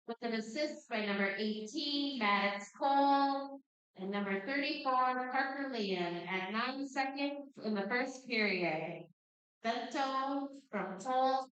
with an assist by number 18, Maddox Cole, and number 34, Parker Liam at 9 seconds in the first period. Bento from Cole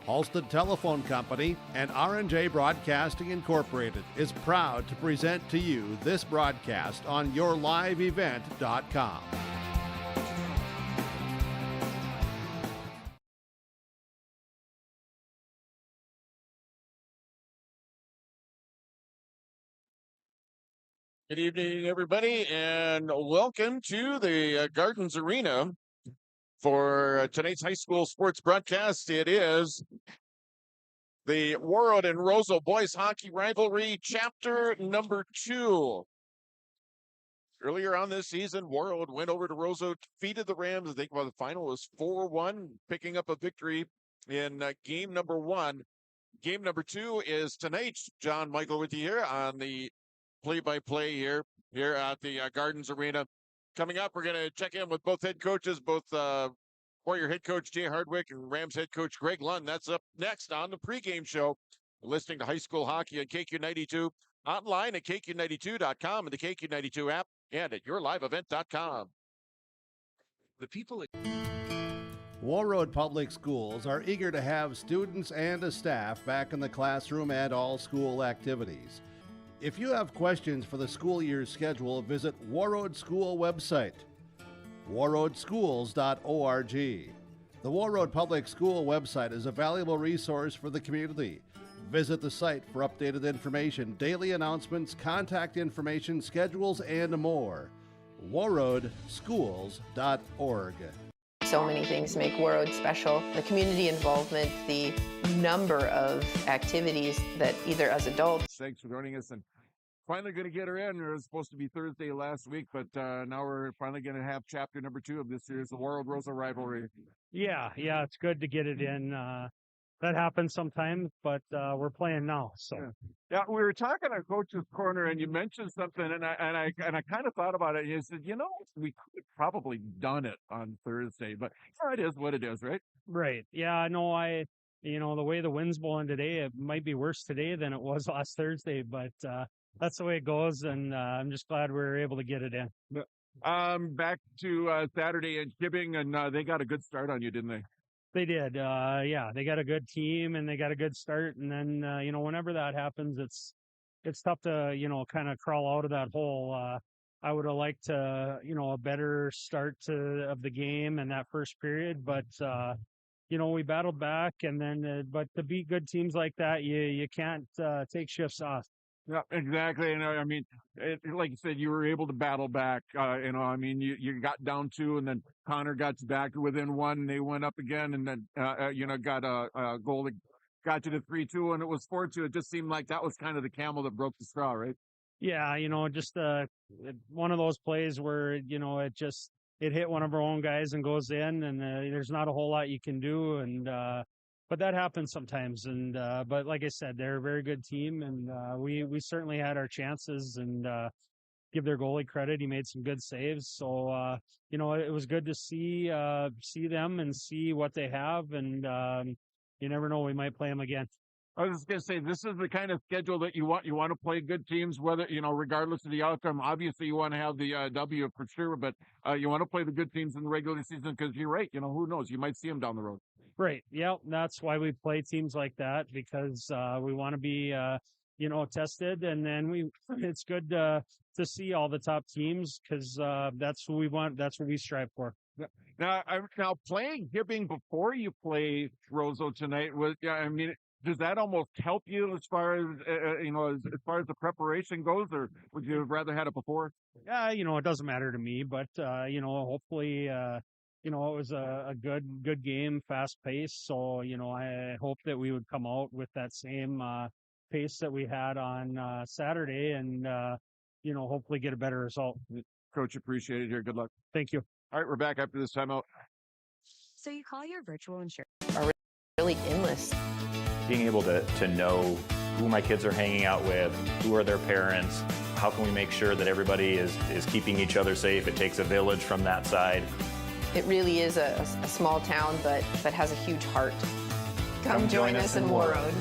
Halstead Telephone Company and R&J Broadcasting Incorporated is proud to present to you this broadcast on yourliveevent.com. Good evening, everybody, and welcome to the Gardens Arena for tonight's high school sports broadcast. It is the Warroad and Roseau boys hockey rivalry, chapter number 2. Earlier on this season, Warroad went over to Roseau, defeated the Rams. I think the final was 4-1, picking up a victory in game number 1. Game number 2 is tonight. John Michael with you here on the play-by-play here at the Gardens Arena. Coming up, we're going to check in with both head coaches, both Warrior head coach Jay Hardwick and Rams head coach Greg Lund. That's up next on the pregame show. You're listening to high school hockey on KQ92, online at KQ92.com and the KQ92 app, and at yourliveevent.com. The people at Warroad Public Schools are eager to have students and a staff back in the classroom and all school activities. If you have questions for the school year's schedule, visit Warroad School website, warroadschools.org. The Warroad Public School website is a valuable resource for the community. Visit the site for updated information, daily announcements, contact information, schedules, and more. warroadschools.org. So many things make Warroad special. The community involvement, the number of activities that either as adults. Thanks for joining us, and finally going to get her in. It was supposed to be Thursday last week, but now we're finally going to have chapter number 2 of this year's the Warroad-Roseau rivalry. Yeah, it's good to get it in. That happens sometimes, but we're playing now. So yeah, we were talking at Coach's Corner, and you mentioned something, and I kind of thought about it. And you said, we could have probably done it on Thursday, but it is what it is, right? Right. Yeah, no, the way the wind's blowing today, it might be worse today than it was last Thursday, but that's the way it goes, and I'm just glad we were able to get it in. Back to Saturday and Hibbing, and they got a good start on you, didn't they? They did. Yeah, they got a good team and they got a good start. And then, whenever that happens, it's tough to, kind of crawl out of that hole. I would have liked a better start of the game and that first period, but, we battled back, and then, but to beat good teams like that, you can't take shifts off. Yeah, exactly. And I mean, like you said, you were able to battle back. You got down 2, and then Connor got back within 1. And they went up again, and then got a goal that got you to 3-2, and it was 4-2. It just seemed like that was kind of the camel that broke the straw, right? Yeah, just one of those plays where it hit one of our own guys and goes in, and there's not a whole lot you can do, and. But that happens sometimes, and but like I said, they're a very good team, and we certainly had our chances, and give their goalie credit. He made some good saves, so it was good to see them and see what they have, and you never know, we might play them again. I was just going to say, this is the kind of schedule that you want. You want to play good teams, whether, regardless of the outcome. Obviously, you want to have the W for sure, but you want to play the good teams in the regular season, because you're right. Who knows? You might see them down the road. Right. Yeah. That's why we play teams like that, because we want to be, tested. And then it's good to see all the top teams, because that's who we want. That's what we strive for. Now playing Hibbing before you play Roseau tonight does that almost help you as far as as far as the preparation goes, or would you have rather had it before? Yeah, it doesn't matter to me, but hopefully, it was a good game, fast pace. So I hope that we would come out with that same pace that we had on Saturday, and hopefully get a better result. Coach, appreciate it here. Good luck. Thank you. All right, we're back after this timeout. So you call your virtual insurance Are really endless. Being able to know who my kids are hanging out with, who are their parents, how can we make sure that everybody is keeping each other safe? It takes a village from that side. It really is a small town, but has a huge heart. Come join us in Warroad.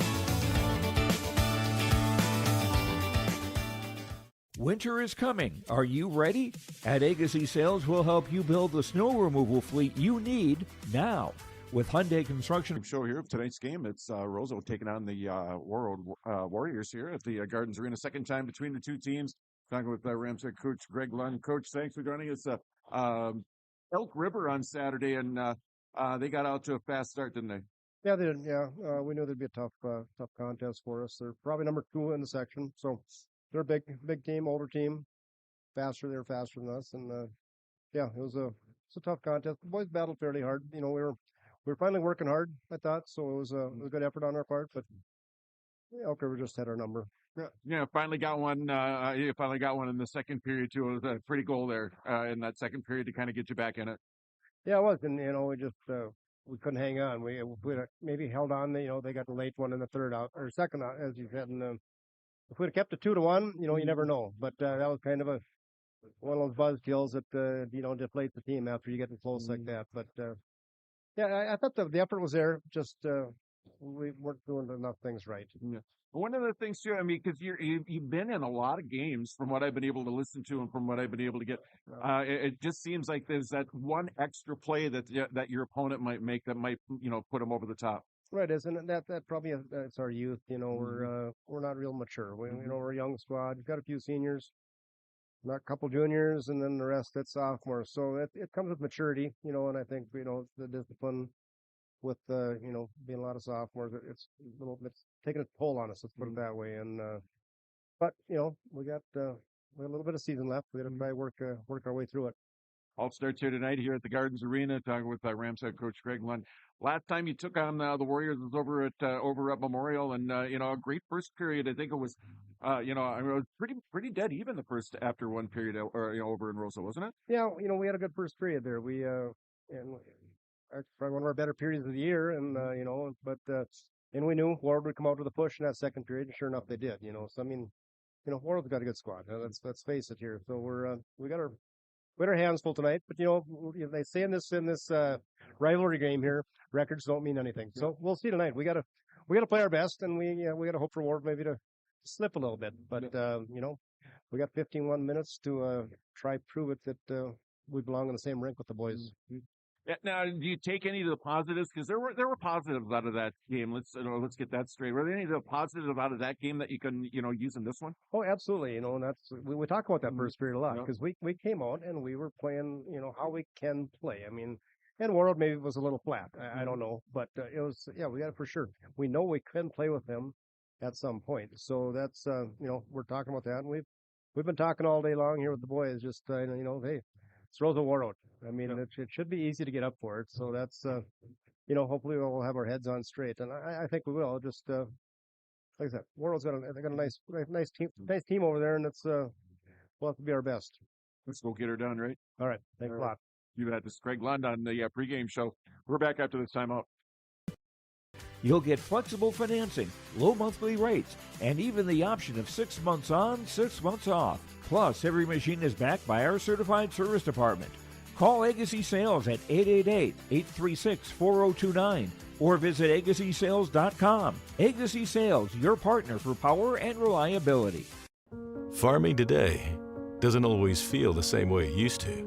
Winter is coming. Are you ready? At Agassi Sales, we'll help you build the snow removal fleet you need now. With Hyundai Construction. Show here of tonight's game. It's Roseau taking on the Warroad Warriors here at the Gardens Arena. Second time between the two teams. Talking with Ramsey coach Greg Lund. Coach, thanks for joining us. Elk River on Saturday, and they got out to a fast start, didn't they? Yeah, they did. Yeah, we knew there'd be a tough contest for us. They're probably number 2 in the section, so they're a big team, older team. Faster, they're faster than us, and yeah, it was a tough contest. The boys battled fairly hard. You know, we were finally working hard, I thought, so it was a good effort on our part. But Elk River just had our number. Yeah, finally got one. You finally got one in the second period too. It was a pretty goal there in that second period to kind of get you back in it. Yeah, it was, and we just we couldn't hang on. We maybe held on. They got the late one in the third out or second out, as you said. And if we'd have kept it 2-1, you never know. But that was kind of one of those buzz kills that deflates the team after you get close like that. But yeah, I thought the effort was there. Just we weren't doing enough things right. Yeah. One of the things too, I mean, because you've been in a lot of games from what I've been able to listen to and from what I've been able to get. It just seems like there's that one extra play that your opponent might make that might put them over the top. Right, isn't that probably it's our youth. We're not real mature. We're a young squad. We've got a few seniors, not a couple juniors, and then the rest that's sophomores. So it comes with maturity, and I think the discipline with being a lot of sophomores, it's taking a toll on us. Let's put it that way. And but we got a little bit of season left. We got to try work our way through it. All starts here tonight here at the Gardens Arena. Talking with Rams head coach Greg Lund. Last time you took on the Warriors was over at Memorial, and a great first period. I think it was. It was pretty dead even the first after one period over in Roseau, wasn't it? Yeah, we had a good first period there. We and probably one of our better periods of the year, and and we knew Warroad would come out with a push in that second period, and sure enough, they did. So I mean, Warroad's got a good squad. Let's face it here. So we got our hands full tonight. But they say in this rivalry game here, records don't mean anything. So we'll see tonight. We gotta play our best, and we gotta hope for Warroad maybe to slip a little bit. But we got 15 minutes to try prove it that we belong in the same rink with the boys. Now, do you take any of the positives? Because there were positives out of that game. Let's get that straight. Were there any of the positives out of that game that you can use in this one? Oh, absolutely. And that's we talk about that first period a lot because we came out and we were playing how we can play. I mean, and Warroad maybe was a little flat. I don't know, but it was we got it for sure. We know we can play with them at some point. So that's we're talking about that, and we've been talking all day long here with the boys. Just hey, it's Roseau Warroad. I mean, it should be easy to get up for it. So that's, hopefully we'll have our heads on straight. And I think we will. Just, like I said, Warroad's got a nice team over there, and it's, we'll have to be our best. Let's go get her done, right? All right. Thanks a lot. You had this Greg Lund on the pregame show. We're back after this timeout. You'll get flexible financing, low monthly rates, and even the option of 6 months on, 6 months off. Plus, every machine is backed by our certified service department. Call Agassi Sales at 888-836-4029 or visit agassisales.com. Agassi Sales, your partner for power and reliability. Farming today doesn't always feel the same way it used to.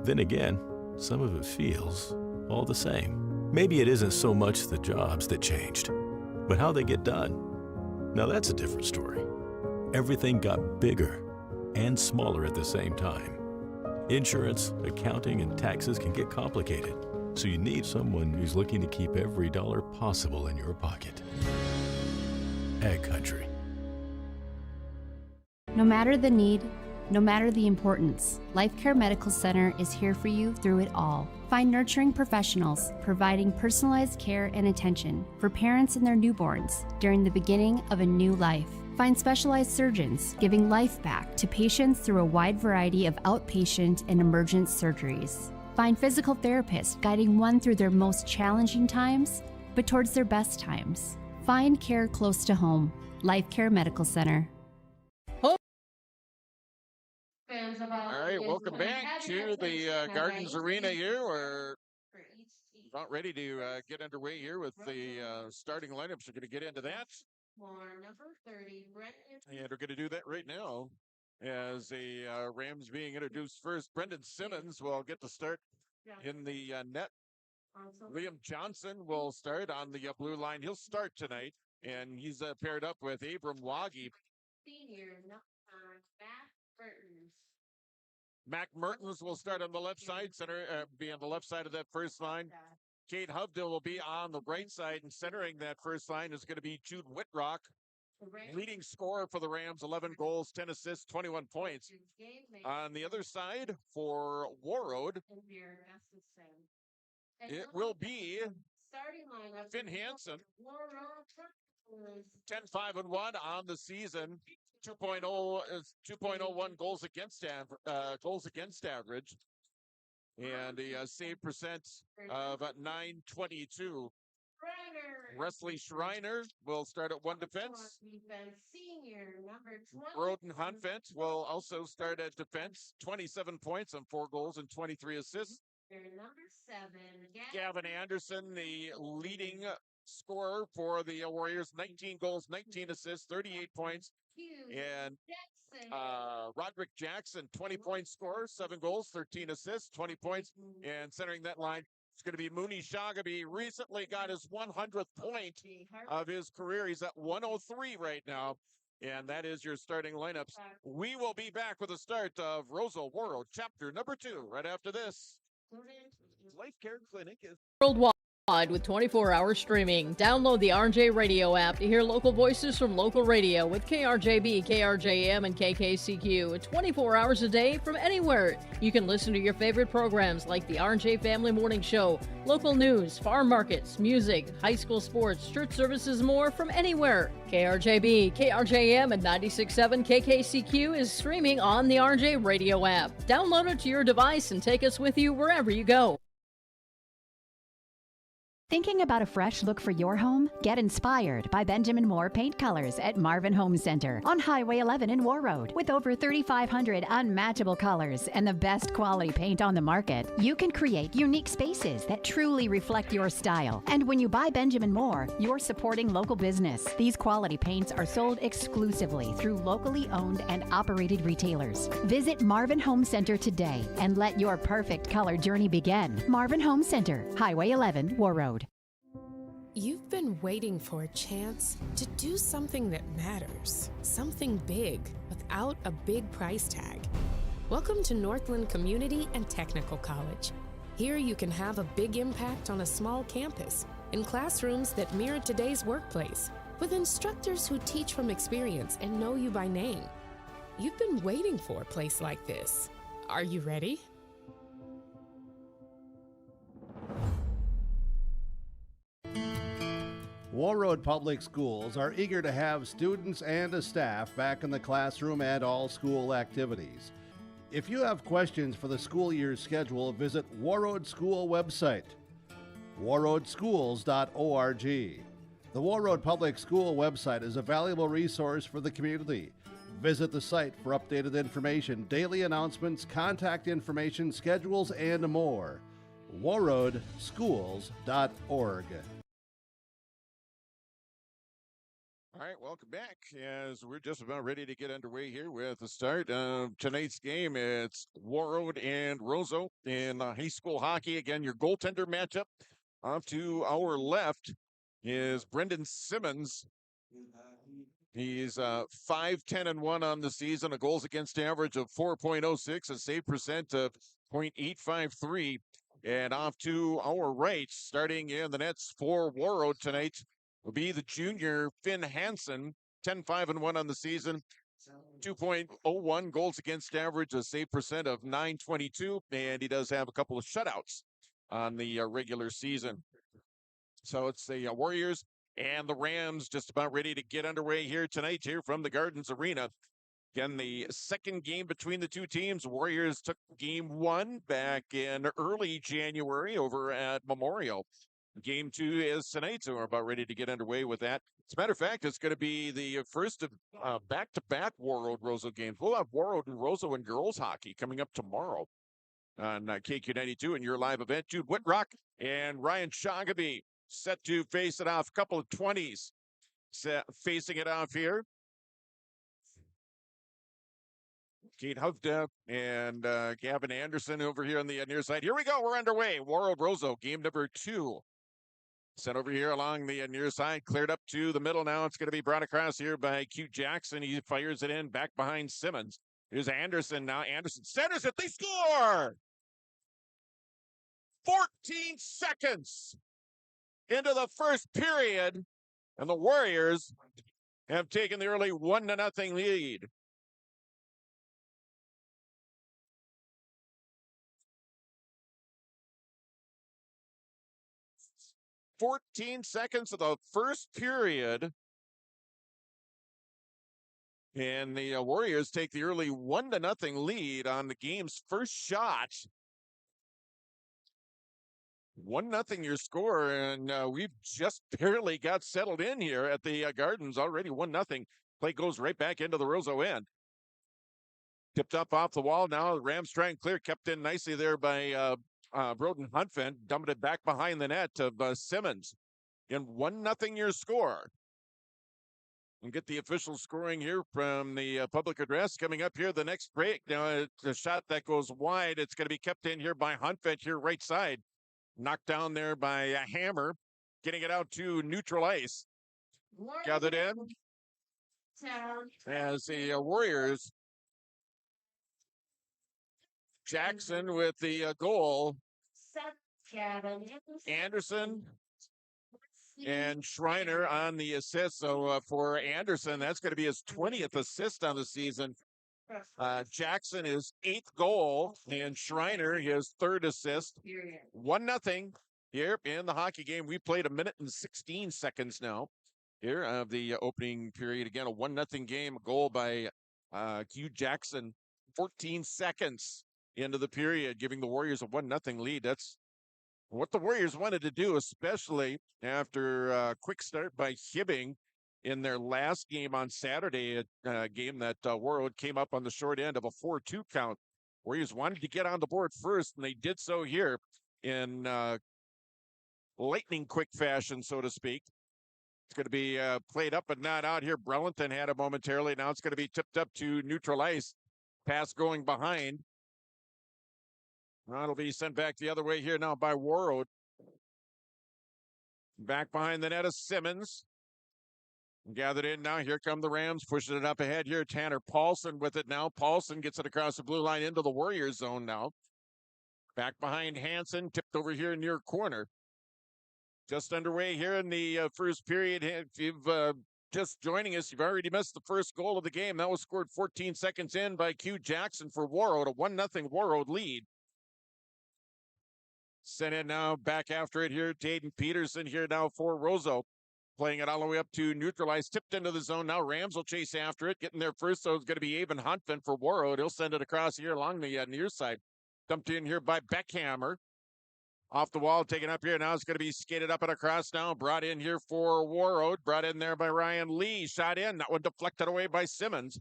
Then again, some of it feels all the same. Maybe it isn't so much the jobs that changed, but how they get done. Now that's a different story. Everything got bigger and smaller at the same time. Insurance, accounting, and taxes can get complicated, so you need someone who's looking to keep every dollar possible in your pocket. Ag Country. No matter the need, no matter the importance, Life Care Medical Center is here for you through it all. Find nurturing professionals providing personalized care and attention for parents and their newborns during the beginning of a new life. Find specialized surgeons giving life back to patients through a wide variety of outpatient and emergent surgeries. Find physical therapists guiding one through their most challenging times, but towards their best times. Find care close to home. Life Care Medical Center. All right, welcome back to the Gardens Arena here. We're about ready to get underway here with the starting lineups. We're going to get into that. For number 30, Brent. And we're going to do that right now. as the Rams being introduced first. Brendan Simmons will get to start in the net. Liam Johnson will start on the blue line. He'll start tonight, and he's paired up with Abram Waggy. Senior, Matt Burton. Mac Mertens will start on the left side, be on the left side of that first line. Kate Hovdell will be on the right side, and centering that first line is going to be Jude Whitrock. Leading scorer for the Rams, 11 goals, 10 assists, 21 points. On the other side for Warroad, it will be Finn Hansen. 10-5-1 on the season. 2.01 goals against average, and a save percent of 922. Wesley Schreiner will start at one defense. Roden Hunfent will also start at defense. 27 points on 4 goals and 23 assists. Number 7, Gavin Anderson, the leading scorer for the Warriors, 19 goals, 19 assists, 38 points. And Roderick Jackson, 20-point scorer, 7 goals, 13 assists, 20 points. And centering that line, it's going to be Mooney Shagaby. Recently got his 100th point of his career. He's at 103 right now. And that is your starting lineups. We will be back with the start of Roseau Warroad, chapter number 2, right after this. Life Care Clinic is worldwide with 24-hour streaming. Download the RJ Radio app to hear local voices from local radio with KRJB, KRJM, and KKCQ. 24 hours a day from anywhere. You can listen to your favorite programs like the RJ Family Morning Show, local news, farm markets, music, high school sports, church services, more from anywhere. KRJB, KRJM, and 96.7 KKCQ is streaming on the RJ Radio app. Download it to your device and take us with you wherever you go. Thinking about a fresh look for your home? Get inspired by Benjamin Moore Paint Colors at Marvin Home Center on Highway 11 in Warroad. With over 3,500 unmatchable colors and the best quality paint on the market, you can create unique spaces that truly reflect your style. And when you buy Benjamin Moore, you're supporting local business. These quality paints are sold exclusively through locally owned and operated retailers. Visit Marvin Home Center today and let your perfect color journey begin. Marvin Home Center, Highway 11, Warroad. You've been waiting for a chance to do something that matters, something big without a big price tag. Welcome to Northland Community and Technical College. Here you can have a big impact on a small campus, in classrooms that mirror today's workplace, with instructors who teach from experience and know you by name. You've been waiting for a place like this. Are you ready? Warroad Public Schools are eager to have students and a staff back in the classroom and all school activities. If you have questions for the school year's schedule, visit Warroad School website, warroadschools.org. The Warroad Public School website is a valuable resource for the community. Visit the site for updated information, daily announcements, contact information, schedules, and more. warroadschools.org. All right, welcome back as we're just about ready to get underway here with the start of tonight's game. It's Warroad and Roseau in high school hockey. Again, your goaltender matchup. Off to our left is Brendan Simmons. He's 5-10-1 on the season, a goals against average of 4.06, a save percent of .853. And off to our right, starting in the nets for Warroad tonight, will be the junior Finn Hansen, 10-5-1 on the season, 2.01 goals against average, a save percent of .922, and he does have a couple of shutouts on the regular season. So it's the Warriors and the Rams just about ready to get underway here tonight here from the Gardens Arena. Again, the second game between the two teams. Warriors took game 1 back in early January over at Memorial. Game 2 is tonight, so we're about ready to get underway with that. As a matter of fact, it's going to be the first of back-to-back Warroad Roseau games. We'll have Warroad and Roseau and girls hockey coming up tomorrow on KQ92 in your live event. Jude Whitrock and Ryan Shagaby set to face it off. A couple of 20s facing it off here. Kate Hovda and Gavin Anderson over here on the near side. Here we go. We're underway. Warroad Roseau, game number 2. Sent over here along the near side, cleared up to the middle now. It's going to be brought across here by Q Jackson. He fires it in back behind Simmons. Here's Anderson now. Anderson centers it. They score! 14 seconds into the first period, and the Warriors have taken the early 1-0 lead. "14 seconds of the first period, and the Warriors take the early 1-0 lead on the game's first shot. 1-0 your score, and we've just barely got settled in here at the Gardens. Already 1-0. Play goes right back into the Roseau end. Tipped up off the wall now. The Rams try and clear. Kept in nicely there by Broden Huntfin. Dumped it back behind the net of Simmons. In 1-0 your score. And get the official scoring here from the public address coming up here the next break. Now it's a shot that goes wide. It's going to be kept in here by Huntfin here right side. Knocked down there by a Hammer. Getting it out to neutral ice. Gathered in as the Warriors. Jackson with the goal. Anderson and Schreiner on the assist. So for Anderson, that's going to be his 20th assist on the season. Jackson his 8th goal, and Schreiner his 3rd assist. 1-0 here in the hockey game. We played 1 minute and 16 seconds now here of the opening period. Again, a 1-0 game. A goal by Q Jackson. 14 seconds into the period, giving the Warriors a 1-0 lead. That's what the Warriors wanted to do, especially after a quick start by Hibbing in their last game on Saturday, a game that Warroad came up on the short end of a 4-2 count. Warriors wanted to get on the board first, and they did so here in lightning quick fashion, so to speak. It's going to be played up but not out here. Brelenton had it momentarily. Now it's going to be tipped up to neutral ice. Pass going behind. That'll be sent back the other way here now by Warroad. Back behind the net of Simmons. Gathered in now. Here come the Rams, pushing it up ahead here. Tanner Paulson with it now. Paulson gets it across the blue line into the Warriors zone now. Back behind Hansen, tipped over here near corner. Just underway here in the first period. If you've just joining us, you've already missed the first goal of the game. That was scored 14 seconds in by Q Jackson for Warroad. A 1-0 Warroad lead. Sent in now, back after it here. Taden Peterson here now for Roseau. Playing it all the way up to neutralize. Tipped into the zone. Now Rams will chase after it. Getting there first, so it's going to be Avon Huntfin for Warroad. He'll send it across here along the near side. Dumped in here by Beckhammer. Off the wall, taken up here. Now it's going to be skated up and across now. Brought in here for Warroad. Brought in there by Ryan Lee. Shot in. That one deflected away by Simmons.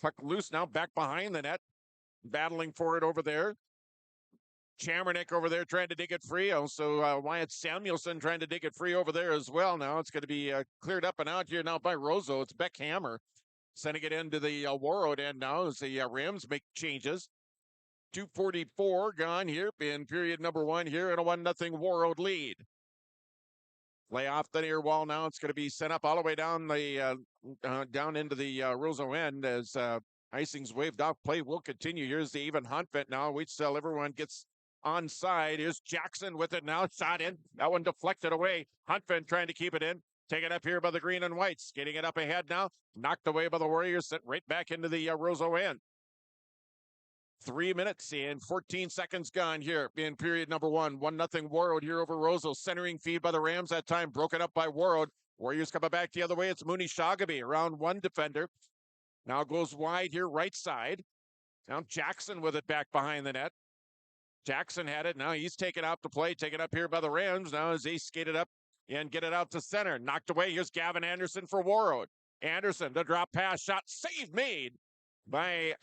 Puck loose now, back behind the net. Battling for it over there. Chamernick over there trying to dig it free. Also, Wyatt Samuelson trying to dig it free over there as well. Now it's going to be cleared up and out here now by Roseau. It's Beckhammer sending it into the Warroad end now as the Rams make changes. 2:44 gone here in period number 1 here and a 1-0 Warroad lead. Lay off the near wall now. It's going to be sent up all the way down the down into the Roseau end as icing's waved off. Play will continue. Here's the Avon Huntfin now. Wait till everyone gets onside. Here's Jackson with it now. Shot in. That one deflected away. Huntfin trying to keep it in. Take it up here by the green and whites. Getting it up ahead now. Knocked away by the Warriors. Sent right back into the Roseau end. 3 minutes and 14 seconds gone here in period number 1. 1-0 Warroad here over Roseau. Centering feed by the Rams that time. Broken up by Warroad. Warriors coming back the other way. It's Mooney Shagaby around one defender. Now goes wide here, right side. Now Jackson with it back behind the net. Jackson had it. Now he's taken out to play. Taken up here by the Rams. Now as they skated up and get it out to center. Knocked away. Here's Gavin Anderson for Warroad. Anderson, the drop pass shot. Save made by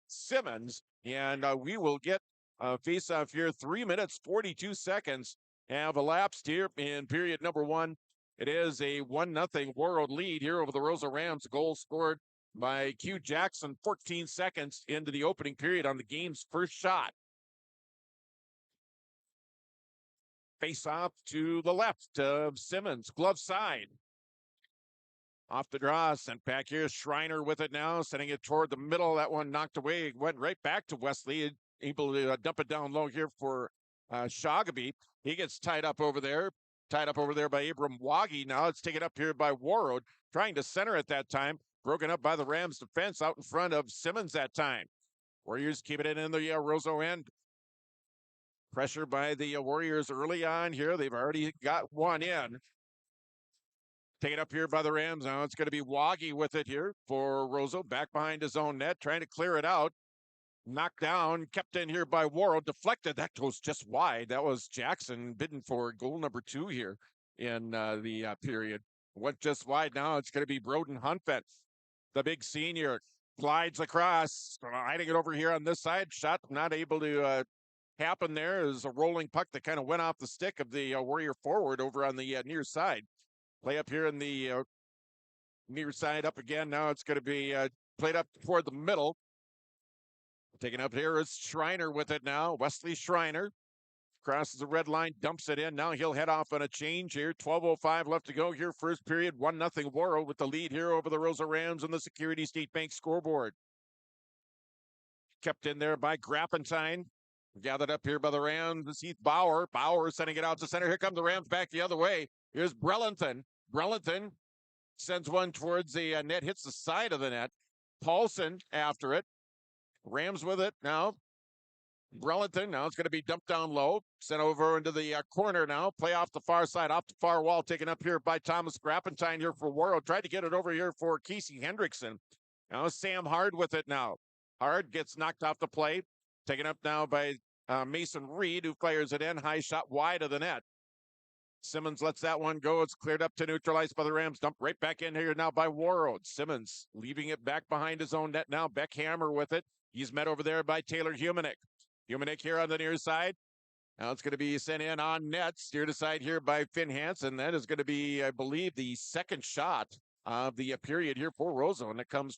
Simmons. And we will get a face-off here. 3 minutes, 42 seconds have elapsed here in period number 1. It is a 1-0 Warroad lead here over the Roseau Rams. Goal scored by Q Jackson 14 seconds into the opening period on the game's first shot. Face off to the left of Simmons, glove side. Off the draw, sent back here. Schreiner with it now, sending it toward the middle. That one knocked away, went right back to Wesley, able to dump it down low here for Shagaby. He gets tied up over there by Abram Waggy. Now it's taken up here by Warroad, trying to center at that time. Broken up by the Rams defense out in front of Simmons that time. Warriors keeping it in the Roseau end. Pressure by the Warriors early on here. They've already got one in. Taken up here by the Rams. Now it's going to be Waggy with it here for Roseau. Back behind his own net, trying to clear it out. Knocked down, kept in here by Warroad. Deflected. That goes just wide. That was Jackson bidding for goal number 2 here in the period. Went just wide now. It's going to be Broden Hunfett, the big senior. Glides across, hiding it over here on this side. Shot not able to happen there. It was a rolling puck that kind of went off the stick of the Warrior forward over on the near side. Play up here in the near side up again. Now it's going to be played up toward the middle. Taken up here is Schreiner with it now. Wesley Schreiner crosses the red line, dumps it in. Now he'll head off on a change here. 12:05 left to go here. First period, 1-0 Warroad with the lead here over the Roseau Rams on the Security State Bank scoreboard. Kept in there by Grappentine. Gathered up here by the Rams. This Heath Bauer. Bauer sending it out to center. Here come the Rams back the other way. Here's Brelenton. Brelenton sends one towards the net, hits the side of the net. Paulson after it. Rams with it now. Brelenton, now it's going to be dumped down low. Sent over into the corner now. Play off the far side, off the far wall. Taken up here by Thomas Grappentine here for Warroad. Tried to get it over here for Casey Hendrickson. Now Sam Hard with it now. Hard gets knocked off the play. Taken up now by Mason Reed, who fires it in. High shot wide of the net. Simmons lets that one go. It's cleared up to neutralized by the Rams. Dumped right back in here now by Warroad. Simmons leaving it back behind his own net now. Beckhammer with it. He's met over there by Taylor Humanick. Humanick here on the near side. Now it's going to be sent in on net. Steered aside here by Finn Hansen. That is going to be, I believe, the second shot of the period here for Roseau. And it comes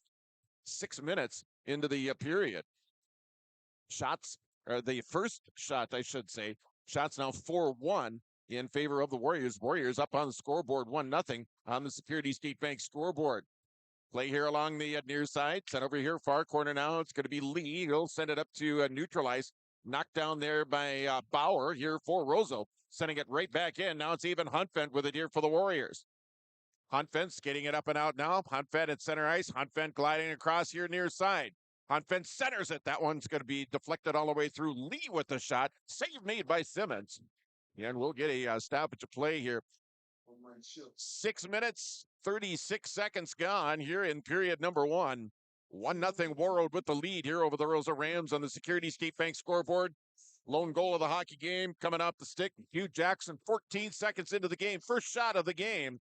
6 minutes into the period. Shots, or the first shot, I should say. Shots now 4-1 in favor of the Warriors. Warriors up on the scoreboard 1-0 on the Security State Bank scoreboard. Play here along the near side. Sent over here, far corner now. It's going to be Lee. He'll send it up to neutralize. Knocked down there by Bauer here for Roseau. Sending it right back in. Now it's even Hunfent with it here for the Warriors. Hunfent skating it up and out now. Hunfent at center ice. Hunfent gliding across here near side. Hunfent centers it. That one's going to be deflected all the way through. Lee with the shot. Save made by Simmons. And we'll get a stoppage of play here. 6 minutes, 36 seconds gone here in period number 1. 1-0 Warroad with the lead here over the Roseau Rams on the Security State Bank scoreboard. Lone goal of the hockey game coming off the stick. Hugh Jackson, 14 seconds into the game. First shot of the game.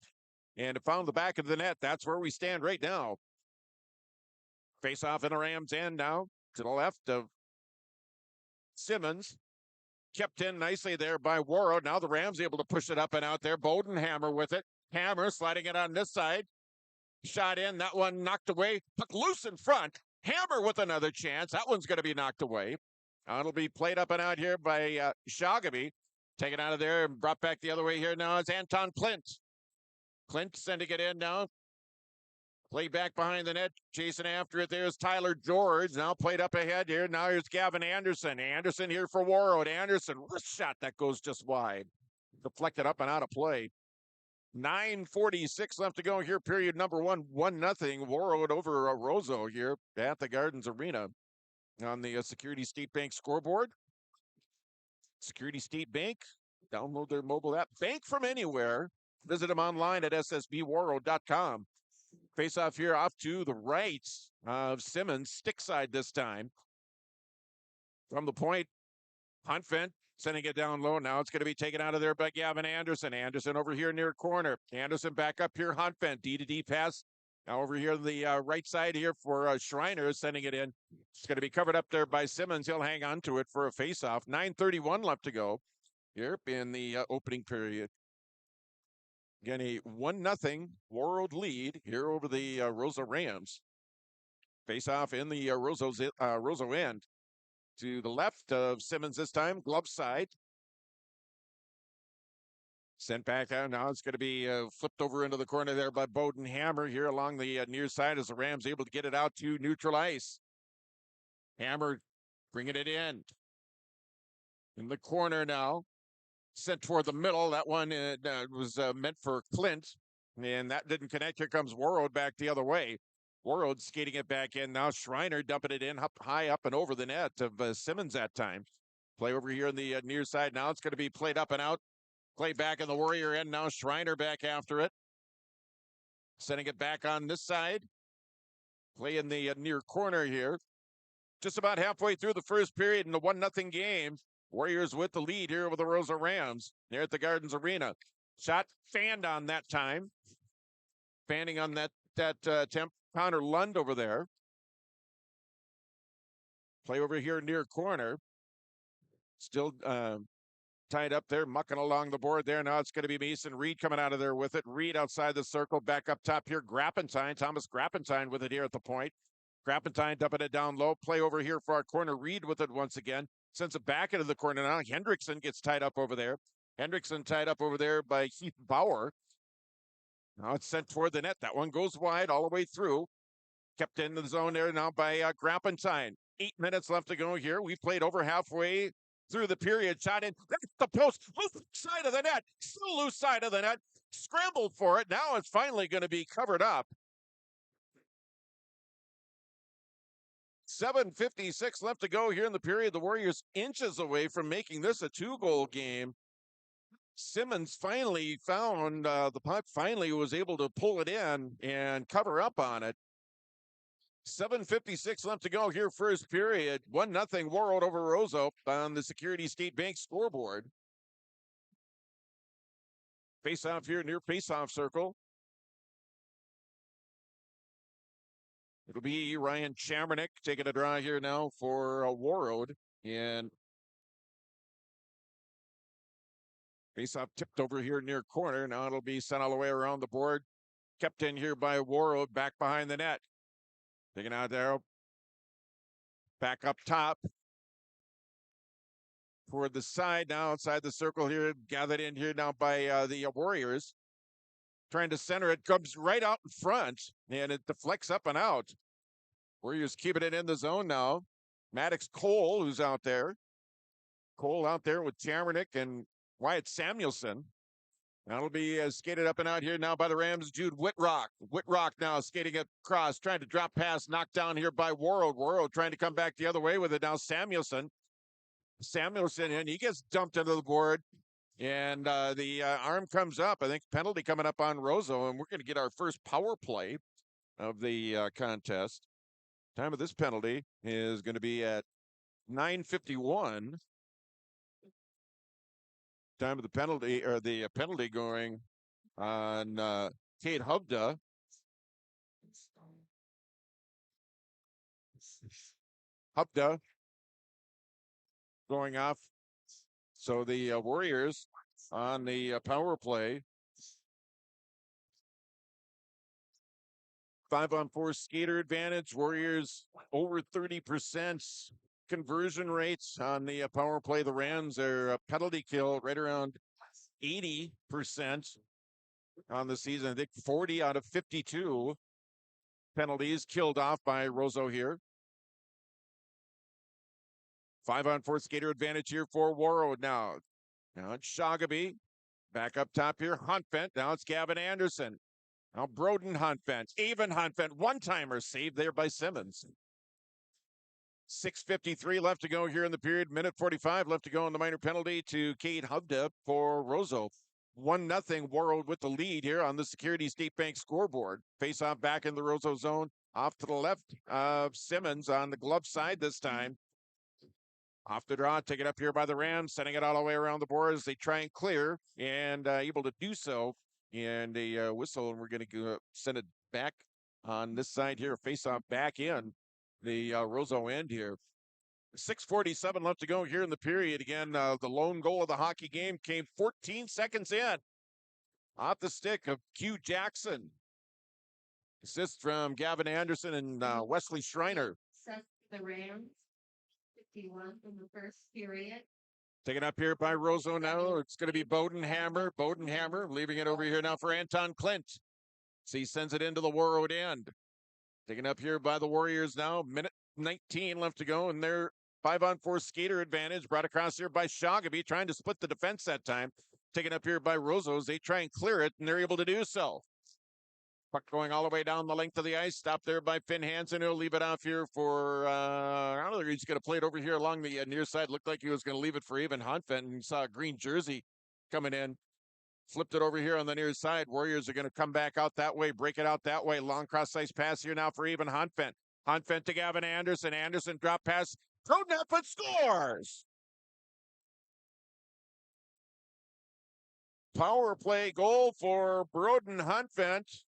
And it found the back of the net. That's where we stand right now. Face off in the Rams end now to the left of Simmons. Kept in nicely there by Warroad. Now the Rams able to push it up and out there. Bodenhammer with it. Hammer sliding it on this side. Shot in. That one knocked away. Puck loose in front. Hammer with another chance. That one's going to be knocked away. It'll be played up and out here by Shagaby. Taken out of there and brought back the other way here now is Anton Clint. Clint sending it in now. Play back behind the net, chasing after it. There's Tyler George. Now played up ahead here. Now here's Gavin Anderson. Anderson here for Warroad. Anderson, wrist shot that goes just wide. Deflected up and out of play. 9:46 left to go here. Period number 1. 1-0. Warroad over Roseau here at the Gardens Arena on the Security State Bank scoreboard. Security State Bank. Download their mobile app. Bank from anywhere. Visit them online at ssbwarroad.com. Face off here off to the right of Simmons, stick side this time. From the point, Hunfent sending it down low. Now it's going to be taken out of there by Gavin Anderson. Anderson over here near corner. Anderson back up here, Hunfent. D-to-D pass. Now over here the right side here for Schreiner sending it in. It's going to be covered up there by Simmons. He'll hang on to it for a face-off. 9:31 left to go here in the opening period. Again, a 1-0 Warroad lead here over the Roseau Rams. Face off in the Roseau end. To the left of Simmons this time, glove side. Sent back out. Now it's going to be flipped over into the corner there by Bowden Hammer here along the near side as the Rams able to get it out to neutral ice. Hammer bringing it in the corner now. Sent toward the middle. That one was meant for Clint, and that didn't connect. Here comes Warroad back the other way. Warroad skating it back in. Now Schreiner dumping it in high up and over the net of Simmons that time. Play over here on the near side. Now it's going to be played up and out. Play back in the Warrior end. Now Schreiner back after it. Sending it back on this side. Play in the near corner here. Just about halfway through the first period in the 1-0 game. Warriors with the lead here over the Roseau Rams. There at the Gardens Arena. Shot fanned on that time. Fanning on that attempt. Connor Lund over there. Play over here near corner. Still tied up there, mucking along the board there. Now it's going to be Mason Reed coming out of there with it. Reed outside the circle, back up top here. Grappentine, Thomas Grappentine with it here at the point. Grappentine dumping it down low. Play over here for our corner. Reed with it once again. Sends it back into the corner now. Hendrickson gets tied up over there. Hendrickson tied up over there by Heath Bauer. Now it's sent toward the net. That one goes wide all the way through. Kept in the zone there now by Grappentine. 8 minutes left to go here. We played over halfway through the period. Shot in. That's the post. Loose side of the net. Still loose side of the net. Scrambled for it. Now it's finally going to be covered up. 7:56 left to go here in the period. The Warriors inches away from making this a 2-goal game. Simmons finally found the puck, finally was able to pull it in and cover up on it. 7:56 left to go here first period. 1-0 Warroad over Roseau on the Security State Bank scoreboard. Face-off here near face-off circle. It'll be Ryan Chamernick taking a draw here now for Warroad. And face-off tipped over here near corner. Now it'll be sent all the way around the board. Kept in here by Warroad back behind the net. Taking out there. Back up top. Toward the side now outside the circle here. Gathered in here now by the Warriors. Trying to center it. Comes right out in front. And it deflects up and out. Warriors keeping it in the zone now. Maddox Cole, who's out there. Cole out there with Chamernick and Wyatt Samuelson. That'll be skated up and out here now by the Rams. Jude Whitrock. Whitrock now skating across, trying to drop pass, knocked down here by Warroad. Warroad trying to come back the other way with it now. Samuelson, and he gets dumped into the board. And the arm comes up. I think penalty coming up on Roseau, and we're going to get our first power play of the contest. Time of this penalty is going to be at 9:51. Time of the penalty, or the penalty going on Kate Hubda. Hubda going off. So the Warriors on the power play. 5-on-4 skater advantage. Warriors over 30% conversion rates on the power play. The Rams are penalty kill right around 80% on the season. I think 40 out of 52 penalties killed off by Roseau here. 5-on-4 skater advantage here for Warroad now. Now it's Shagaby. Back up top here. Huntvent. Now it's Gavin Anderson. Now Broden Huntvent. Even Huntvent. One-timer saved there by Simmons. 6:53 left to go here in the period. Minute 45 left to go in the minor penalty to Cade Hubda for Roseau. 1-0 Warroad with the lead here on the Security State Bank scoreboard. Face off back in the Roseau zone. Off to the left of Simmons on the glove side this time. Off the draw, taken up here by the Rams, sending it all the way around the board as they try and clear, and able to do so. And a whistle, and we're going to send it back on this side here. Face off back in the Roseau end here. 6:47 left to go here in the period. Again, the lone goal of the hockey game came 14 seconds in. Off the stick of Q Jackson. Assist from Gavin Anderson and Wesley Schreiner. Set the Rams. 51 in the first period. Taken up here by Roseau now. It's going to be Bodenhammer. Bodenhammer leaving it over here now for Anton Clint. So he sends it into the Warroad end. Taken up here by the Warriors now. Minute 19 left to go, and they're 5-on-4 skater advantage brought across here by Shoggaby, trying to split the defense that time. Taken up here by Roseau. They try and clear it, and they're able to do so. Puck going all the way down the length of the ice. Stopped there by Finn Hansen. He'll leave it off here for, I don't know, he's going to play it over here along the near side. Looked like he was going to leave it for Evan Huntvent, and he saw a green jersey coming in. Flipped it over here on the near side. Warriors are going to come back out that way, break it out that way. Long cross-ice pass here now for Evan Huntvent. Huntvent to Gavin Anderson. Anderson drop pass. Broden Huntvent scores! Power play goal for Broden Huntvent.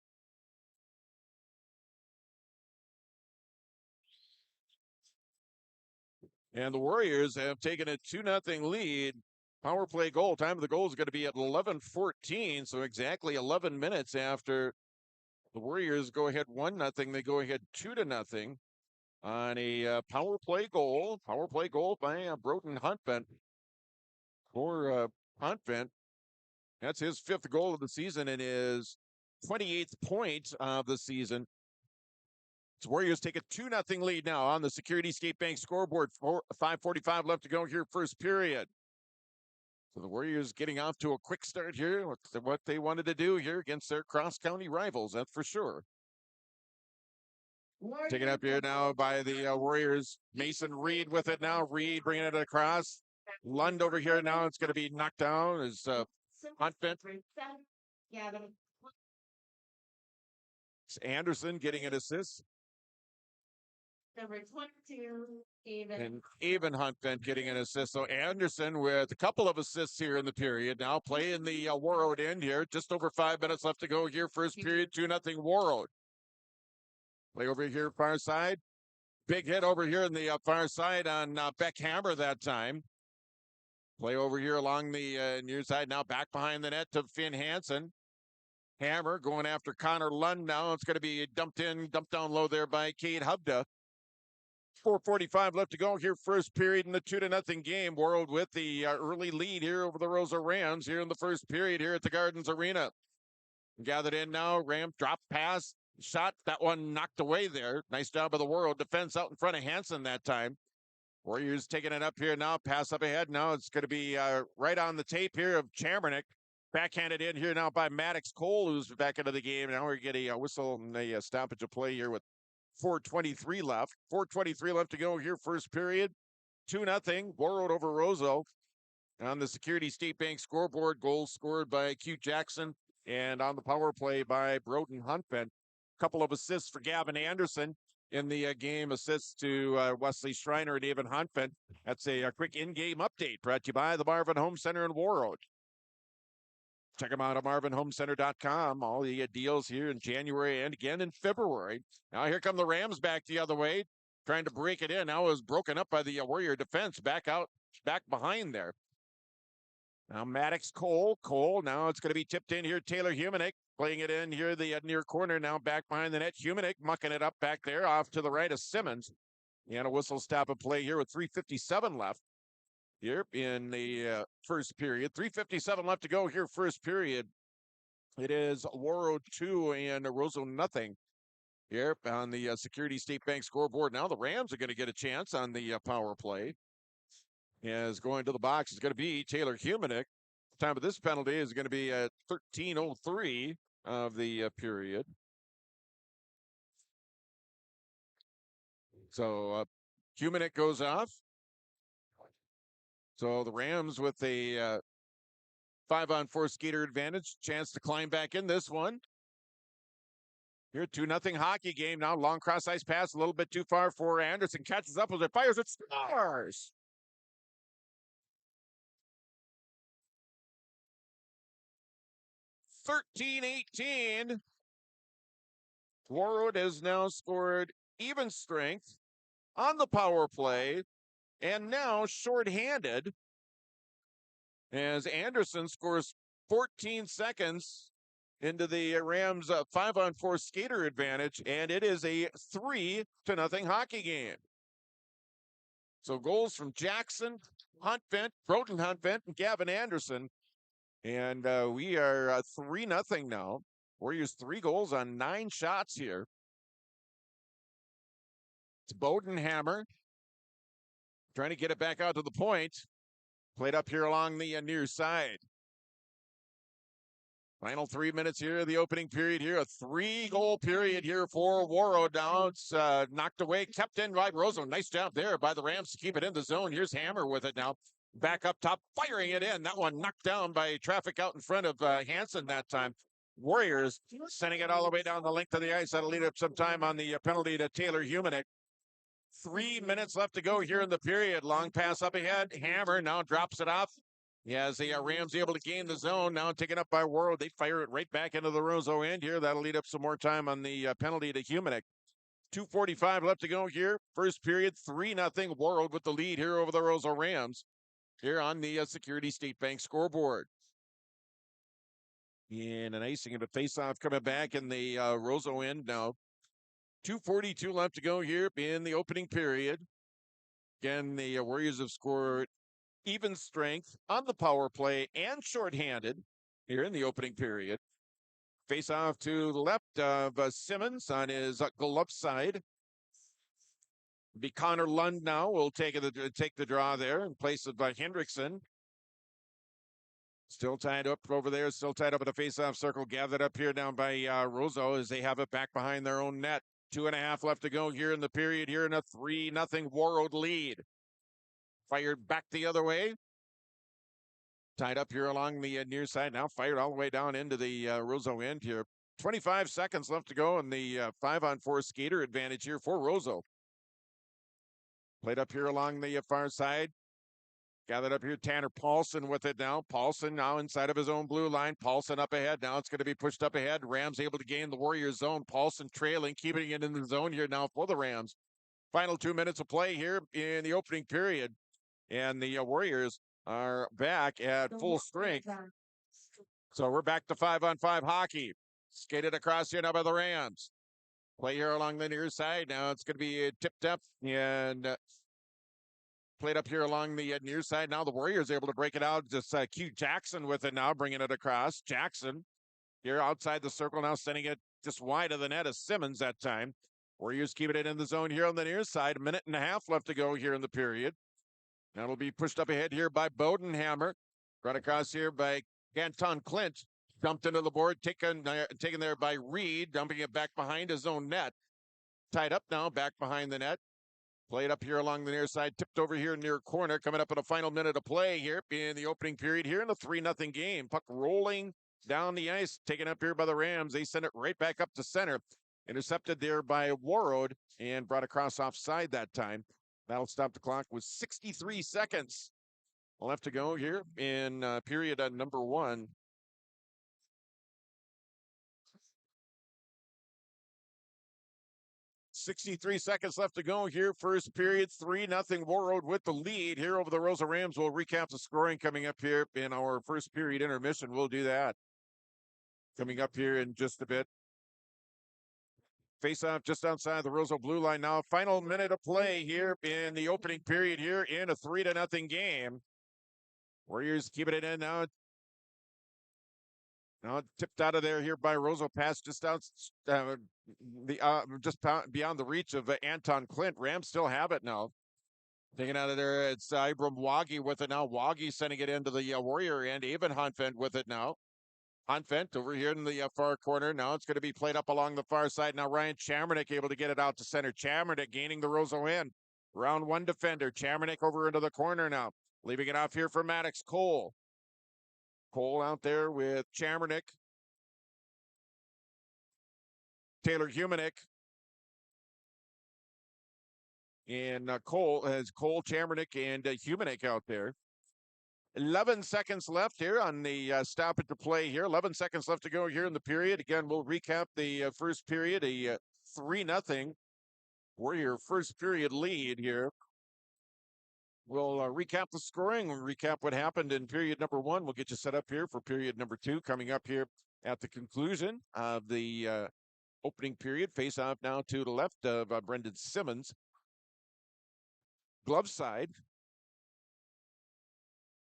And the Warriors have taken a 2-0 lead. Power play goal. Time of the goal is going to be at 11:14, so exactly 11 minutes after the Warriors go ahead 1-0. They go ahead 2-0 on a power play goal. Power play goal by Broden Huntvent. For Huntvent, that's his 5th goal of the season and his 28th point of the season. The Warriors take a 2-0 lead now on the Security Skate Bank scoreboard. 5:45 left to go here, first period. So the Warriors getting off to a quick start here. What they wanted to do here against their cross-county rivals, that's for sure. Taken up here now by the Warriors. Mason Reed with it now. Reed bringing it across. Lund over here now. It's going to be knocked down as Huntvent. Anderson getting an assist. Number 22, Evan. And Evan Huntvent getting an assist. So Anderson with a couple of assists here in the period. Now playing the Warroad end here. Just over 5 minutes left to go here. First period, 2-0 Warroad. Play over here, far side. Big hit over here in the far side on Beck Hammer that time. Play over here along the near side now. Back behind the net to Finn Hansen. Hammer going after Connor Lund now. It's going to be dumped down low there by Cade Hubda. 4:45 left to go here, first period in the 2-0 game. Warroad with the early lead here over the Roseau Rams here in the first period here at the Gardens Arena. Gathered in now, Ram drop pass, shot, that one knocked away there. Nice job of the Warroad defense out in front of Hansen that time. Warriors taking it up here now, pass up ahead now. It's going to be right on the tape here of Chamernick. Backhanded in here now by Maddox Cole, who's back into the game. Now we're getting a whistle and a stoppage of play here with 4:23 left. 4:23 left to go here, first period. 2-0, Warroad over Roseau. On the Security State Bank scoreboard, goals scored by Q Jackson, and on the power play by Broden Huntvent. A couple of assists for Gavin Anderson in the game, assists to Wesley Schreiner and Evan Huntvent. That's a quick in-game update brought to you by the Marvin Home Center in Warroad. Check them out at marvinhomecenter.com. All the deals here in January and again in February. Now here come the Rams back the other way, trying to break it in. Now it was broken up by the Warrior defense. Back behind there. Now Maddox Cole. Now it's going to be tipped in here. Taylor Humanick playing it in here, the near corner. Now back behind the net. Humanick mucking it up back there off to the right of Simmons. And a whistle stop of play here with 3:57 left. Here in the first period. 3:57 left to go here, first period. It is Warroad 2 and Roseau nothing here on the Security State Bank scoreboard. Now the Rams are going to get a chance on the power play. As going to the box is going to be Taylor Humanick. Time of this penalty is going to be at 13:03 of the period. So Humanick goes off. So the Rams with a 5-on-4 skater advantage, chance to climb back in this one. Here, 2-0 hockey game now. Long cross ice pass, a little bit too far for Anderson. Catches up with it, fires it, scores! (13-18). Warroad has now scored even strength on the power play. And now shorthanded as Anderson scores 14 seconds into the Rams 5-on-4 skater advantage, and it is a 3-0 hockey game. So goals from Jackson, Huntvent, Broden Huntvent, and Gavin Anderson. And we are 3-0 now. Warriors 3 goals on 9 shots here. It's Bodenhammer trying to get it back out to the point. Played up here along the near side. Final 3 minutes here of the opening period here. A 3-goal period here for Warroad. Now it's knocked away, kept in by Roseau. Nice job there by the Rams to keep it in the zone. Here's Hammer with it now. Back up top, firing it in. That one knocked down by traffic out in front of Hansen that time. Warriors sending it all the way down the length of the ice. That'll lead up some time on the penalty to Taylor Humanek. 3 minutes left to go here in the period. Long pass up ahead. Hammer now drops it off. As the Rams able to gain the zone, now taken up by Warroad. They fire it right back into the Roseau end here. That'll lead up some more time on the penalty to Humanek. 2:45 left to go here. First period, 3-0. Warroad with the lead here over the Roseau Rams here on the Security State Bank scoreboard. And an icing of a face-off coming back in the Roseau end now. 2:42 left to go here in the opening period. Again, the Warriors have scored even strength on the power play and shorthanded here in the opening period. Face off to the left of Simmons on his glove side. Be Connor Lund now will take the draw there in place of Hendrickson. Still tied up over there, still tied up in the face-off circle. Gathered up here down by Roseau as they have it back behind their own net. 2.5 left to go here in the period here in a 3-0 Warroad lead. Fired back the other way. Tied up here along the near side. Now fired all the way down into the Roseau end here. 25 seconds left to go in the 5-on-4 skater advantage here for Roseau. Played up here along the far side. Gathered up here, Tanner Paulson with it now. Paulson now inside of his own blue line. Paulson up ahead. Now it's going to be pushed up ahead. Rams able to gain the Warriors zone. Paulson trailing, keeping it in the zone here now for the Rams. Final 2 minutes of play here in the opening period. And the Warriors are back at full strength. So we're back to 5-on-5 hockey. Skated across here now by the Rams. Play here along the near side. Now it's going to be tipped up and played up here along the near side. Now the Warriors able to break it out. Just Q Jackson with it now, bringing it across. Jackson here outside the circle now, sending it just wide of the net of Simmons that time. Warriors keeping it in the zone here on the near side. 1.5 minutes left to go here in the period. That'll be pushed up ahead here by Bodenhammer. Brought across here by Anton Clint. Dumped into the board, taken there by Reed, dumping it back behind his own net. Tied up now, back behind the net. Played up here along the near side, tipped over here near corner. Coming up in a final minute of play here in the opening period here in a 3-0 game. Puck rolling down the ice, taken up here by the Rams. They send it right back up to center. Intercepted there by Warroad and brought across offside that time. That'll stop the clock with 63 seconds left to go here in period number 1. .63 seconds left to go here. First period, 3-0 Warroad with the lead here over the Roseau Rams. We'll recap the scoring coming up here in our first period intermission. We'll do that coming up here in just a bit. Face off just outside the Roseau blue line now. Final minute of play here in the opening period here in a 3-0 game. Warriors keeping it in now. Now tipped out of there here by Roseau. Pass just out just beyond the reach of Anton Clint. Rams still have it now. Taken out of there, it's Ibram Waggy with it now. Waggy sending it into the Warrior end. Even Huntvent with it now. Huntvent over here in the far corner. Now it's going to be played up along the far side. Now Ryan Chamernick able to get it out to center. Chamernick gaining the Roseau end. Round 1 defender. Chamernick over into the corner now. Leaving it off here for Maddox Cole. Cole out there with Chamernick. Taylor Humanek. And Cole, Chamernick, and Humanek out there. 11 seconds left here on the stoppage to play here. 11 seconds left to go here in the period. Again, we'll recap the first period, a 3-0 Warrior first period lead here. We'll recap the scoring. We'll recap what happened in period number 1. We'll get you set up here for period number 2 coming up here at the conclusion of the opening period. Face off now to the left of Brendan Simmons. Glove side.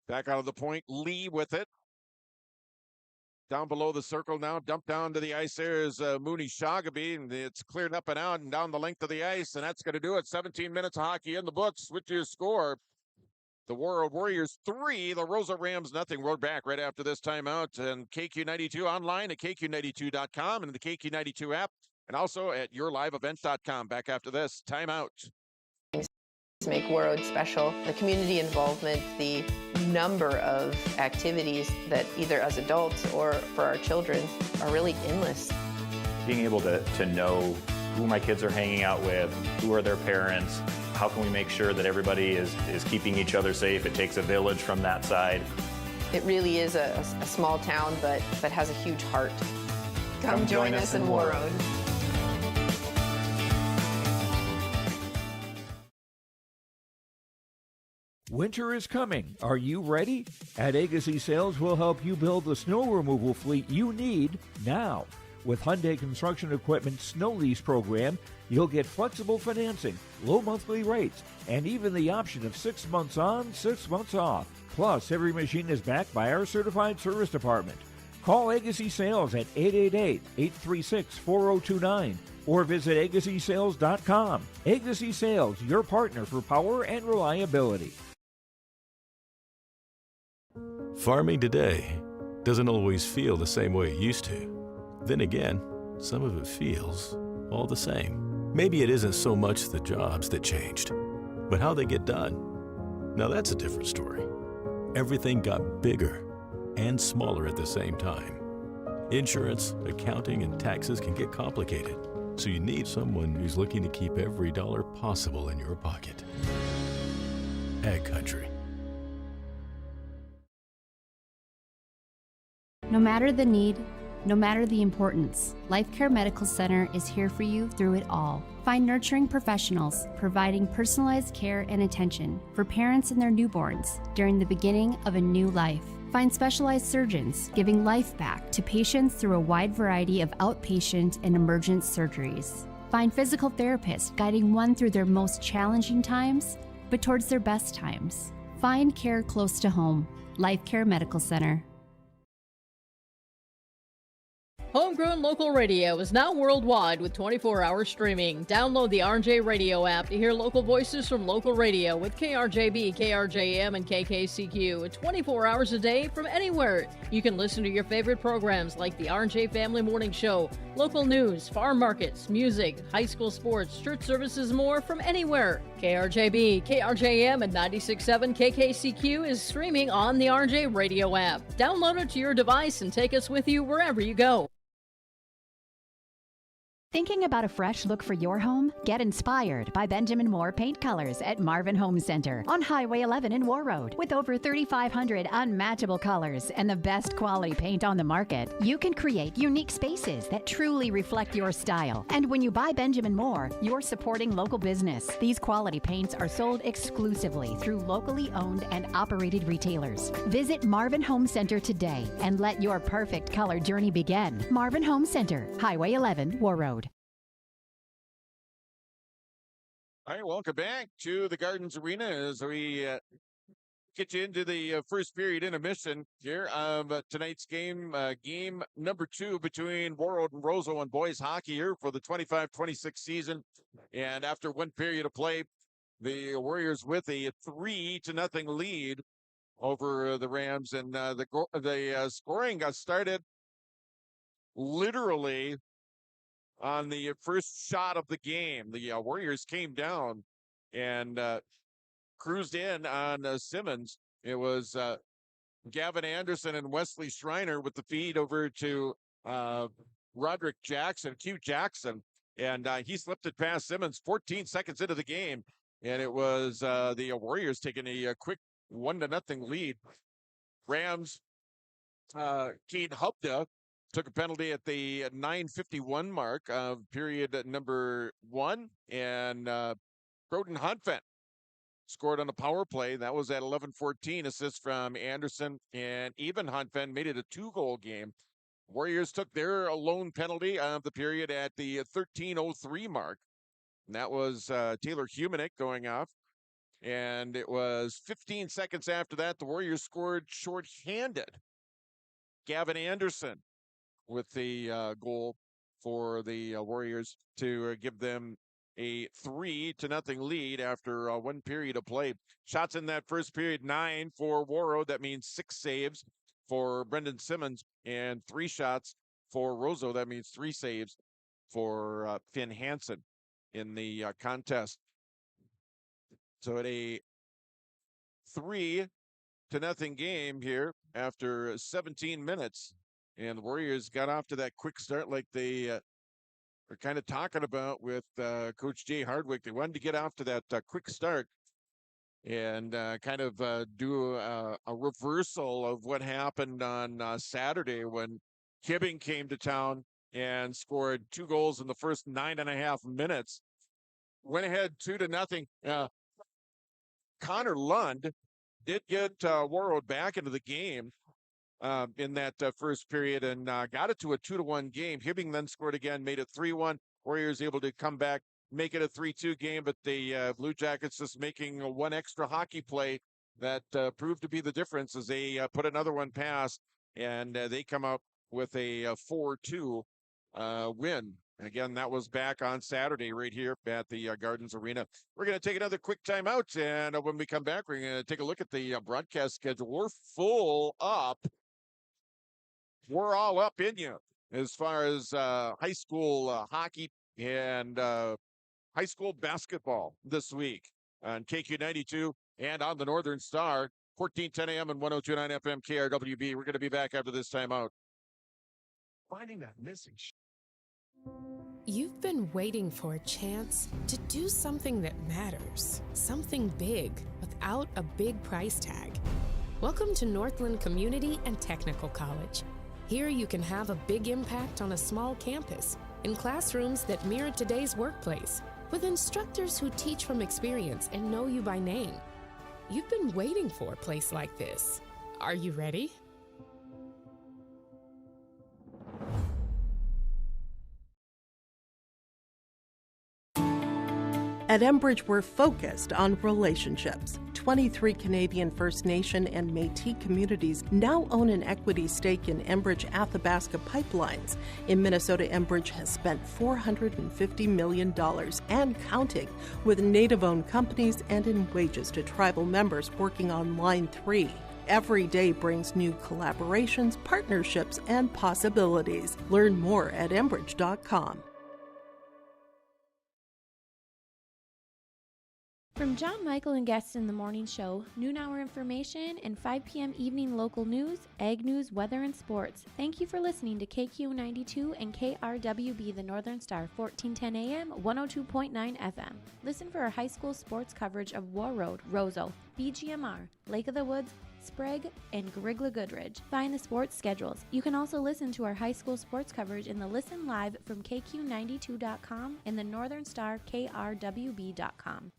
Back out of the point. Lee with it. Down below the circle now. Dumped down to the ice there is Mooney Shagaby. And it's cleared up and out and down the length of the ice. And that's going to do it. 17 minutes of hockey in the books. With your score. The Warroad Warriors 3, the Roseau Rams nothing. We're back right after this timeout. And KQ92 online at KQ92.com and the KQ92 app. And also at yourliveevent.com. Back after this timeout. Make Warroad special. The community involvement, the number of activities that either as adults or for our children are really endless. Being able to know who my kids are hanging out with, who are their parents, how can we make sure that everybody is keeping each other safe? It takes a village from that side. It really is a small town, but has a huge heart. Come join us in Warroad. Winter is coming. Are you ready? At Agassi Sales, we'll help you build the snow removal fleet you need now. With Hyundai Construction Equipment Snow Lease Program, you'll get flexible financing, low monthly rates, and even the option of 6 months on, 6 months off. Plus, every machine is backed by our certified service department. Call Agassi Sales at 888-836-4029 or visit agassisales.com. Agassi Sales, your partner for power and reliability. Farming today doesn't always feel the same way it used to. Then again, some of it feels all the same. Maybe it isn't so much the jobs that changed, but how they get done. Now that's a different story. Everything got bigger and smaller at the same time. Insurance, accounting, and taxes can get complicated, so you need someone who's looking to keep every dollar possible in your pocket. Ag Country. No matter the need, no matter the importance, Life Care Medical Center is here for you through it all. Find nurturing professionals providing personalized care and attention for parents and their newborns during the beginning of a new life. Find specialized surgeons giving life back to patients through a wide variety of outpatient and emergent surgeries. Find physical therapists guiding one through their most challenging times, but towards their best times. Find care close to home. Life Care Medical Center. Homegrown local radio is now worldwide with 24-hour streaming. Download the RJ Radio app to hear local voices from local radio with KRJB, KRJM, and KKCQ 24 hours a day from anywhere. You can listen to your favorite programs like the RJ Family Morning Show, local news, farm markets, music, high school sports, church services, more from anywhere. KRJB, KRJM, and 96.7 KKCQ is streaming on the RJ Radio app. Download it to your device and take us with you wherever you go. Thinking about a fresh look for your home? Get inspired by Benjamin Moore Paint Colors at Marvin Home Center on Highway 11 in Warroad. With over 3,500 unmatchable colors and the best quality paint on the market, you can create unique spaces that truly reflect your style. And when you buy Benjamin Moore, you're supporting local business. These quality paints are sold exclusively through locally owned and operated retailers. Visit Marvin Home Center today and let your perfect color journey begin. Marvin Home Center, Highway 11, Warroad. All right, welcome back to the Gardens Arena as we get you into the first period intermission here of tonight's game, game number 2 between Warroad and Roseau on boys hockey here for the 25-26 season. And after one period of play, the Warriors with a 3-0 lead over the Rams, and the scoring got started literally on the first shot of the game. The Warriors came down and cruised in on Simmons. It was Gavin Anderson and Wesley Schreiner with the feed over to Roderick Jackson, Q Jackson, and he slipped it past Simmons 14 seconds into the game, and it was the Warriors taking a quick 1-0 lead. Rams, Kane Hubda took a penalty at the 9:51 mark of period number 1, and Broden Hunfent scored on a power play. That was at 11:14. Assist from Anderson, and even Hunfent made it a 2-goal game Warriors took their lone penalty of the period at the 13:03 mark. And that was Taylor Humanick going off. And it was 15 seconds after that, the Warriors scored shorthanded. Gavin Anderson with the goal for the Warriors to give them a 3-0 lead after one period of play. Shots in that first period, 9 for Warroad. That means 6 saves for Brendan Simmons and 3 shots for Roseau. That means 3 saves for Finn Hansen in the contest. So at a 3-0 game here after 17 minutes. And the Warriors got off to that quick start like they are kind of talking about with Coach Jay Hardwick. They wanted to get off to that quick start and kind of do a reversal of what happened on Saturday when Hibbing came to town and scored 2 goals in the first 9.5 minutes. Went ahead 2-0. Connor Lund did get Warroad back into the game in that first period and got it to a 2-1 game. Hibbing then scored again, made it 3-1. Warriors able to come back, make it a 3-2 game, but the Blue Jackets just making one extra hockey play that proved to be the difference as they put another one past, and they come up with a 4-2 win. Again, that was back on Saturday right here at the Gardens Arena. We're going to take another quick timeout, and when we come back, we're going to take a look at the broadcast schedule. We're full up. We're all up in you as far as high school hockey and high school basketball this week on KQ92 and on the Northern Star, 1410 AM and 1029 FM KRWB. We're going to be back after this timeout. Finding that missing. You've been waiting for a chance to do something that matters, something big without a big price tag. Welcome to Northland Community and Technical College. Here you can have a big impact on a small campus, in classrooms that mirror today's workplace, with instructors who teach from experience and know you by name. You've been waiting for a place like this. Are you ready? At Enbridge, we're focused on relationships. 23 Canadian First Nation and Métis communities now own an equity stake in Enbridge Athabasca Pipelines. In Minnesota, Enbridge has spent $450 million and counting with Native-owned companies and in wages to tribal members working on Line 3. Every day brings new collaborations, partnerships, and possibilities. Learn more at Enbridge.com. From John Michael and guests in the morning show, noon hour information, and 5 p.m. evening local news, ag news, weather, and sports. Thank you for listening to KQ92 and KRWB, the Northern Star, 1410 AM, 102.9 FM. Listen for our high school sports coverage of Warroad, Roseau, BGMR, Lake of the Woods, Sprague, and Grigla Goodridge. Find the sports schedules. You can also listen to our high school sports coverage in the Listen Live from KQ92.com and the Northern Star KRWB.com.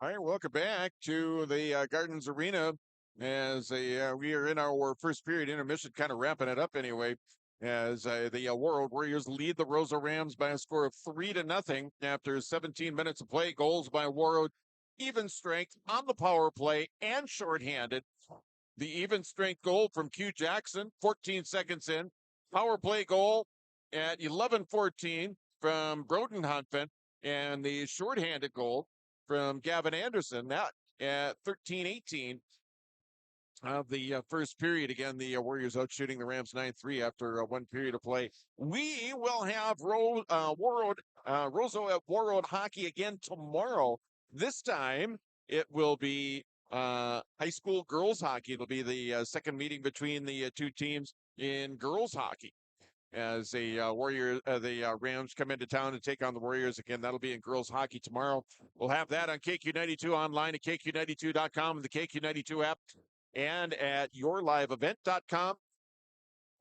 All right, welcome back to the Gardens Arena as we are in our first period intermission, kind of wrapping it up anyway, as the Warroad Warriors lead the Roseau Rams by a score of 3-0 after 17 minutes of play. Goals by Warroad, even strength on the power play and shorthanded. The even strength goal from Q Jackson, 14 seconds in. Power play goal at 11:14 from Broden Hunfin, and the shorthanded goal from Gavin Anderson, that at 13:18 of the first period. Again, the Warriors out shooting the Rams 9-3 after one period of play. We will have Roseau at Warroad hockey again tomorrow. This time it will be high school girls hockey. It'll be the second meeting between the two teams in girls hockey, as the Rams come into town to take on the Warriors again. That'll be in girls hockey tomorrow. We'll have that on KQ92 online at KQ92.com, the KQ92 app, and at yourliveevent.com.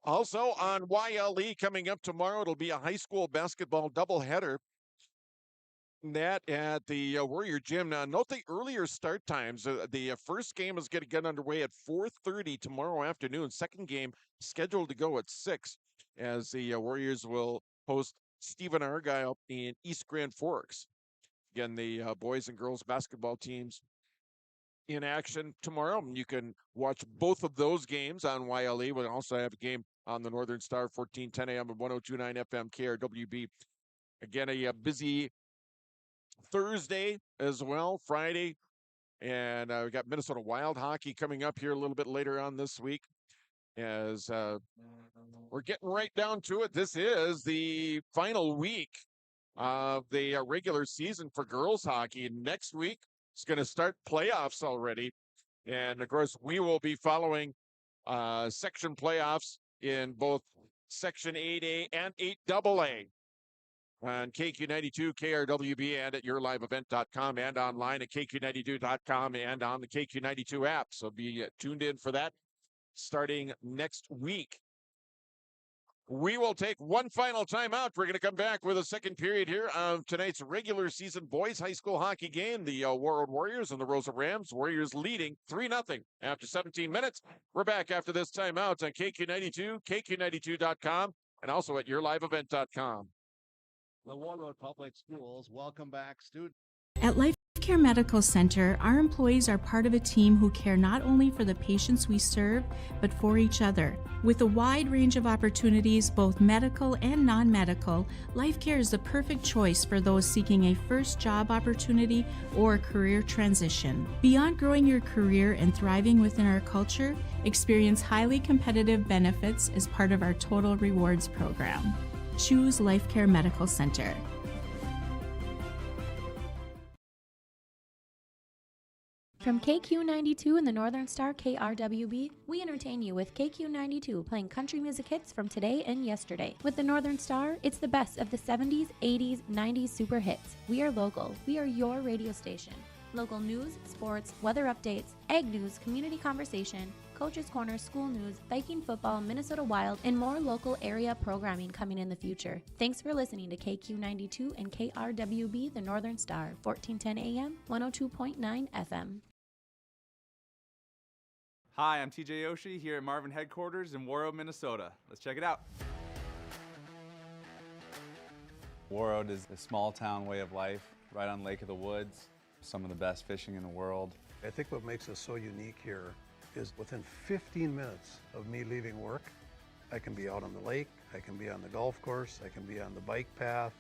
Also on YLE coming up tomorrow, it'll be a high school basketball doubleheader. that at the Warrior Gym. Now, note the earlier start times. The first game is going to get underway at 4:30 tomorrow afternoon. Second game scheduled to go at 6, as the Warriors will host Stephen Argyle in East Grand Forks. Again, the boys and girls basketball teams in action tomorrow. You can watch both of those games on YLE. We'll also have a game on the Northern Star, 14:10 a.m. and 102.9 FM KRWB. Again, a busy Thursday as well, Friday. And we got Minnesota Wild hockey coming up here a little bit later on this week. As we're getting right down to it, this is the final week of the regular season for girls hockey. Next week, it's going to start playoffs already. And of course, we will be following section playoffs in both Section 8A and 8AA on KQ92, KRWB, and at yourliveevent.com, and online at KQ92.com and on the KQ92 app. So be tuned in for that starting next week. We will take one final timeout. We're going to come back with a second period here of tonight's regular season boys high school hockey game. The Warroad Warriors and the Roseau Rams. Warriors leading 3-0 after 17 minutes. We're back after this timeout on KQ92, KQ92.com, and also at yourliveevent.com. The Warroad Public Schools welcome back students. At Life Care Medical Center, our employees are part of a team who care not only for the patients we serve, but for each other. With a wide range of opportunities, both medical and non-medical, Life Care is the perfect choice for those seeking a first job opportunity or career transition. Beyond growing your career and thriving within our culture, experience highly competitive benefits as part of our Total Rewards program. Choose Life Care Medical Center. From KQ92 and the Northern Star KRWB, we entertain you with KQ92 playing country music hits from today and yesterday. With the Northern Star, it's the best of the 70s, 80s, 90s super hits. We are local. We are your radio station. Local news, sports, weather updates, egg news, community conversation, Coach's Corner, school news, Viking football, Minnesota Wild, and more local area programming coming in the future. Thanks for listening to KQ92 and KRWB, the Northern Star, 1410 AM, 102.9 FM. Hi, I'm TJ Oshie here at Marvin headquarters in Warroad, Minnesota. Let's check it out. Warroad is a small town way of life, right on Lake of the Woods. Some of the best fishing in the world. I think what makes us so unique here is within 15 minutes of me leaving work, I can be out on the lake, I can be on the golf course, I can be on the bike path,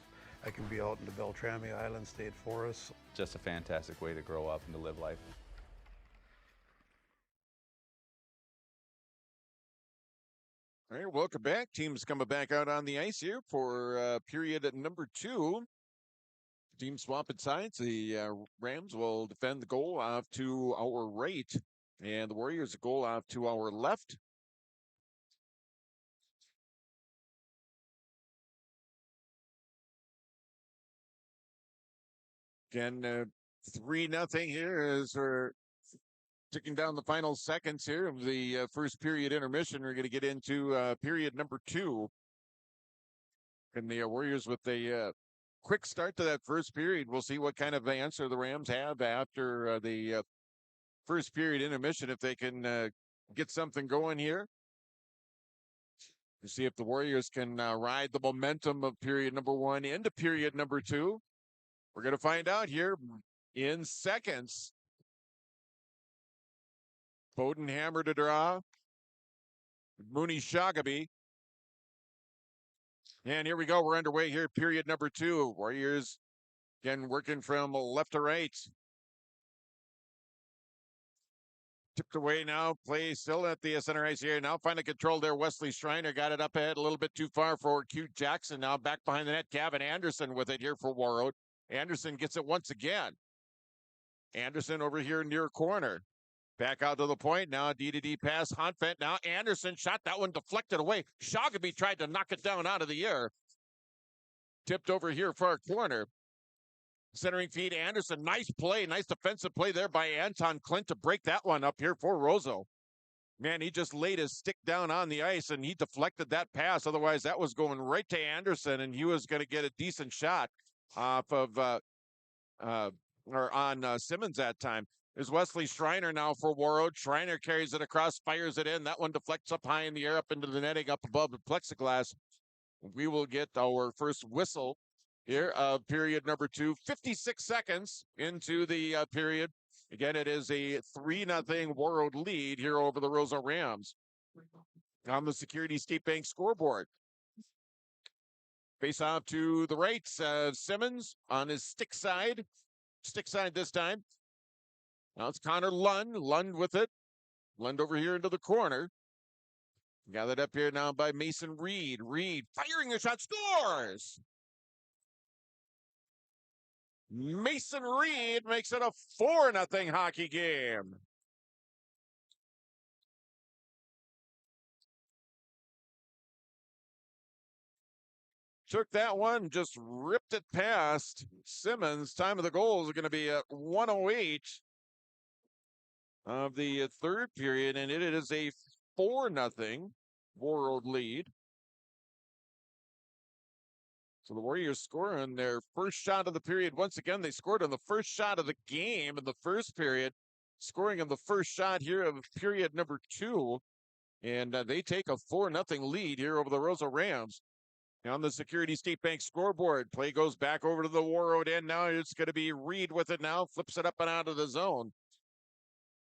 I can be out in the Beltrami Island State Forest. Just a fantastic way to grow up and to live life. All right, welcome back. Teams coming back out on the ice here for period number 2. Team swapping sides. The Rams will defend the goal off to our right, and the Warriors a goal off to our left. Again, 3-0 here as we're ticking down the final seconds here of the first period intermission. We're going to get into period number 2. And the Warriors with a quick start to that first period. We'll see what kind of answer the Rams have after the first period intermission, if they can get something going here. To see if the Warriors can ride the momentum of period number 1 into period number 2. We're going to find out here in seconds. Bowden hammer to draw. Mooney Shagaby. And here we go. We're underway here. Period number 2. Warriors again working from left to right. Tipped away now. Play still at the center ice here. Now finally controlled there. Wesley Schreiner got it up ahead a little bit too far for Cute Jackson. Now back behind the net. Gavin Anderson with it here for Warroad. Anderson gets it once again. Anderson over here near corner. Back out to the point. Now D-to-D pass. Honfent. Now Anderson shot that one deflected away. Shagaby tried to knock it down out of the air. Tipped over here for our corner. Centering feed Anderson. Nice play. Nice defensive play there by Anton Clint to break that one up here for Roseau. Man, he just laid his stick down on the ice and he deflected that pass. Otherwise, that was going right to Anderson and he was going to get a decent shot off of or on Simmons that time. There's Wesley Schreiner now for Warroad. Schreiner carries it across, fires it in. That one deflects up high in the air, up into the netting, up above the plexiglass. We will get our first whistle here of period number 2. 56 seconds into the period. Again, it is a 3-0 Warroad lead here over the Roseau Rams on the Security State Bank scoreboard. Face off to the right, Simmons on his stick side this time. Now it's Connor Lund with it. Lund over here into the corner. Gathered up here now by Mason Reed. Reed firing the shot, scores! Mason Reed makes it a 4-0 hockey game. Took that one, just ripped it past Simmons. Time of the goals are going to be at 1:08 of the third period, and it is a 4-0 Warroad lead. So the Warriors score on their first shot of the period. Once again, they scored on the first shot of the game in the first period, scoring on the first shot here of period number 2. And they take a 4-0 lead here over the Roseau Rams. On the Security State Bank scoreboard, play goes back over to the Warroad end. Now it's going to be Reed with it now, flips it up and out of the zone.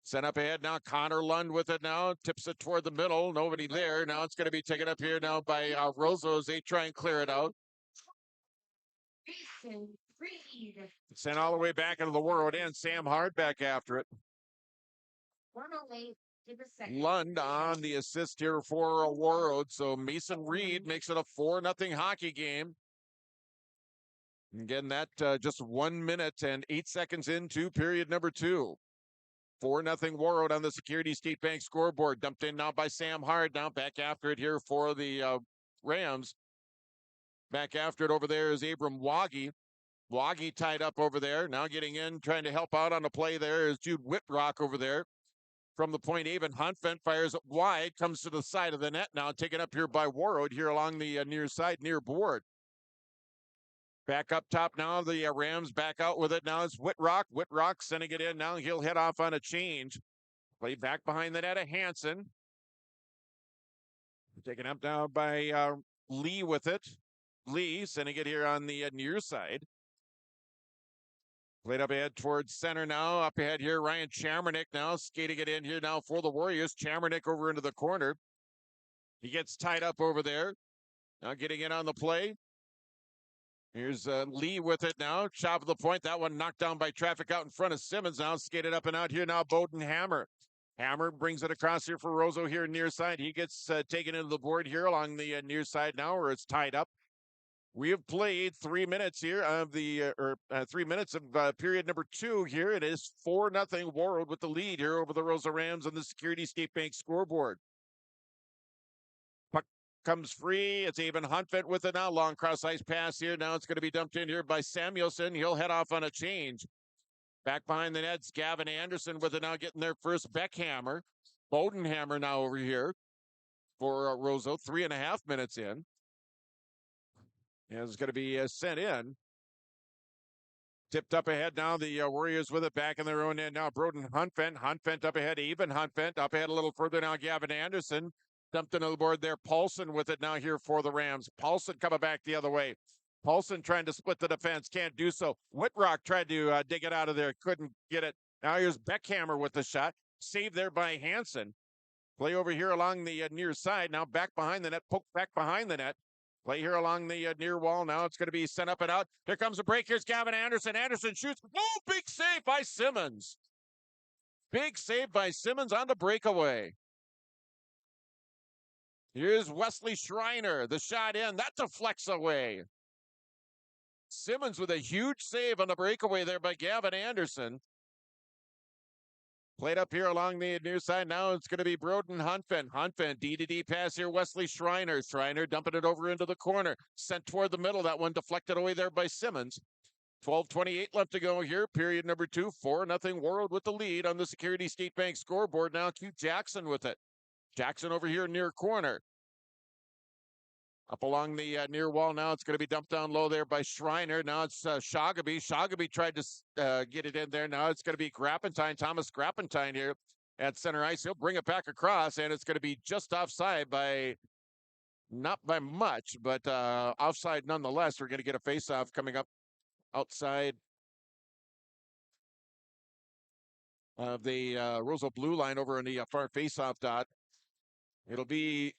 Sent up ahead now, Connor Lund with it now, tips it toward the middle, nobody there. Now it's going to be taken up here now by Roseau as they try and clear it out. Sent all the way back into the Warroad end, Sam Hard back after it. 108 to the second. Lund on the assist here for Warroad. So Mason Reed makes it a 4-0 hockey game. Again, that just 1 minute and 8 seconds into period number 2. 4-0 Warroad on the Security State Bank scoreboard. Dumped in now by Sam Hard. Now back after it here for the Rams. Back after it over there is Abram Waggy. Waggy tied up over there. Now getting in, trying to help out on the play there is Jude Whitrock over there. From the point, Avon Hunfent fires it wide, comes to the side of the net now, taken up here by Warroad here along the near side, near board. Back up top now, the Rams back out with it now. It's Whitrock. Whitrock sending it in now. He'll head off on a change. Play back behind the net of Hansen. Taken up now by Lee with it. Lee sending it here on the near side. Played up ahead towards center now. Up ahead here, Ryan Chamernick now skating it in here now for the Warriors. Chamernick over into the corner. He gets tied up over there. Now getting in on the play. Here's Lee with it now. Chop of the point. That one knocked down by traffic out in front of Simmons now. Skated up and out here now. Bowden Hammer. Hammer brings it across here for Roseau here near side. He gets taken into the board here along the near side now where it's tied up. We have played 3 minutes here of the 3 minutes of period number 2 here. It is 4-0 Warroad with the lead here over the Roseau Rams on the Security State Bank scoreboard. Puck comes free. It's Avon Hunfent with it now. Long cross ice pass here. Now it's going to be dumped in here by Samuelson. He'll head off on a change. Back behind the nets, Gavin Anderson with it now, getting their first Beckhammer. Bodenhammer now over here for Roseau. 3.5 minutes in. And it's going to be sent in. Tipped up ahead now. The Warriors with it back in their own end now. Broden Hunfent. Hunfent up ahead. Even Hunfent. Up ahead a little further now. Gavin Anderson. Dumped into the board there. Paulson with it now here for the Rams. Paulson coming back the other way. Paulson trying to split the defense. Can't do so. Whitrock tried to dig it out of there. Couldn't get it. Now here's Beckhammer with the shot. Saved there by Hansen. Play over here along the near side. Now back behind the net. Poke back behind the net. Play here along the near wall. Now it's going to be sent up and out. Here comes the break. Here's Gavin Anderson. Anderson shoots. Oh, big save by Simmons. Big save by Simmons on the breakaway. Here's Wesley Schreiner. The shot in. That deflects away. Simmons with a huge save on the breakaway there by Gavin Anderson. Played up here along the near side. Now it's going to be Broden Hunfent. Hunfent, D-to-D pass here. Wesley Schreiner. Schreiner dumping it over into the corner. Sent toward the middle. That one deflected away there by Simmons. 12:28 left to go here. Period number 2. 4-0 Warroad with the lead on the Security State Bank scoreboard. Now Q Jackson with it. Jackson over here near corner. Up along the near wall now. It's going to be dumped down low there by Schreiner. Now it's Shagaby. Shagaby tried to get it in there. Now it's going to be Grappentine, Thomas Grappentine here at center ice. He'll bring it back across, and it's going to be just offside by, not by much, but offside nonetheless. We're going to get a faceoff coming up outside of the Roseau blue line over in the far faceoff dot. It'll be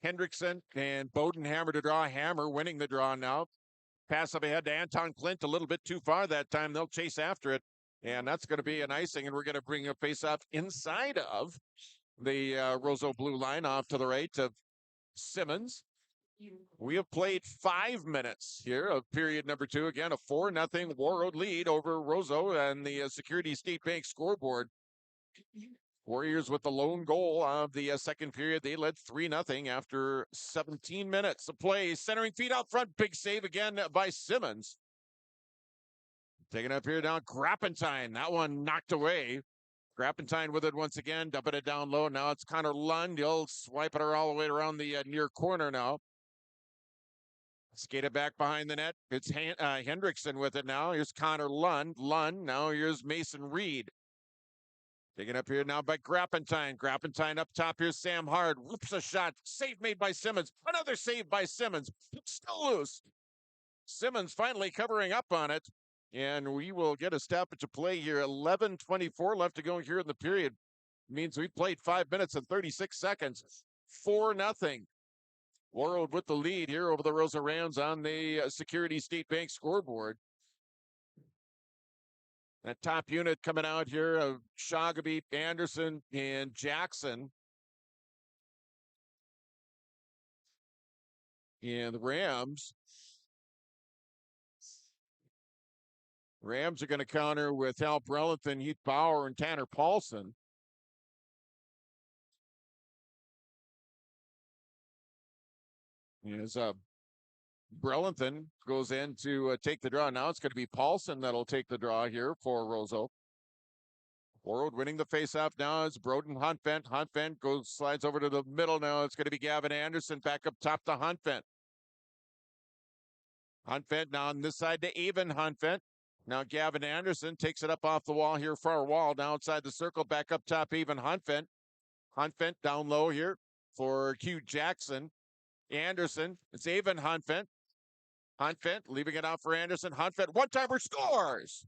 Hendrickson and Bodenhammer to draw. Hammer winning the draw now. Pass up ahead to Anton Klint, a little bit too far that time. They'll chase after it, and that's going to be an icing, and we're going to bring a face-off inside of the Roseau blue line off to the right of Simmons. We have played 5 minutes here of period number 2. Again, a 4-0 Warroad lead over Roseau and the Security State Bank scoreboard. Warriors with the lone goal of the second period. They led 3-0 after 17 minutes of play. Centering feed out front. Big save again by Simmons. Taking up here now, Grappentine. That one knocked away. Grappentine with it once again, dumping it down low. Now it's Connor Lund. He'll swipe it all the way around the near corner now. Skated back behind the net. It's Hendrickson with it now. Here's Connor Lund. Lund. Now here's Mason Reed. Taken up here now by Grappentine. Grappentine up top. Here's Sam Hard. Whoops a shot. Save made by Simmons. Another save by Simmons. Still loose. Simmons finally covering up on it. And we will get a stoppage of play here. 11:24 left to go here in the period. Means we played 5 minutes and 36 seconds. 4-0. Warroad with the lead here over the Roseau Rams on the Security State Bank scoreboard. That top unit coming out here of Shagaby, Anderson, and Jackson. And the Rams are going to counter with Al Brelathan, Heath Bauer, and Tanner Paulson. As Brelathan goes in to take the draw. Now it's going to be Paulson that'll take the draw here for Roseau. Warroad winning the faceoff now. It's Broden Huntvent. Huntvent slides over to the middle now. It's going to be Gavin Anderson back up top to Huntvent. Huntvent now on this side to Avon Huntvent. Now Gavin Anderson takes it up off the wall here, far wall, now outside the circle, back up top, Avon Huntvent. Huntvent down low here for Hugh Jackson. Anderson, it's Avon Huntvent. Huntvent leaving it out for Anderson. Huntvent, one-timer scores!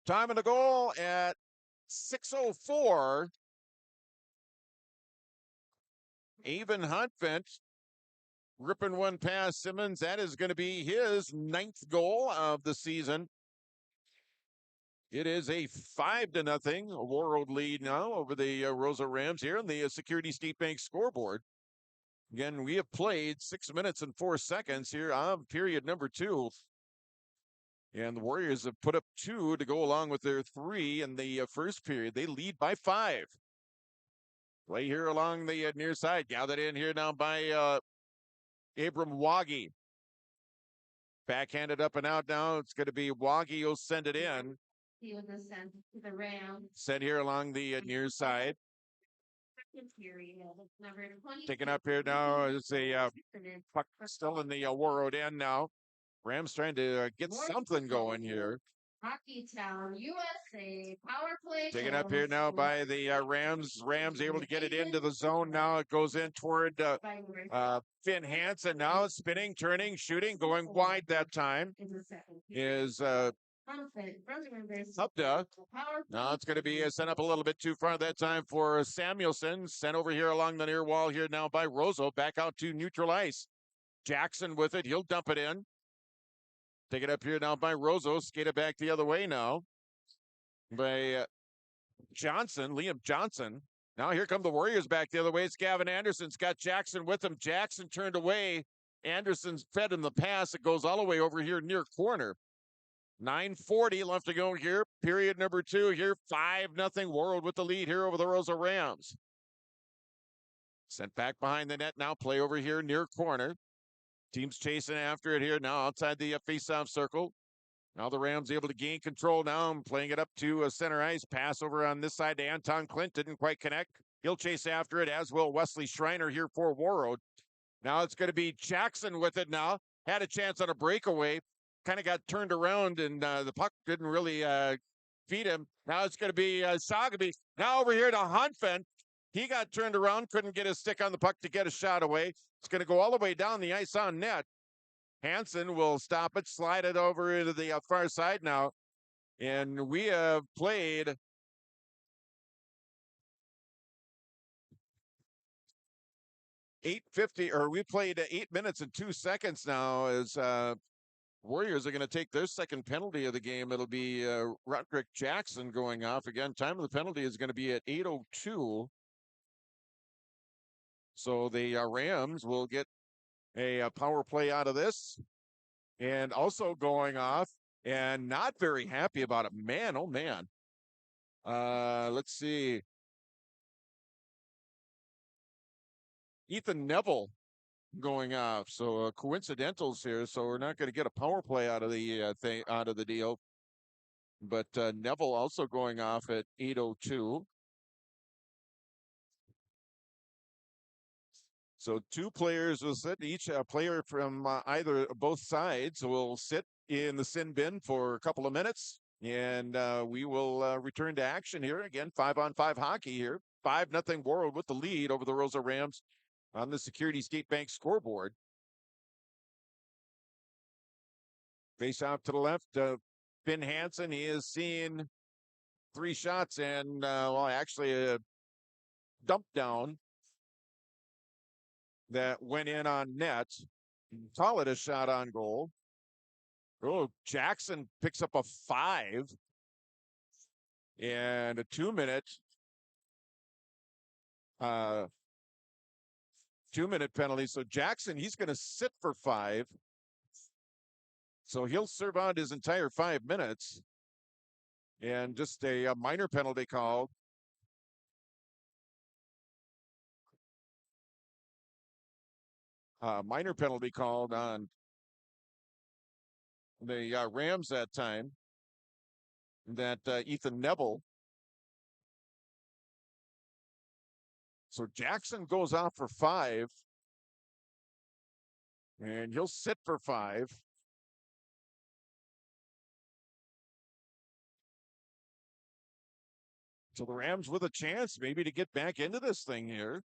Time of the goal at 6:04. Avon Huntvent ripping one past Simmons. That is going to be his 9th goal of the season. It is a 5-0 Warroad lead now over the Roseau Rams here on the Security State Bank scoreboard. Again, we have played 6 minutes and 4 seconds here on period number 2. And the Warriors have put up 2 to go along with their 3 in the first period. They lead by 5. Play here along the near side. Gathered in here now by Abram Waggy. Backhanded up and out now. It's going to be Waggy who'll send it in. He was sent to the Rams. Sent here along the near side. Second period, number 20. Taken up here now is a puck still in the Warroad end now. Rams trying to get something going here. Hockey Town, USA, power play. Taken up here now by the Rams. Rams able to get it into the zone now. It goes in toward Finn Hansen now. Spinning, turning, shooting, going wide that time. Is Hubda. Now it's going to be sent up a little bit too far that time for Samuelson. Sent over here along the near wall here now by Roseau. Back out to neutral ice. Jackson with it. He'll dump it in. Take it up here now by Roseau. Skate it back the other way now by Johnson, Liam Johnson. Now here come the Warriors back the other way. It's Gavin Anderson's got Jackson with him. Jackson turned away. Anderson's fed him the pass. It goes all the way over here near corner. 9:40 left to go here. Period number 2 here. 5-0 Warroad with the lead here over the Roseau Rams. Sent back behind the net now. Play over here near corner. Team's chasing after it here now outside the face-off circle. Now the Rams able to gain control now and playing it up to center ice. Pass over on this side to Anton Klint. Didn't quite connect. He'll chase after it, as will Wesley Schreiner here for Warroad. Now it's going to be Jackson with it now. Had a chance on a breakaway. Kind of got turned around, and the puck didn't really feed him. Now it's going to be Sagaby. Now over here to Hunfen. He got turned around, couldn't get his stick on the puck to get a shot away. It's going to go all the way down the ice on net. Hansen will stop it, slide it over into the far side now. And we have played 8:50, or we played 8 minutes and 2 seconds now as Warriors are going to take their second penalty of the game. It'll be Roderick Jackson going off again. Time of the penalty is going to be at 8:02. So the Rams will get a power play out of this. And also going off, and not very happy about it. Man, oh man. Let's see. Ethan Neville going off. So coincidentals here. So we're not going to get a power play out of the deal. But Neville also going off at 8:02. So two players will sit. Each player from either both sides will sit in the sin bin for a couple of minutes, and we will return to action here again. 5-on-5 hockey here. 5-0 Warroad with the lead over the Roseau Rams on the Security State Bank scoreboard. Face off to the left, Finn Hansen. He has seen 3 shots and, actually a dump down that went in on net. Call it a shot on goal. Oh, Jackson picks up a 5 and a 2-minute 2-minute penalty. So Jackson, he's going to sit for 5. So he'll serve out his entire 5 minutes. And just a minor penalty called. Minor penalty called on the Rams that time. That Ethan Neville. So Jackson goes off for 5. And he'll sit for 5. So the Rams with a chance maybe to get back into this thing here.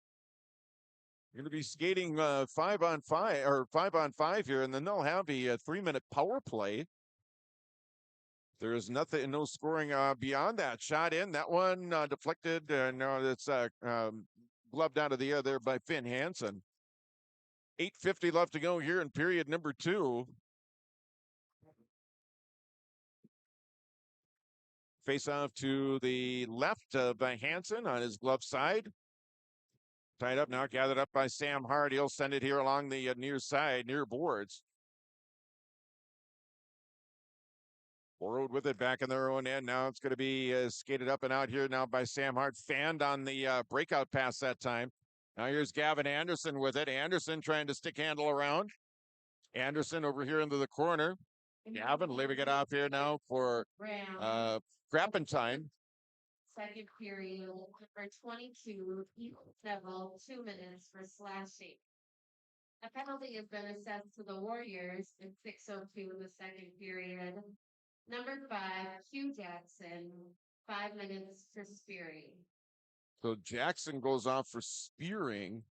You're going to be skating 5-on-5 or 5-on-5 here, and then they'll have a 3-minute power play. There is nothing, no scoring beyond that. Shot in, that one deflected, and it's gloved out of the air there by Finn Hansen. 8:50 left to go here in period number 2. Face off to the left by Hansen on his glove side. Tied up now, gathered up by Sam Hart. He'll send it here along the near side, near boards. Warroad with it back in their own end. Now it's going to be skated up and out here now by Sam Hart. Fanned on the breakout pass that time. Now here's Gavin Anderson with it. Anderson trying to stick handle around. Anderson over here into the corner. Gavin leaving it off here now for Grappentine. Second period, number 22, Neville, 2 minutes for slashing. A penalty has been assessed to the Warriors in 6:02 in the second period. Number 5, Hugh Jackson, 5 minutes for spearing. So Jackson goes off for spearing.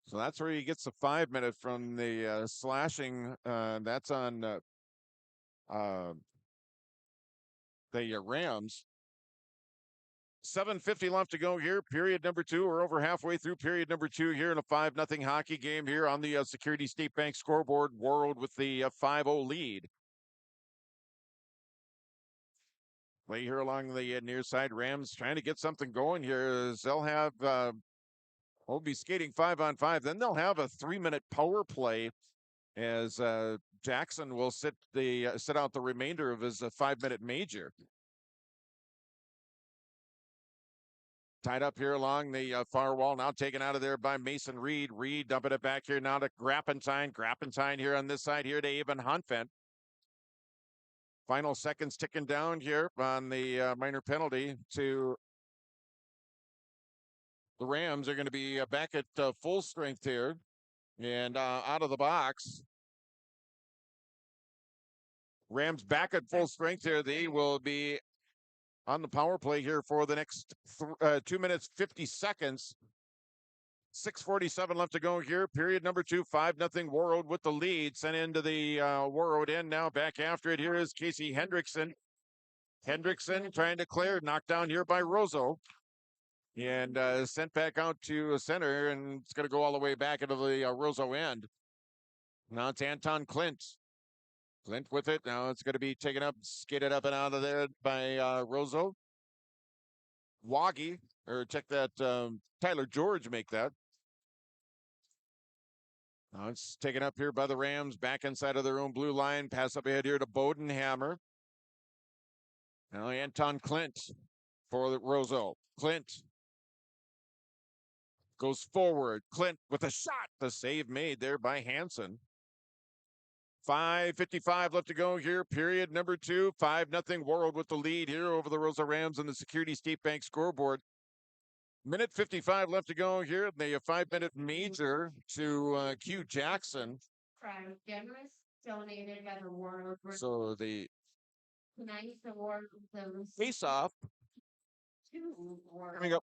So that's where he gets the 5-minute from the slashing. That's on the Rams. 7:50 left to go here. Period number 2. We're over halfway through period number 2 here in a 5-0 hockey game here on the Security State Bank scoreboard. Warroad with the 5-0 lead. Play here along the near side. Rams trying to get something going here as they'll have, we'll be skating 5-on-5. Then they'll have a 3-minute power play as Jackson will sit out the remainder of his 5-minute major. Tied up here along the far wall, now taken out of there by Mason Reed. Reed dumping it back here now to Grappentine. Grappentine here on this side here to Avon Hunfen. Final seconds ticking down here on the minor penalty to The Rams are going to be back at full strength here and out of the box. Rams back at full strength here. They will be on the power play here for the next 2 minutes, 50 seconds. 6:47 left to go here. Period number 2, 5-0 Warroad with the lead. Sent into the Warroad end now. Back after it here is Casey Hendrickson. Hendrickson trying to clear. Knocked down here by Roseau. And sent back out to center. And it's going to go all the way back into the Roseau end. Now it's Anton Clint. Clint with it. Now it's going to be taken up, skated up and out of there by Roseau. Woggy, or check that, Tyler George make that. Now it's taken up here by the Rams, back inside of their own blue line. Pass up ahead here to Bodenhammer. Now Anton Clint for the Roseau. Clint goes forward. Clint with a shot. The save made there by Hansen. 5:55 left to go here. Period number 2. 5-0 Warroad with the lead here over the Roseau Rams and the Security State Bank scoreboard. Minute 55 left to go here. The 5-minute major to Q Jackson. Generous donated by the Warroad. So the Tonight's award face-off coming up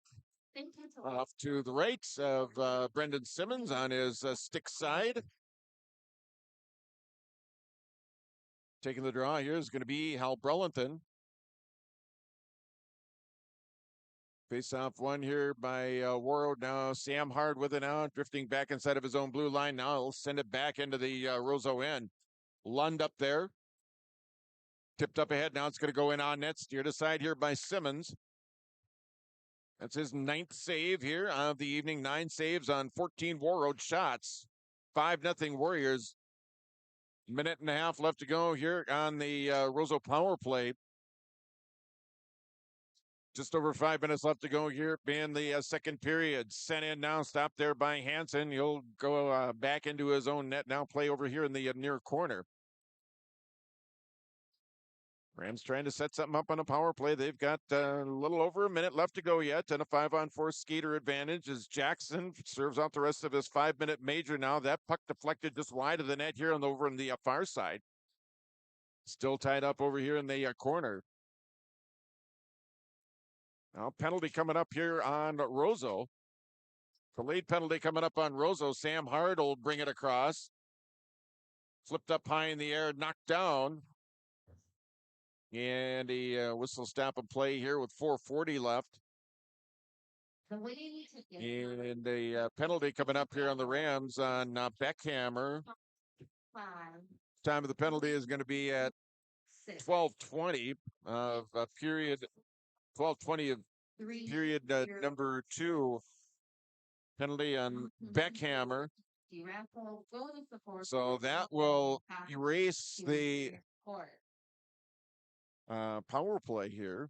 off to the right of Brendan Simmons on his stick side. Taking the draw here is going to be Hal Brellington. Face-off one here by Warroad now. Sam Hard with it now, drifting back inside of his own blue line. Now he'll send it back into the Roseau end. Lund up there. Tipped up ahead. Now it's going to go in on net. Steered aside here by Simmons. That's his 9th save here of the evening. 9 saves on 14 Warroad shots. 5-0 Warriors. Minute and a half left to go here on the Roseau power play. Just over 5 minutes left to go here in the second period. Sent in now, stopped there by Hansen. He'll go back into his own net now, play over here in the near corner. Rams trying to set something up on a power play. They've got a little over a minute left to go yet, and a 5-on-4 skater advantage as Jackson serves out the rest of his 5-minute major now. That puck deflected just wide of the net here over in the far side. Still tied up over here in the corner. Now penalty coming up here on Roseau. The lead penalty coming up on Roseau. Sam Hard will bring it across. Flipped up high in the air, knocked down. And a whistle stop and play here with 4:40 left. And a penalty coming up here on the Rams on Beckhammer. Time of the penalty is going to be at 12:20 of period. 12:20 of period number 2. Penalty on Beckhammer. So that will erase the power play here.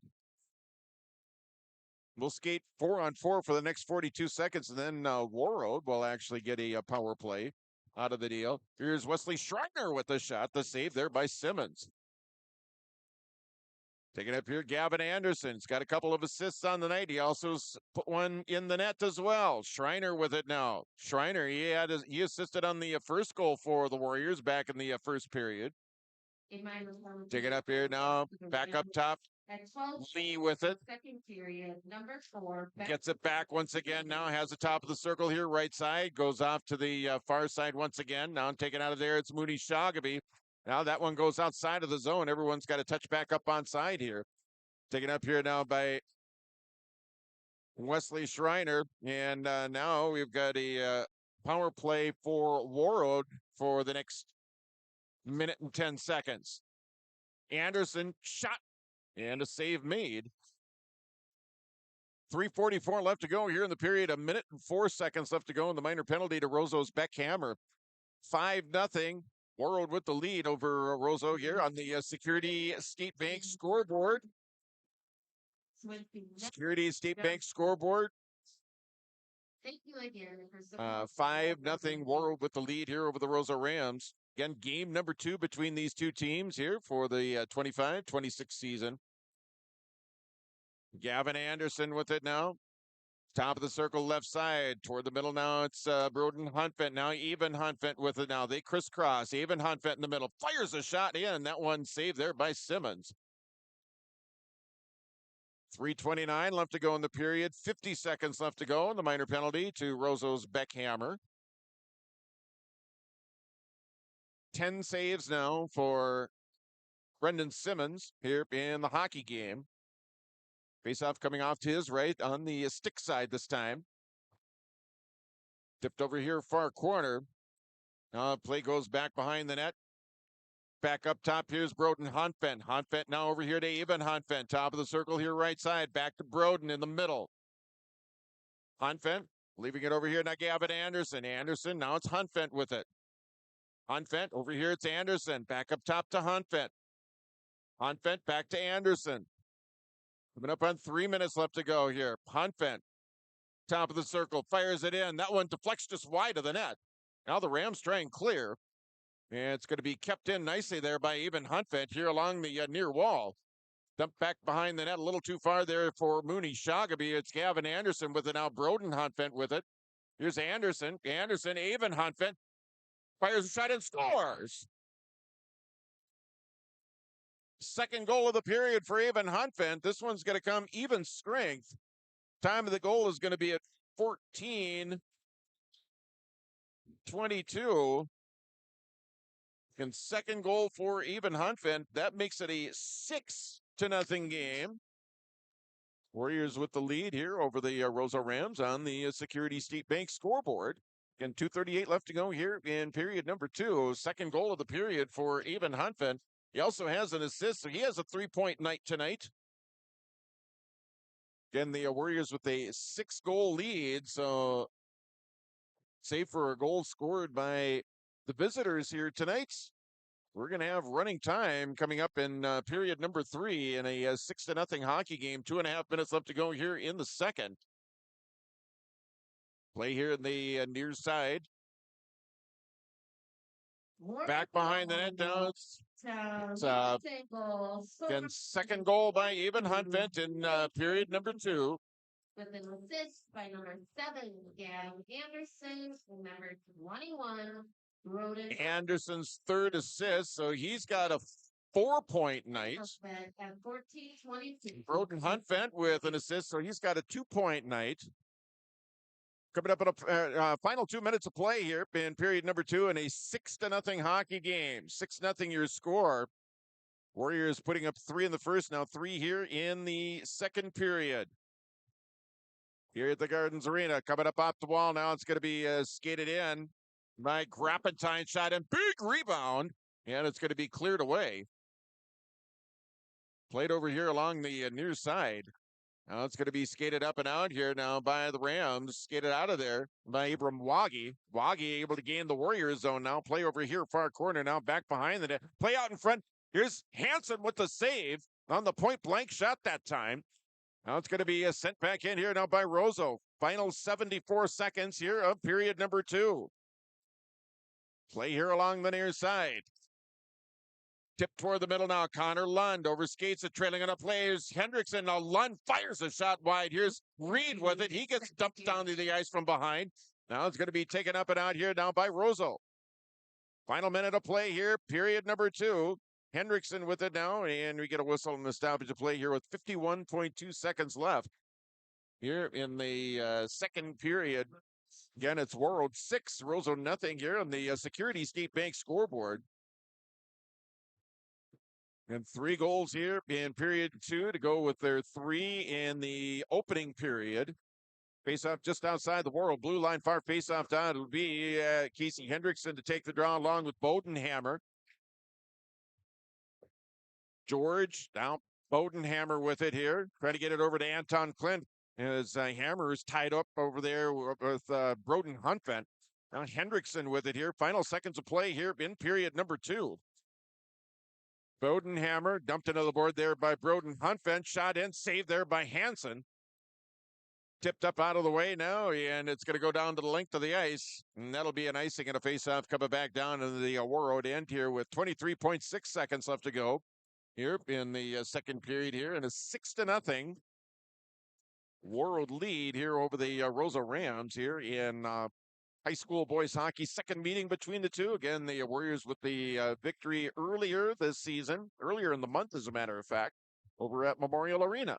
We'll skate 4-on-4 for the next 42 seconds, and then Warroad will actually get a power play out of the deal. Here's Wesley Schreiner with the shot, the save there by Simmons. Taking up here, Gavin Anderson's got a couple of assists on the night. He also put one in the net as well. Schreiner with it now. Schreiner, he assisted on the first goal for the Warriors back in the first period. Take it up here now, back up top. Lee with it. Second period, number 4. Gets it back once again now, has the top of the circle here, right side. Goes off to the far side once again. Now taken out of there, it's Mooney Shoggaby. Now that one goes outside of the zone. Everyone's got to touch back up on side here. Taken up here now by Wesley Schreiner. And now we've got a power play for Warroad for the next minute and 10 seconds. Anderson shot and a save made. 3:44 left to go here in the period. A minute and 4 seconds left to go in the minor penalty to Roseau's Beckhammer. 5-0. Warroad with the lead over Roseau here on the Security State Bank scoreboard. Security State Bank scoreboard. Thank you again for 5-0 Warroad with the lead here over the Roseau Rams. Again, game number 2 between these two teams here for the 25-26 season. Gavin Anderson with it now. Top of the circle, left side, toward the middle now. It's Broden Huntvent. Now even Huntvent with it now. They crisscross. Even Huntvent in the middle. Fires a shot in. That one saved there by Simmons. 3:29 left to go in the period. 50 seconds left to go. And the minor penalty to Roseau's Beckhammer. 10 saves now for Brendan Simmons here in the hockey game. Faceoff coming off to his right on the stick side this time. Tipped over here, far corner. Now play goes back behind the net. Back up top, here's Broden Huntvent. Huntvent now over here to Even Huntvent. Top of the circle here, right side. Back to Broden in the middle. Huntvent leaving it over here. Now Gavin Anderson. Anderson, now it's Huntvent with it. Huntvent over here, it's Anderson. Back up top to Huntvent. Huntvent back to Anderson. Coming up on 3 minutes left to go here. Huntvent, top of the circle, fires it in. That one deflects just wide of the net. Now the Rams try and clear. And it's going to be kept in nicely there by Even Huntvent here along the near wall. Dumped back behind the net a little too far there for Mooney Shagaby. It's Gavin Anderson with it now. Broden Huntvent with it. Here's Anderson. Anderson, Even Huntvent. Fires a shot and scores. Second goal of the period for Even Huntvent. This one's going to come even strength. Time of the goal is going to be at 14:22. And second goal for Even Huntvent. That makes it a 6-0 game. Warriors with the lead here over the Roseau Rams on the Security State Bank scoreboard. Again, 2:38 left to go here in period number 2. Second goal of the period for Even Huntvent. He also has an assist, so he has a 3-point night tonight. Again, the Warriors with a 6-goal lead, so save for a goal scored by the visitors here tonight. We're going to have running time coming up in period number 3 in a 6-0 hockey game. 2.5 minutes left to go here in the second. Play here in the near side. Back behind the net now. It's again, second goal by Even Huntvent in period number 2. With an assist by number 7, Gavin Anderson, and number 21, Broden. Anderson's third assist, so he's got a 4-point night. At 14:22. Broden Huntvent with an assist, so he's got a 2-point night. Coming up in a final 2 minutes of play here in period number 2 in a 6-0 hockey game. 6-0 your score. Warriors putting up 3 in the first, now 3 here in the second period. Here at the Gardens Arena, coming up off the wall now. It's going to be skated in by Grappentine, shot and big rebound, and it's going to be cleared away. Played over here along the near side. Now it's going to be skated up and out here now by the Rams. Skated out of there by Abram Waggy. Waggy able to gain the Warriors zone now. Play over here, far corner now, back behind the net. Play out in front. Here's Hansen with the save on the point blank shot that time. Now it's going to be sent back in here now by Roseau. Final 74 seconds here of period number 2. Play here along the near side. Tip toward the middle now. Connor Lund overskates it, trailing on a play. Here's Hendrickson. Now Lund fires a shot wide. Here's Reed with it. He gets dumped down to the ice from behind. Now it's going to be taken up and out here now by Roseau. Final minute of play here, period number 2. Hendrickson with it now, and we get a whistle and a stoppage of play here with 51.2 seconds left. Here in the second period. Again, it's Warroad 6, Roseau nothing here on the Security State Bank scoreboard. And 3 goals here in period 2 to go with their 3 in the opening period. Face-off just outside the Warroad blue line, far face-off down. It'll be Casey Hendrickson to take the draw along with Bodenhammer. George, now Bodenhammer with it here. Trying to get it over to Anton Clint as Hammer is tied up over there with Broden Huntvent. Now Hendrickson with it here. Final seconds of play here in period number 2. Bodenhammer dumped into the board there by Broden Huntvent. Shot in, saved there by Hansen. Tipped up out of the way now, and it's going to go down to the length of the ice. And that'll be an icing and a face-off coming back down to the Warroad end here with 23.6 seconds left to go. Here in the second period here, and a 6-0 Warroad lead here over the Roseau Rams here in high school boys hockey. Second meeting between the two. Again, the Warriors with the victory earlier this season, earlier in the month, as a matter of fact, over at Memorial Arena.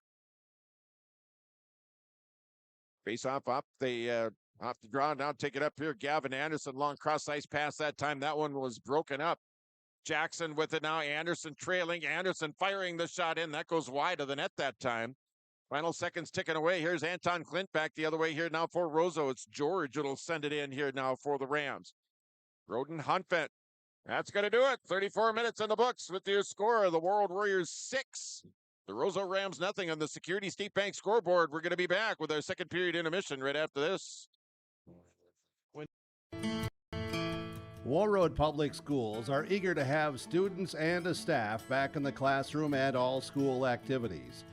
Face off up. They off the draw now. Take it up here. Gavin Anderson, long cross ice pass that time. That one was broken up. Jackson with it now. Anderson trailing. Anderson firing the shot in. That goes wide of the net that time. Final seconds ticking away. Here's Anton Clint back the other way here now for Roseau. It's George that'll send it in here now for the Rams. Roden Hunfent. That's going to do it. 34 minutes in the books with your score. The Warroad Warriors 6. The Roseau Rams nothing on the Security State Bank scoreboard. We're going to be back with our second period intermission right after this. Warroad Public Schools are eager to have students and a staff back in the classroom and all school activities.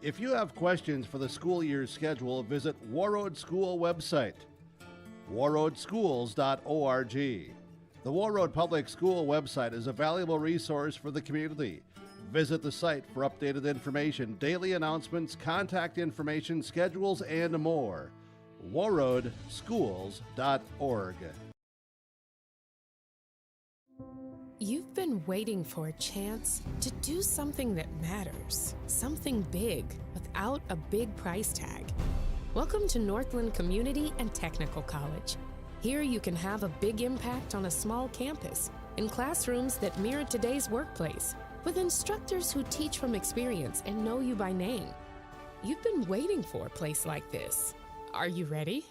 If you have questions for the school year's schedule, visit Warroad School website, warroadschools.org. The Warroad Public School website is a valuable resource for the community. Visit the site for updated information, daily announcements, contact information, schedules, and more. warroadschools.org. You've been waiting for a chance to do something that matters, something big without a big price tag. Welcome to Northland Community and Technical College. Here you can have a big impact on a small campus, in classrooms that mirror today's workplace, with instructors who teach from experience and know you by name. You've been waiting for a place like this. Are you ready?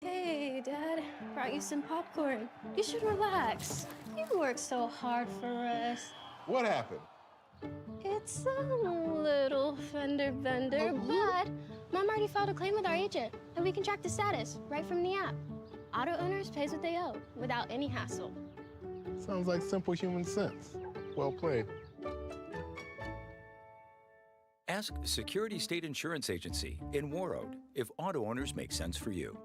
Hey, Dad, brought you some popcorn. You should relax. You worked so hard for us. What happened? It's a little fender bender, but Mom already filed a claim with our agent, and we can track the status right from the app. Auto owners pays what they owe without any hassle. Sounds like simple human sense. Well played. Ask Security State Insurance Agency in Warroad if auto owners make sense for you.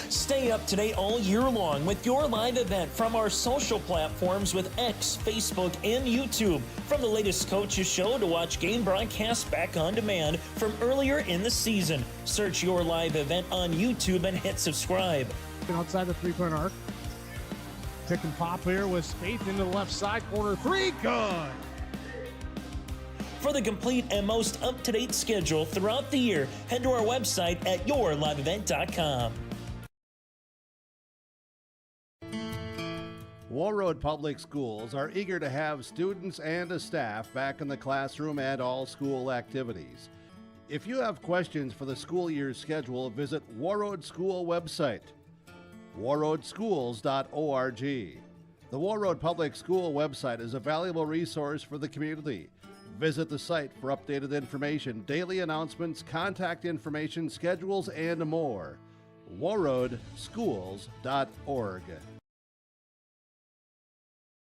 Stay up to date all year long with your live event from our social platforms with X, Facebook, and YouTube. From the latest coaches show to watch game broadcasts back on demand from earlier in the season. Search your live event on YouTube and hit subscribe. Outside the three-point arc. Pick and pop here with Spaeth into the left side corner. Three, good. For the complete and most up-to-date schedule throughout the year, head to our website at yourliveevent.com. Warroad Public Schools are eager to have students and a staff back in the classroom and all school activities. If you have questions for the school year's schedule, visit Warroad School website, warroadschools.org. The Warroad Public School website is a valuable resource for the community. Visit the site for updated information, daily announcements, contact information, schedules, and more. warroadschools.org.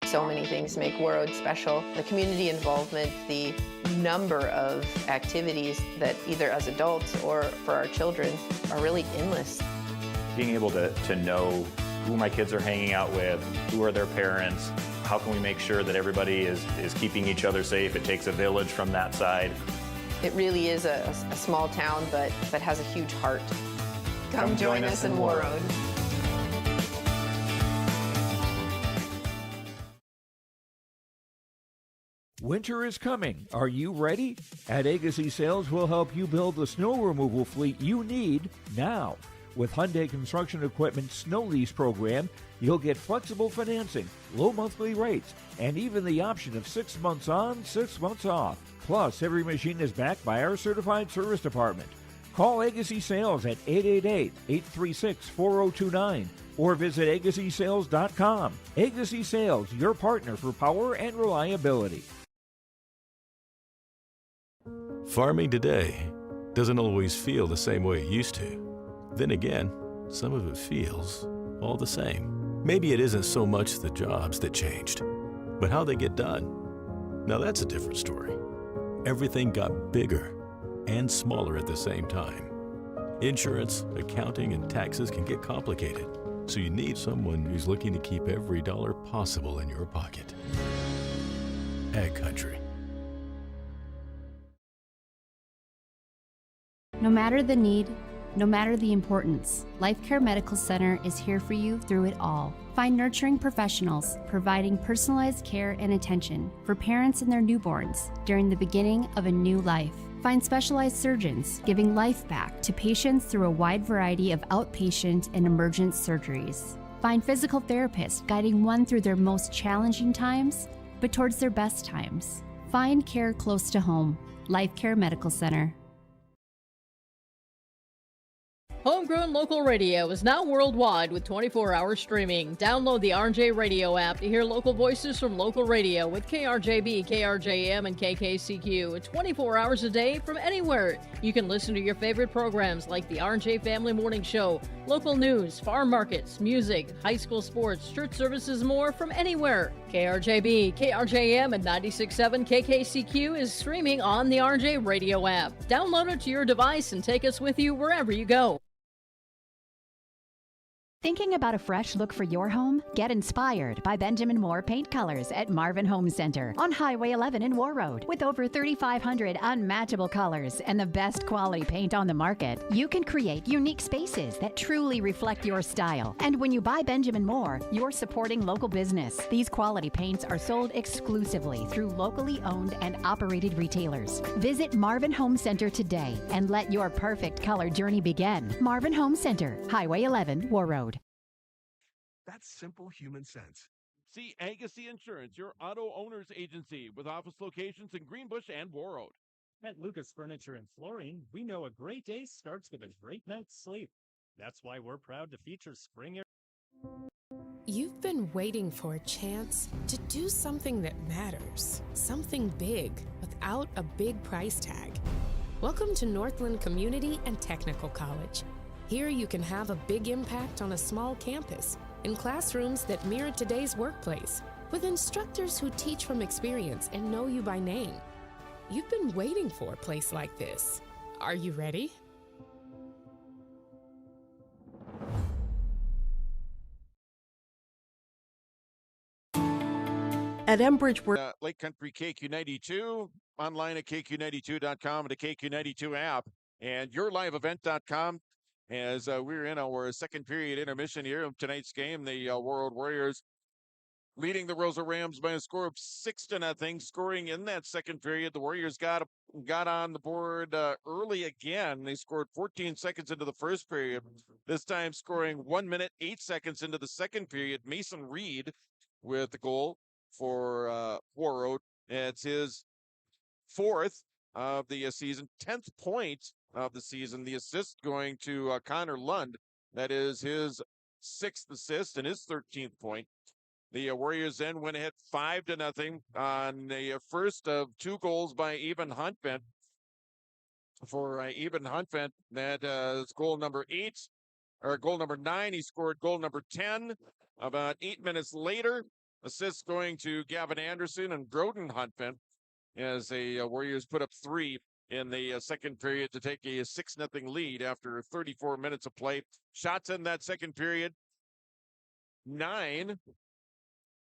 So many things make Warroad special. The community involvement, the number of activities that either as adults or for our children are really endless. Being able to know who my kids are hanging out with, who are their parents, how can we make sure that everybody is keeping each other safe? It takes a village from that side. It really is a small town, but has a huge heart. Come join us in Warroad. Winter is coming. Are you ready? At Agassi Sales, we'll help you build the snow removal fleet you need now. With Hyundai Construction Equipment Snow Lease Program, you'll get flexible financing, low monthly rates, and even the option of 6 months on, 6 months off. Plus, every machine is backed by our certified service department. Call Agassi Sales at 888-836-4029 or visit agassisales.com. Agassi Sales, your partner for power and reliability. Farming today doesn't always feel the same way it used to. Then again, some of it feels all the same. Maybe it isn't so much the jobs that changed, but how they get done. Now that's a different story. Everything got bigger and smaller at the same time. Insurance, accounting, and taxes can get complicated. So you need someone who's looking to keep every dollar possible in your pocket. Ag Country. No matter the need, no matter the importance, Life Care Medical Center is here for you through it all. Find nurturing professionals providing personalized care and attention for parents and their newborns during the beginning of a new life. Find specialized surgeons giving life back to patients through a wide variety of outpatient and emergent surgeries. Find physical therapists guiding one through their most challenging times, but towards their best times. Find care close to home. Life Care Medical Center. Homegrown local radio is now worldwide with 24-hour streaming. Download the RJ Radio app to hear local voices from local radio with KRJB, KRJM, and KKCQ 24 hours a day from anywhere. You can listen to your favorite programs like the RJ Family Morning Show, local news, farm markets, music, high school sports, church services, more from anywhere. KRJB, KRJM, and 96.7 KKCQ is streaming on the RJ Radio app. Download it to your device and take us with you wherever you go. Thinking about a fresh look for your home? Get inspired by Benjamin Moore Paint Colors at Marvin Home Center on Highway 11 in Warroad. With over 3,500 unmatchable colors and the best quality paint on the market, you can create unique spaces that truly reflect your style. And when you buy Benjamin Moore, you're supporting local business. These quality paints are sold exclusively through locally owned and operated retailers. Visit Marvin Home Center today and let your perfect color journey begin. Marvin Home Center, Highway 11, Warroad. That's simple human sense. See Agassi Insurance, your auto owner's agency, with office locations in Greenbush and Warroad. At Lucas Furniture and Flooring, we know a great day starts with a great night's sleep. That's why we're proud to feature spring air. You've been waiting for a chance to do something that matters, something big without a big price tag. Welcome to Northland Community and Technical College. Here you can have a big impact on a small campus, in classrooms that mirror today's workplace, with instructors who teach from experience and know you by name. You've been waiting for a place like this. Are you ready? At Enbridge, we're Lake Country KQ92, online at KQ92.com and the KQ92 app, and yourliveevent.com. As we're in our second period intermission here of tonight's game, the Warroad Warriors leading the Roseau Rams by a score of 6-0. Scoring in that second period, the Warriors got on the board early again. They scored 14 seconds into the first period. This time scoring 1 minute, 8 seconds into the second period. Mason Reed with the goal for Warroad. It's his fourth of the season, 10th point of the season. The assist going to Connor Lund. That is his 6th assist and his 13th point. The Warriors then went ahead 5-0 on the first of 2 goals by Eben Huntvent. For Eben Huntvent, that is goal number 8, or goal number 9. He scored goal number 10 about 8 minutes later. Assist going to Gavin Anderson and Broden Huntvent as the Warriors put up 3 in the second period to take a 6-0 lead after 34 minutes of play. Shots in that second period, 9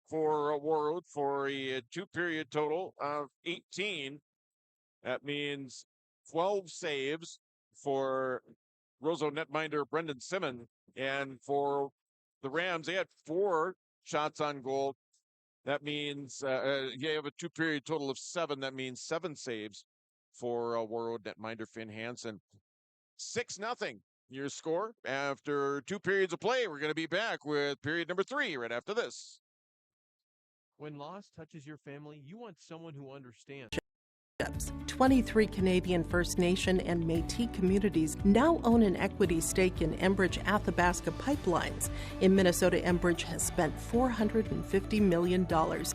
for Warroad for a 2-period total of 18. That means 12 saves for Roseau netminder Brendan Simmons. And for the Rams, they had 4 shots on goal. That means you have a 2-period total of 7. That means 7 saves for Warroad netminder Finn Hansen. 6-0 your score after 2 periods of play. We're going to be back with period number 3 right after this. When loss touches your family, you want someone who understands. 23 Canadian First Nation and Métis communities now own an equity stake in Enbridge Athabasca Pipelines. In Minnesota, Enbridge has spent $450 million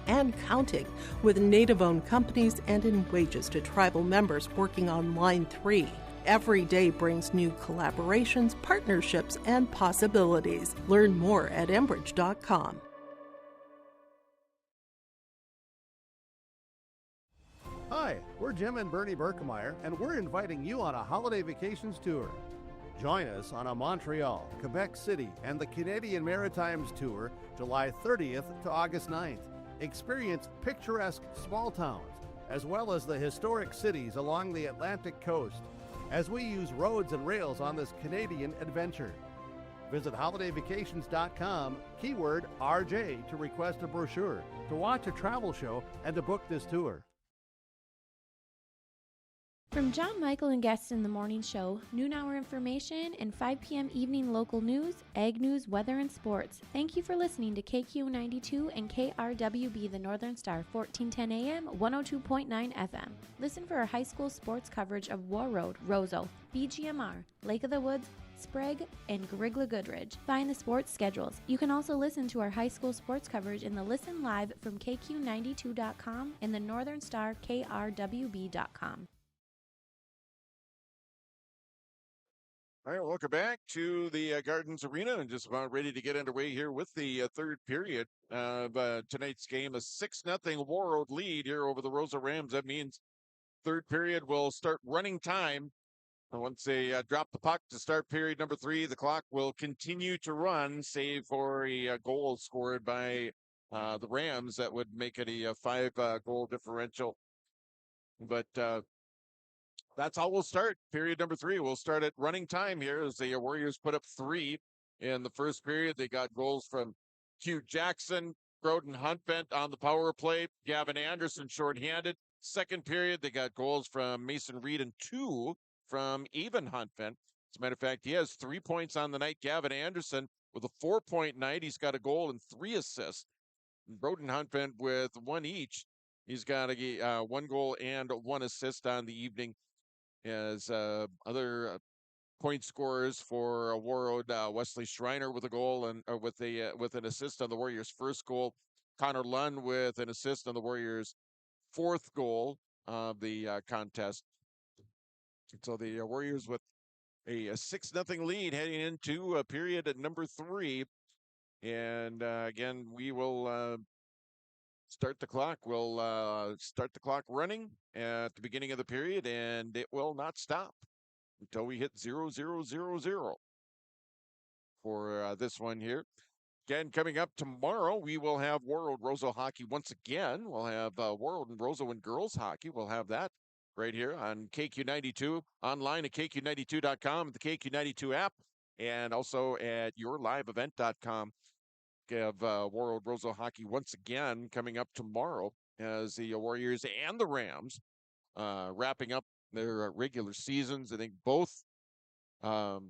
and counting, with Native-owned companies and in wages to tribal members working on Line 3. Every day brings new collaborations, partnerships, and possibilities. Learn more at Enbridge.com. Hi, we're Jim and Bernie Berkemeyer, and we're inviting you on a holiday vacations tour. Join us on a Montreal, Quebec City, and the Canadian Maritimes Tour July 30th to August 9th. Experience picturesque small towns as well as the historic cities along the Atlantic coast as we use roads and rails on this Canadian adventure. Visit holidayvacations.com, keyword RJ, to request a brochure, to watch a travel show, and to book this tour. From John Michael and guests in the morning show, noon hour information, and 5 p.m. evening local news, ag news, weather, and sports. Thank you for listening to KQ92 and KRWB The Northern Star, 1410 AM, 102.9 FM. Listen for our high school sports coverage of Warroad, Roseau, BGMR, Lake of the Woods, Sprague, and Grigla Goodridge. Find the sports schedules. You can also listen to our high school sports coverage in the Listen Live from KQ92.com and the Northern Star KRWB.com. All right, welcome back to the Gardens Arena, and just about ready to get underway here with the third period of tonight's game. A 6-0 Warroad lead here over the Roseau Rams. That means third period will start running time. Once they drop the puck to start period number 3, the clock will continue to run, save for a goal scored by the Rams. That would make it a 5-goal differential. But that's how we'll start period number 3. We'll start at running time here as the Warriors put up 3 in the first period. They got goals from Hugh Jackson, Broden Huntbent on the power play, Gavin Anderson shorthanded. Second period, they got goals from Mason Reed and 2 from Evan Huntbent. As a matter of fact, he has 3 points on the night. Gavin Anderson with a 4-point night. He's got a goal and 3 assists. Broden Huntbent with 1 each. He's got a 1 goal and 1 assist on the evening. As other point scorers for Warroad, Wesley Schreiner with a goal and with an assist on the Warriors' first goal. Connor Lund with an assist on the Warriors' 4th goal of the contest. So the Warriors with a 6-0 lead heading into period at number 3. And again, we will start the clock. We'll start the clock running at the beginning of the period, and it will not stop until we hit 0-0-0-0 for this one here. Again, coming up tomorrow, we will have Warroad Roseau hockey once again. We'll have Warroad and Roseau and girls hockey. We'll have that right here on KQ92, online at KQ92.com, the KQ92 app, and also at yourliveevent.com. Have Warroad Roseau hockey once again coming up tomorrow as the Warriors and the Rams wrapping up their regular seasons. I think both will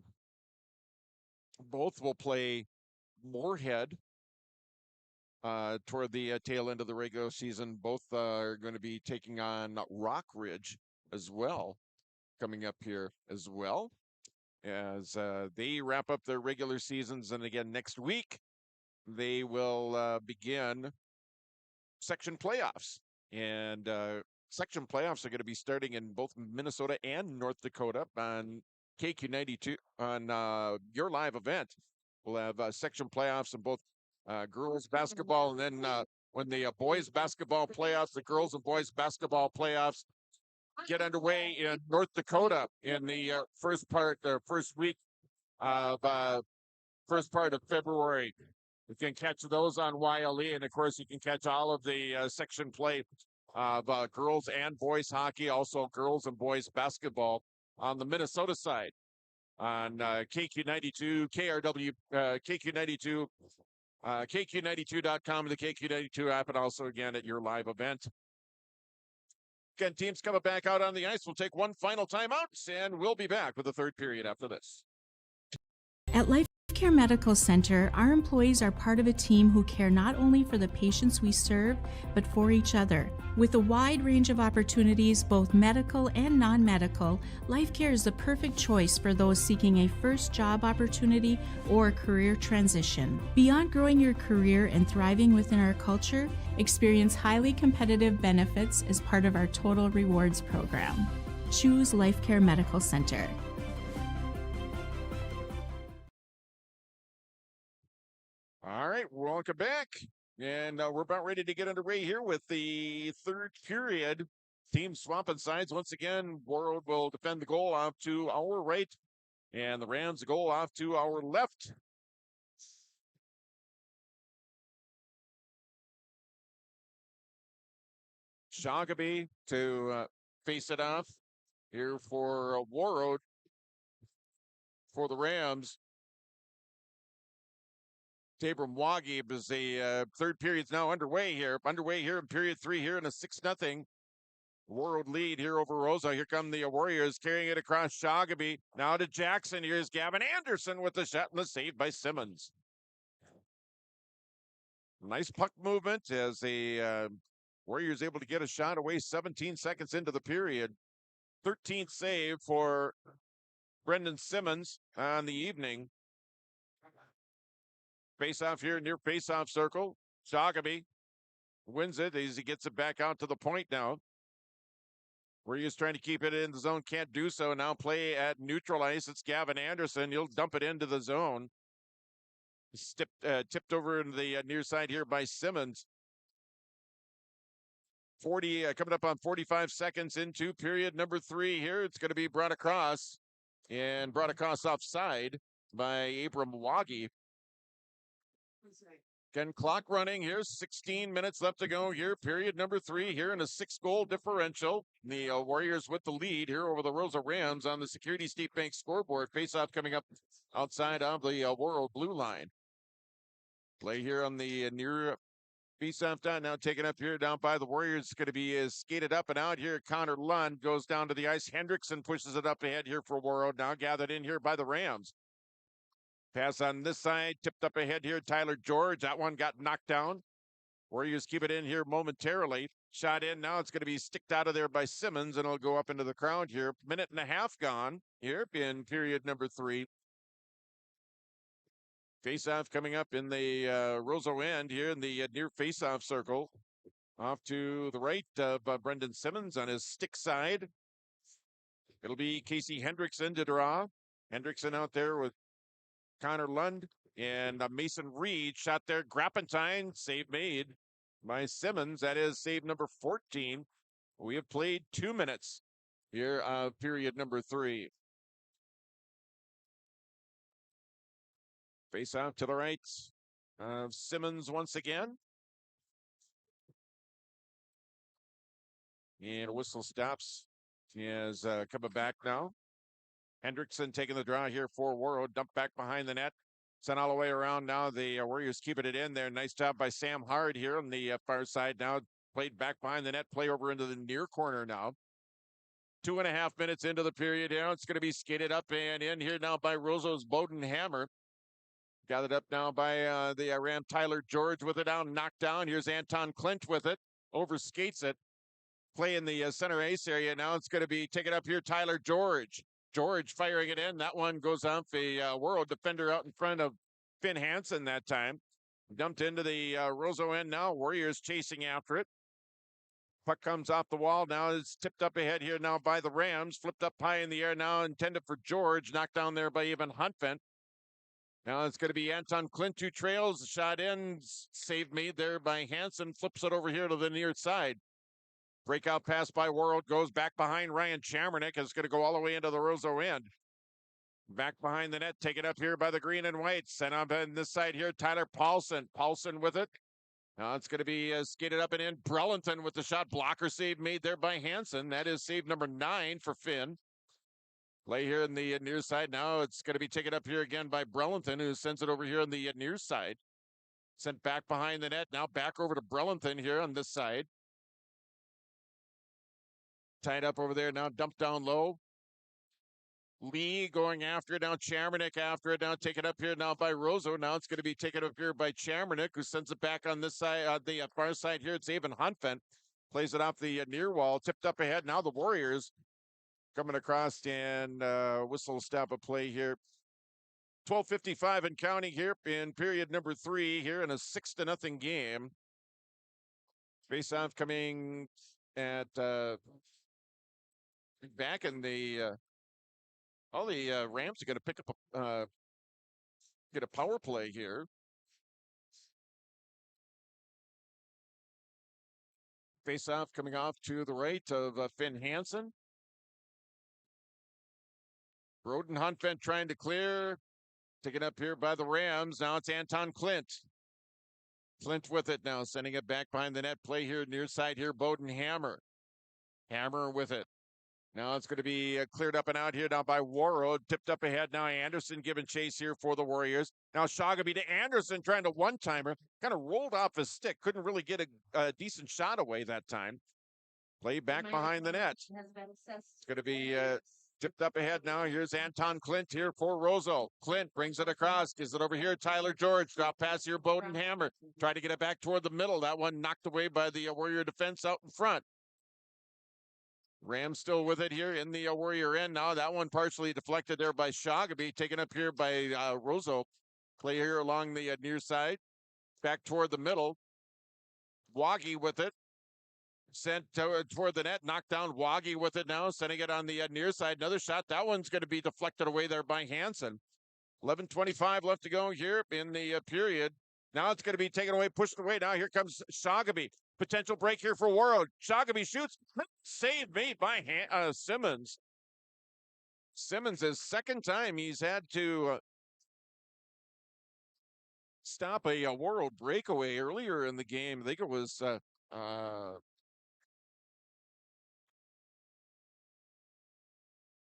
play Moorhead toward the tail end of the regular season. Both are going to be taking on Rockridge as well, coming up here as well as they wrap up their regular seasons. And again, next week, they will begin section playoffs. And section playoffs are going to be starting in both Minnesota and North Dakota on KQ92 on your live event. We'll have section playoffs in both girls basketball, and then when the boys basketball playoffs, the girls and boys basketball playoffs get underway in North Dakota in the first week of February. You can catch those on YLE, and of course you can catch all of the section play of girls and boys hockey, also girls and boys basketball on the Minnesota side on KQ92, KRW, KQ92, KQ92.com, the KQ92 app, and also again at your live event. Again, teams coming back out on the ice. We'll take one final timeout, and we'll be back with the third period after this. At Life Care Medical Center, our employees are part of a team who care not only for the patients we serve, but for each other. With a wide range of opportunities, both medical and non-medical, Life Care is the perfect choice for those seeking a first job opportunity or a career transition. Beyond growing your career and thriving within our culture, experience highly competitive benefits as part of our Total Rewards program. Choose Life Care Medical Center. All right, welcome back. And we're about ready to get underway here with the third period. Team swapping sides. Once again, Warroad will defend the goal off to our right. And the Rams goal off to our left. Shagaby to face it off here for Warroad for the Rams. Tabram Wagib is the third period's now underway here. Underway here in period 3 here in a 6-0 Warroad lead here over Roseau. Here come the Warriors carrying it across Shagaby. Now to Jackson. Here's Gavin Anderson with the shot and the save by Simmons. Nice puck movement as the Warriors able to get a shot away 17 seconds into the period. 13th save for Brendan Simmons on the evening. Face-off here near face-off circle. Shagaby wins it as he gets it back out to the point now. Warriors trying to keep it in the zone, can't do so. Now play at neutral ice. It's Gavin Anderson. He'll dump it into the zone. Tipped over into the near side here by Simmons. 40 coming up on 45 seconds into period number 3 here. It's going to be brought across offside by Abram Waggy. Again, clock running here. 16 minutes left to go here. Period number 3 here in a 6-goal differential. The Warriors with the lead here over the Roseau Rams on the Security State Bank scoreboard. Face-off coming up outside of the Warroad blue line. Play here on the near face-off done. Now taken up here down by the Warriors. It's going to be skated up and out here. Connor Lund goes down to the ice. Hendrickson pushes it up ahead here for Warroad. Now gathered in here by the Rams. Pass on this side, tipped up ahead here. Tyler George, that one got knocked down. Warriors keep it in here momentarily. Shot in, now it's going to be sticked out of there by Simmons, and it'll go up into the crowd here. Minute and a half gone here in period number 3. Face-off coming up in the Roseau end here in the near face-off circle. Off to the right of Brendan Simmons on his stick side. It'll be Casey Hendrickson to draw. Hendrickson out there with Connor Lund and Mason Reed shot there. Grappentine, save made by Simmons. That is save number 14. We have played 2 minutes here of period number 3. Face off to the right of Simmons once again. And a whistle stops. He is coming back now. Hendrickson taking the draw here for Warroad. Dumped back behind the net. Sent all the way around now. The Warriors keeping it in there. Nice job by Sam Hard here on the far side now. Played back behind the net. Play over into the near corner now. 2.5 minutes into the period here. It's going to be skated up and in here now by Roseau's Bowden Hammer. Gathered up now by the Ram Tyler George with it down. Knocked down. Here's Anton Clint with it. Over skates it. Play in the center ice area. Now it's going to be taken up here. Tyler George. George firing it in. That one goes off a Warroad defender out in front of Finn Hansen that time. Dumped into the Roseau end now. Warriors chasing after it. Puck comes off the wall. Now it's tipped up ahead here now by the Rams. Flipped up high in the air now. Intended for George. Knocked down there by Evan Huntvent. Now it's going to be Anton Clint who trails. Shot in. Save made there by Hansen. Flips it over here to the near side. Breakout pass by Warroad goes back behind Ryan Chamernick. It's going to go all the way into the Roseau end. Back behind the net, taken up here by the green and white. Sent up on this side here, Tyler Paulson. Paulson with it. Now it's going to be skated up and in. Brelenton with the shot. Blocker save made there by Hansen. That is save number 9 for Finn. Play here in the near side. Now it's going to be taken up here again by Brelenton, who sends it over here on the near side. Sent back behind the net. Now back over to Brelenton here on this side. Tied up over there, now dumped down low. Lee going after it, now Chamernick after it, now taken up here now by Roseau. Now it's going to be taken up here by Chamernick, who sends it back on this side, the far side here. It's Evan Huntvent. Plays it off the near wall, tipped up ahead. Now the Warriors coming across and whistle stop a play here. 12:55 and counting here in period number 3 here in a 6-0 game. Face-off coming at... back in the all the Rams are going to pick up get a power play here. Face off coming off to the right of Finn Hansen. Broden Huntvent trying to clear. Taken up here by the Rams. Now it's Anton Clint. Clint with it now, sending it back behind the net. Play here near side here. Bowden Hammer. Hammer with it. Now it's going to be cleared up and out here now by Warroad. Tipped up ahead now. Anderson giving chase here for the Warriors. Now Shoggaby to Anderson trying to one-timer. Kind of rolled off his stick. Couldn't really get a decent shot away that time. Play back behind the net. It's going to be tipped up ahead now. Here's Anton Clint here for Roseau. Clint brings it across. Gives it over here. Tyler George. Drop pass here. Bowden Hammer. Try to get it back toward the middle. That one knocked away by the Warrior defense out in front. Rams still with it here in the Warrior end now. That one partially deflected there by Shoggaby. Taken up here by Roseau. Play here along the near side. Back toward the middle. Waggy with it. Sent toward the net. Knocked down Waggy with it now. Sending it on the near side. Another shot. That one's going to be deflected away there by Hansen. 11:25 left to go here in the period. Now it's going to be taken away, pushed away. Now here comes Shoggaby. Potential break here for Warroad. Shoggaby shoots. Saved made by Simmons. Simmons, his second time he's had to stop a Warroad breakaway earlier in the game. I think it was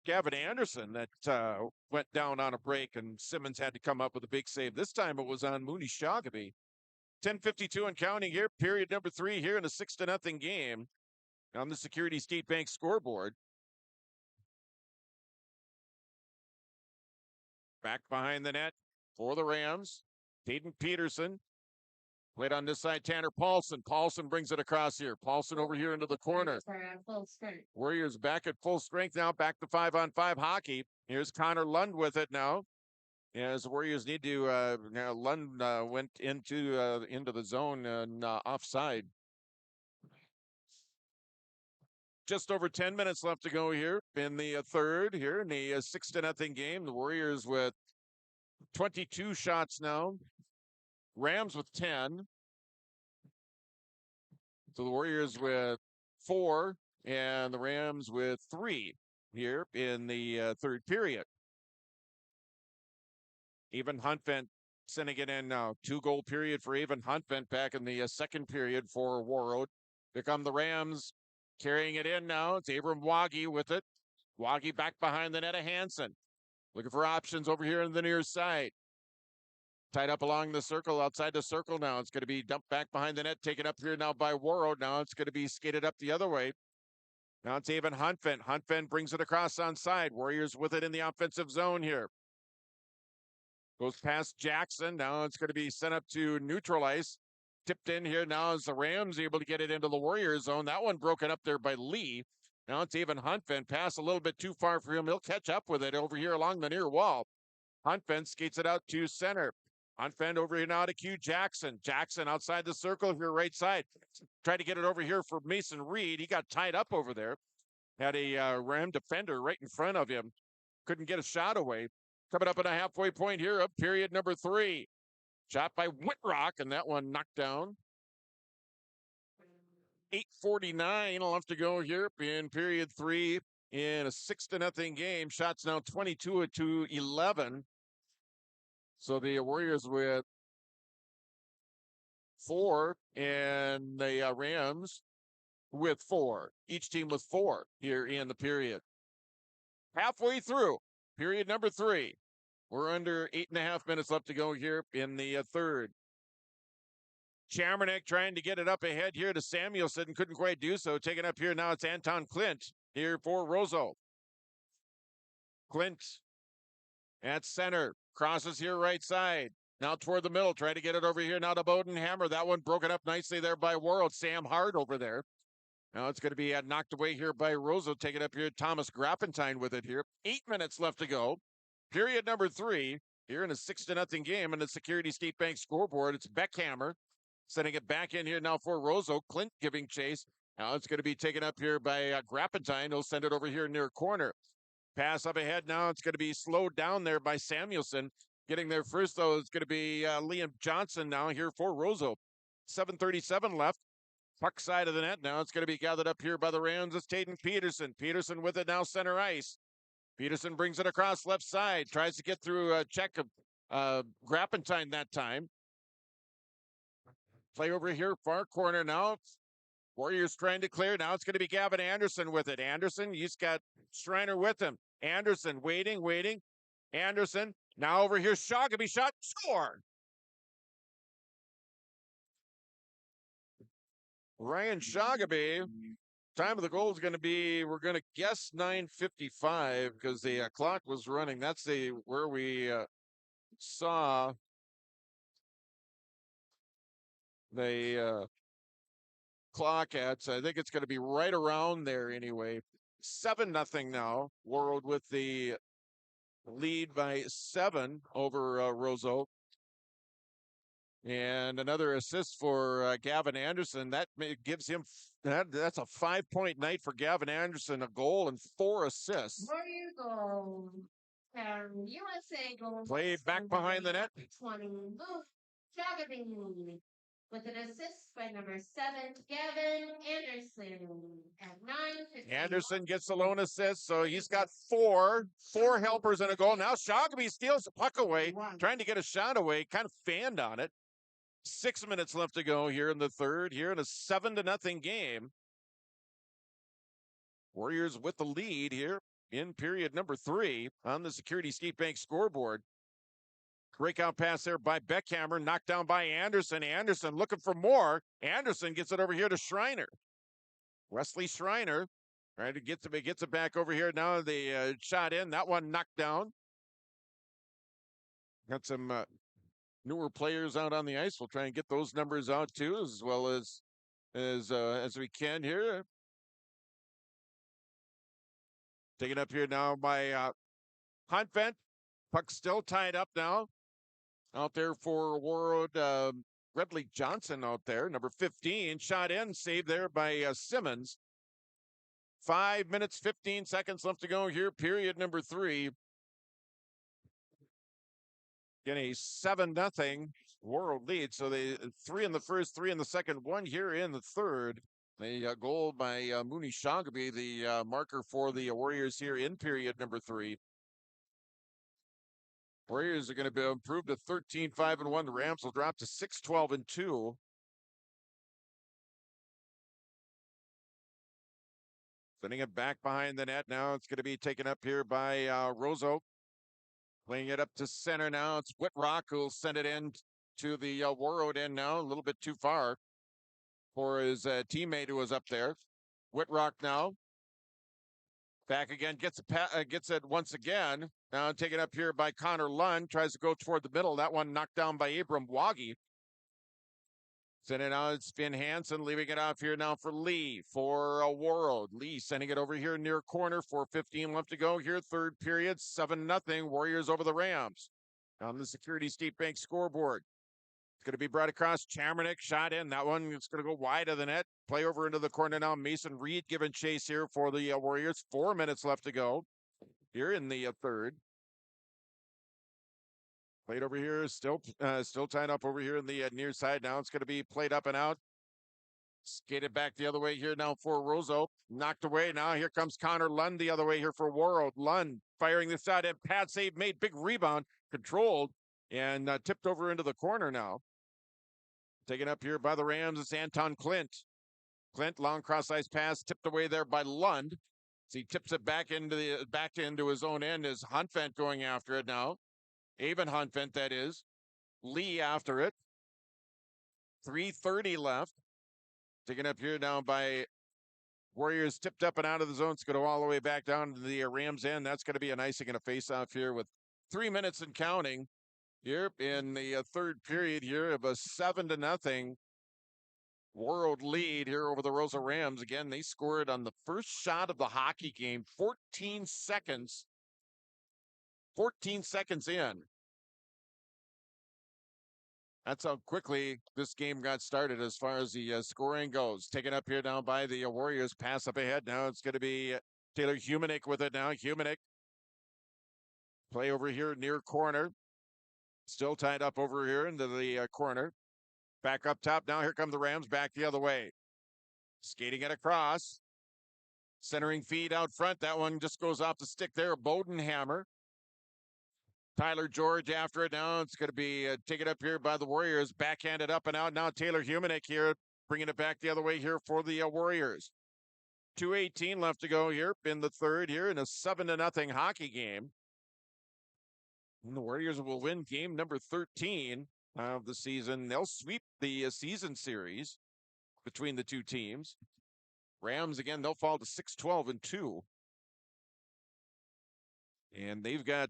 Gavin Anderson that went down on a break, and Simmons had to come up with a big save. This time it was on Mooney Shoggaby. 10:52 and counting here, period number 3 here in a 6-0 game on the Security State Bank scoreboard. Back behind the net for the Rams. Hayden Peterson. Played on this side, Tanner Paulson. Paulson brings it across here. Paulson over here into the corner. Warriors back at full strength now, back to 5-on-5 hockey. Here's Connor Lund with it now. As the Warriors need to, Lund went into the zone and offside. Just over 10 minutes left to go here in the third here in the 6-0 game. The Warriors with 22 shots now. Rams with 10. So the Warriors with 4 and the Rams with 3 here in the third period. Evan Huntvent sending it in now. 2-goal period for Evan Huntvent back in the second period for Warroad. Here come the Rams carrying it in now. It's Abram Waggy with it. Waggy back behind the net of Hansen. Looking for options over here on the near side. Tied up along the circle, outside the circle now. It's going to be dumped back behind the net, taken up here now by Warroad. Now it's going to be skated up the other way. Now it's Evan Huntvent. Huntvent brings it across on side. Warriors with it in the offensive zone here. Goes past Jackson. Now it's going to be sent up to neutral ice. Tipped in here now as the Rams able to get it into the Warriors zone. That one broken up there by Lee. Now it's Evan Huntvent. Pass a little bit too far for him. He'll catch up with it over here along the near wall. Huntvent skates it out to center. Huntvent over here now to Q Jackson. Jackson outside the circle here, right side. Tried to get it over here for Mason Reed. He got tied up over there. Had a Ram defender right in front of him. Couldn't get a shot away. Coming up at a halfway point here of period number 3. Shot by Whitrock, and that one knocked down. 8:49 left to go here in period 3 in a 6-0 game. Shots now 22-11. So the Warriors with 4 and the Rams with 4. Each team with 4 here in the period. Halfway through period number 3. We're under 8.5 minutes left to go here in the third. Chamernick trying to get it up ahead here to Samuelson. Couldn't quite do so. Taken up here now, it's Anton Clint here for Roseau. Clint at center. Crosses here right side. Now toward the middle. Try to get it over here now to Bowden Hammer. That one broken up nicely there by Warroad. Sam Hart over there. Now it's going to be knocked away here by Roseau. Taken up here. Thomas Grappentine with it here. 8 minutes left to go. Period number 3 here in a 6-0 game on the Security State Bank scoreboard. It's Beckhammer sending it back in here now for Roseau. Clint giving chase. Now it's going to be taken up here by Grappentine. He'll send it over here near corner. Pass up ahead now. It's going to be slowed down there by Samuelson. Getting there first, though, is going to be Liam Johnson now here for Roseau. 7:37 left. Puck side of the net now. It's going to be gathered up here by the Rams. It's Hayden Peterson. Peterson with it now, center ice. Peterson brings it across left side, tries to get through a check of Grappentine that time. Play over here, far corner now. Warriors trying to clear. Now it's going to be Gavin Anderson with it. Anderson, he's got Schreiner with him. Anderson waiting. Anderson, now over here, Shogamy shot, score! Ryan Shogamy, time of the goal is going to be, we're going to guess 9:55 because the clock was running. That's where we saw the clock at. So I think it's going to be right around there anyway. 7-0 now. Warroad with the lead by 7 over Roseau. And another assist for Gavin Anderson. That gives him, that's a 5-point night for Gavin Anderson, a goal and 4 assists. Warrior goal. USA goal. Play back behind the net. 20, Luke Shogamy. With an assist by number 7, Gavin Anderson at 9:50. Anderson gets the lone assist, so he's got four helpers and a goal. Now Shogamy steals the puck away, trying to get a shot away, kind of fanned on it. 6 minutes left to go here in the third, here in a 7-0 game. Warriors with the lead here in period number 3 on the Security State Bank scoreboard. Breakout pass there by Beckhammer, knocked down by Anderson. Anderson looking for more. Anderson gets it over here to Schreiner. Wesley Schreiner trying to gets it back over here. Now the shot in, that one knocked down. Got some newer players out on the ice. We'll try and get those numbers out too, as well as we can here. Taken up here now by Huntvent. Puck still tied up now. Out there for Warroad, Redley Johnson out there, number 15, shot in, saved there by Simmons. 5 minutes, 15 seconds left to go here, period number 3. Getting a 7-0 Warroad lead. So they 3 in the first, 3 in the second, 1 here in the third. A goal by Mooney Shogamy, the marker for the Warriors here in period number 3. Warriors are going to be improved to 13-5-1. The Rams will drop to 6-12-2. Sending it back behind the net now. It's going to be taken up here by Roseau. Playing it up to center now. It's Whitrock who'll send it in to the Warroad end now. A little bit too far for his teammate who was up there. Whitrock now. Back again, gets it once again. Now taken up here by Connor Lund. Tries to go toward the middle. That one knocked down by Abram Waggy. Sending it out, it's Finn Hansen, leaving it off here now for Lee for Warroad. Lee sending it over here near corner, 4:15 left to go here. Third period, 7-0. Warriors over the Rams. On the Security State Bank scoreboard. It's going to be brought across. Chamernick shot in. That one is going to go wide of the net. Play over into the corner now. Mason Reed giving chase here for the Warriors. 4 minutes left to go here in the third. Played over here, still tied up over here in the near side. Now it's going to be played up and out. Skated back the other way here now for Roseau. Knocked away. Now here comes Connor Lund the other way here for Warroad. Lund firing this out. And pad save made. Big rebound. Controlled. And tipped over into the corner now. Taken up here by the Rams. It's Anton Clint. Clint, long cross ice pass. Tipped away there by Lund. So he tips it back into his own end. Is Huntvent going after it now. Avon Huntvent, that is. Lee after it. 3:30 left. Taken up here now by Warriors, tipped up and out of the zone. It's going to go all the way back down to the Rams end. That's going to be an icing and a face-off here with 3 minutes and counting here in the third period here of a 7-0 Warroad lead here over the Roseau Rams. Again, they scored on the first shot of the hockey game, 14 seconds. 14 seconds in. That's how quickly this game got started as far as the scoring goes. Taken up here now by the Warriors. Pass up ahead. Now it's going to be Taylor Humanick with it now. Humanick. Play over here near corner. Still tied up over here into the corner. Back up top. Now here come the Rams back the other way. Skating it across. Centering feed out front. That one just goes off the stick there. Bodenhammer. Tyler George after it. Now it's going to be taken up here by the Warriors. Backhanded up and out. Now Taylor Humanek here, bringing it back the other way here for the Warriors. 2:18 left to go here in the third here in a 7-0 hockey game. And the Warriors will win game number 13 of the season. They'll sweep the season series between the two teams. Rams, again, they'll fall to 6-12-2. And they've got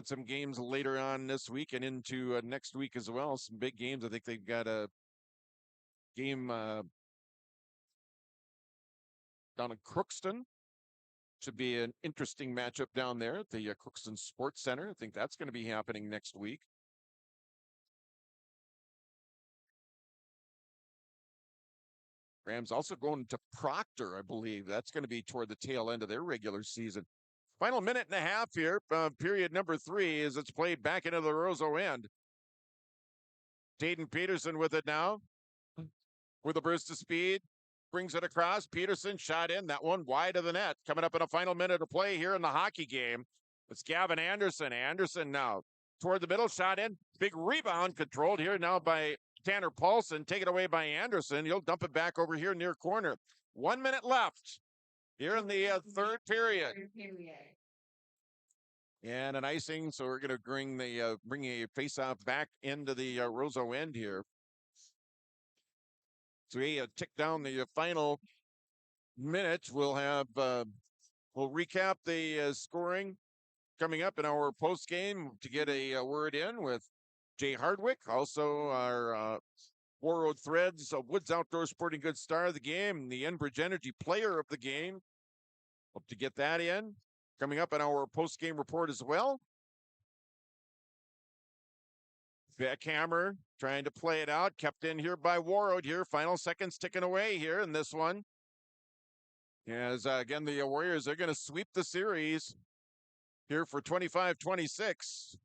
some games later on this week and into next week as well. Some big games. I think they've got a game down in Crookston. Should be an interesting matchup down there at the Crookston Sports Center. I think that's going to be happening next week. Rams also going to Proctor, I believe. That's going to be toward the tail end of their regular season. Final minute and a half here, period number 3, as it's played back into the Roseau end. Jaden Peterson with it now. With a burst of speed. Brings it across. Peterson shot in. That one wide of the net. Coming up in a final minute of play here in the hockey game. It's Gavin Anderson. Anderson now toward the middle. Shot in. Big rebound controlled here now by Tanner Paulson. Taken away by Anderson. He'll dump it back over here near corner. 1 minute left here in the third period. And an icing. So we're going to bring a face-off back into the Roseau end here. So we tick down the final minutes. We'll recap the scoring coming up in our post game to get a word in with Jay Hardwick. Also our Warroad Threads Woods Outdoor Sporting Goods star of the game, the Enbridge Energy player of the game. Hope to get that in. Coming up in our post game report as well. Beckhammer trying to play it out. Kept in here by Warroad here. Final seconds ticking away here in this one. As again, the Warriors are going to sweep the series here for 25-26.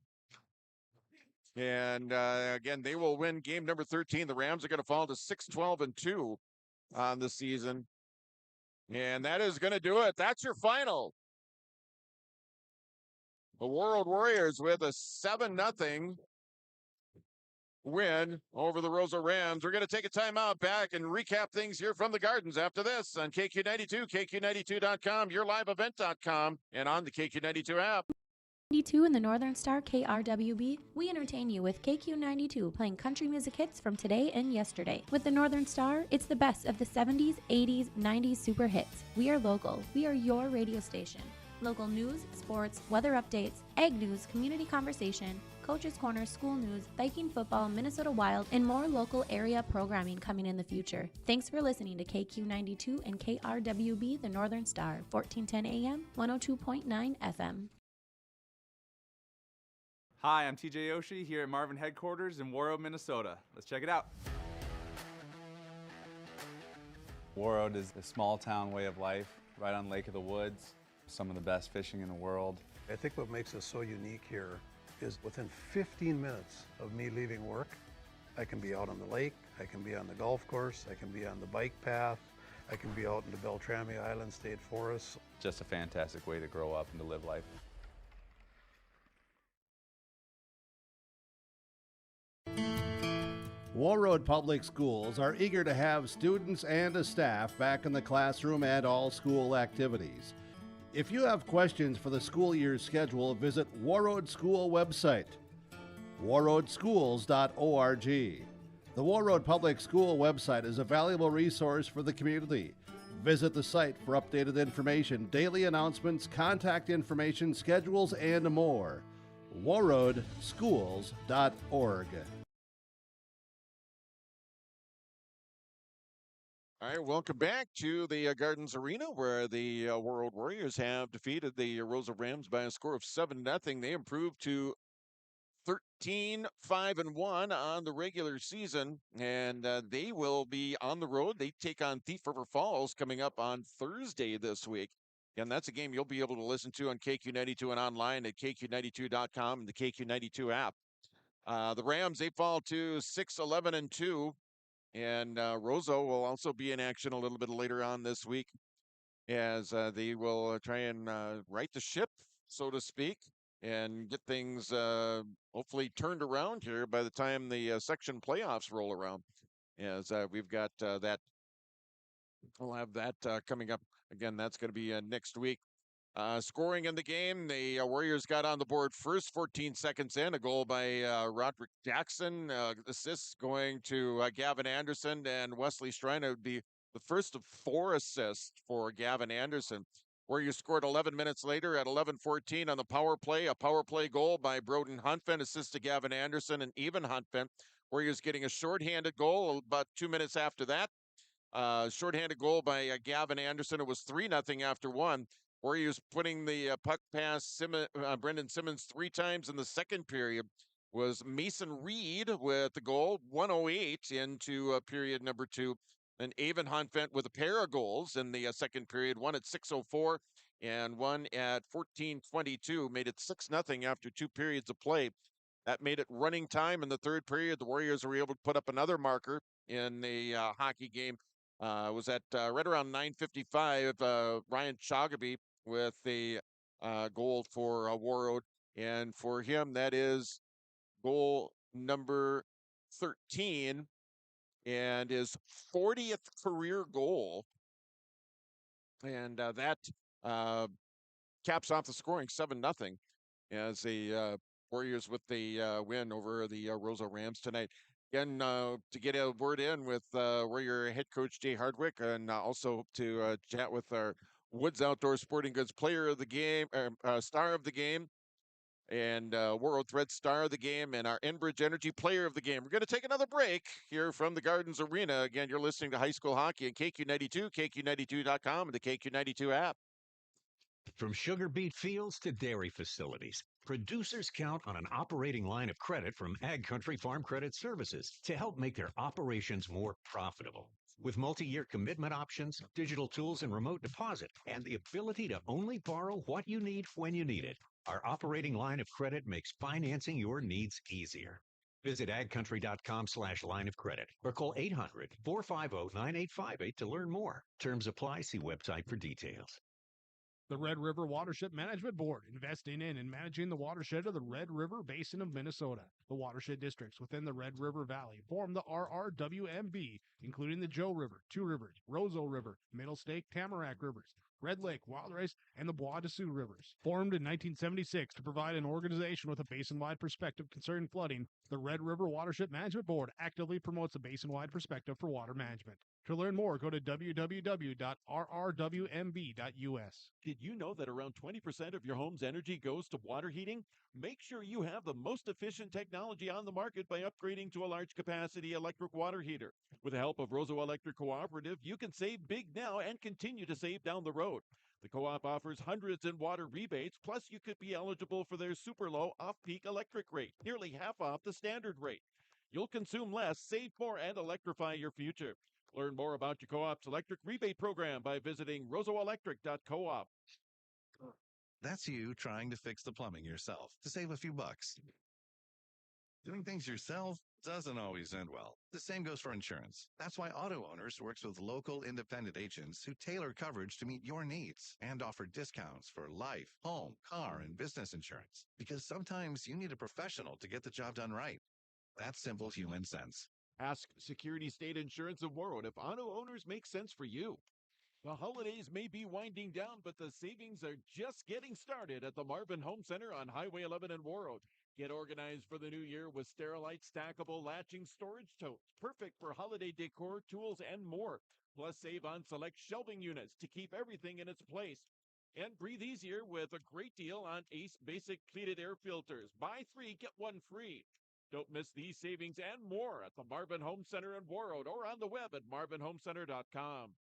And again, they will win game number 13. The Rams are going to fall to 6-12-2 on the season. And that is going to do it. That's your final. The Warroad Warriors with a 7-0 win over the Roseau Rams. We're going to take a timeout back and recap things here from the Gardens after this on KQ92, KQ92.com, YourLiveEvent.com, and on the KQ92 app. 92 in the Northern Star KRWB, we entertain you with KQ92 playing country music hits from today and yesterday. With the Northern Star, it's the best of the 70s, 80s, 90s super hits. We are local. We are your radio station. Local news, sports, weather updates, ag news, community conversation, Coach's Corner, school news, Viking football, Minnesota Wild, and more local area programming coming in the future. Thanks for listening to KQ92 and KRWB, the Northern Star, 1410 AM, 102.9 FM. Hi, I'm TJ Oshie here at Marvin headquarters in Warroad, Minnesota. Let's check it out. Warroad is a small town way of life, right on Lake of the Woods. Some of the best fishing in the world. I think what makes us so unique here is within 15 minutes of me leaving work, I can be out on the lake, I can be on the golf course, I can be on the bike path, I can be out in the Beltrami Island State Forest. Just a fantastic way to grow up and to live life. Warroad Public Schools are eager to have students and a staff back in the classroom and all school activities. If you have questions for the school year's schedule, visit Warroad School website, warroadschools.org. The Warroad Public School website is a valuable resource for the community. Visit the site for updated information, daily announcements, contact information, schedules, and more. warroadschools.org. All right, welcome back to the Gardens Arena, where the Warroad Warriors have defeated the Roseau Rams by a score of 7-0. They improved to 13-5-1 on the regular season, and they will be on the road. They take on Thief River Falls coming up on Thursday this week. And that's a game you'll be able to listen to on KQ92 and online at KQ92.com and the KQ92 app. The Rams, they fall to 6-11-2. And Roseau will also be in action a little bit later on this week as they will try and right the ship, so to speak, and get things hopefully turned around here by the time the section playoffs roll around. As we've got that, we'll have that coming up again. That's going to be next week. Scoring in the game, the Warriors got on the board first, 14 seconds in, a goal by Roderick Jackson. Assists going to Gavin Anderson and Wesley Strine. It would be the first of 4 assists for Gavin Anderson. Warriors scored 11 minutes later at 11:14 on the power play. A power play goal by Broden Huntfin, assist to Gavin Anderson and even Huntfin. Warriors getting a shorthanded goal about 2 minutes after that. Shorthanded goal by Gavin Anderson. It was 3-0 after 1. Warriors putting the puck past Brendan Simmons 3 times in the second period was Mason Reed with the goal, 1:08 into period number 2. And Avon Huntvent with a pair of goals in the second period, one at 6:04 and one at 14:22, made it 6-0 after 2 periods of play. That made it running time in the third period. The Warriors were able to put up another marker in the hockey game. It was at right around 9:55. Ryan Chagaby with the goal for Warroad. And for him, that is goal number 13 and his 40th career goal. And that caps off the scoring 7-0 as the Warriors with the win over the Roseau Rams tonight. Again, to get a word in with Warrior head coach Jay Hardwick, and also to chat with our Woods Outdoor Sporting Goods player of the game, star of the game, and Warroad Thread star of the game, and our Enbridge Energy player of the game. We're going to take another break here from the Gardens Arena. Again, you're listening to High School Hockey at KQ92, KQ92.com, and the KQ92 app. From sugar beet fields to dairy facilities, producers count on an operating line of credit from Ag Country Farm Credit Services to help make their operations more profitable. With multi-year commitment options, digital tools and remote deposit, and the ability to only borrow what you need when you need it, our operating line of credit makes financing your needs easier. Visit agcountry.com/line of credit or call 800-450-9858 to learn more. Terms apply. See website for details. The Red River Watershed Management Board, investing in and managing the watershed of the Red River Basin of Minnesota. The watershed districts within the Red River Valley form the RRWMB, including the Joe River, Two Rivers, Roseau River, Middle Stake, Tamarack Rivers, Red Lake, Wild Rice, and the Bois de Sioux Rivers. Formed in 1976 to provide an organization with a basin-wide perspective concerning flooding, the Red River Watershed Management Board actively promotes a basin-wide perspective for water management. To learn more, go to www.rrwmb.us. Did you know that around 20% of your home's energy goes to water heating? Make sure you have the most efficient technology on the market by upgrading to a large capacity electric water heater. With the help of Roseau Electric Cooperative, you can save big now and continue to save down the road. The co-op offers hundreds in water rebates, plus you could be eligible for their super low off-peak electric rate, nearly half off the standard rate. You'll consume less, save more, and electrify your future. Learn more about your co-op's electric rebate program by visiting roseauelectric.coop. That's you trying to fix the plumbing yourself to save a few bucks. Doing things yourself doesn't always end well. The same goes for insurance. That's why Auto Owners works with local independent agents who tailor coverage to meet your needs and offer discounts for life, home, car, and business insurance. Because sometimes you need a professional to get the job done right. That's simple human sense. Ask Security State Insurance of Warroad if auto owners make sense for you. The holidays may be winding down, but the savings are just getting started at the Marvin Home Center on Highway 11 in Warroad. Get organized for the new year with Sterilite stackable latching storage totes, perfect for holiday decor, tools, and more. Plus, save on select shelving units to keep everything in its place. And breathe easier with a great deal on Ace Basic Pleated Air Filters. Buy 3, get 1 free. Don't miss these savings and more at the Marvin Home Center in Warroad or on the web at marvinhomecenter.com.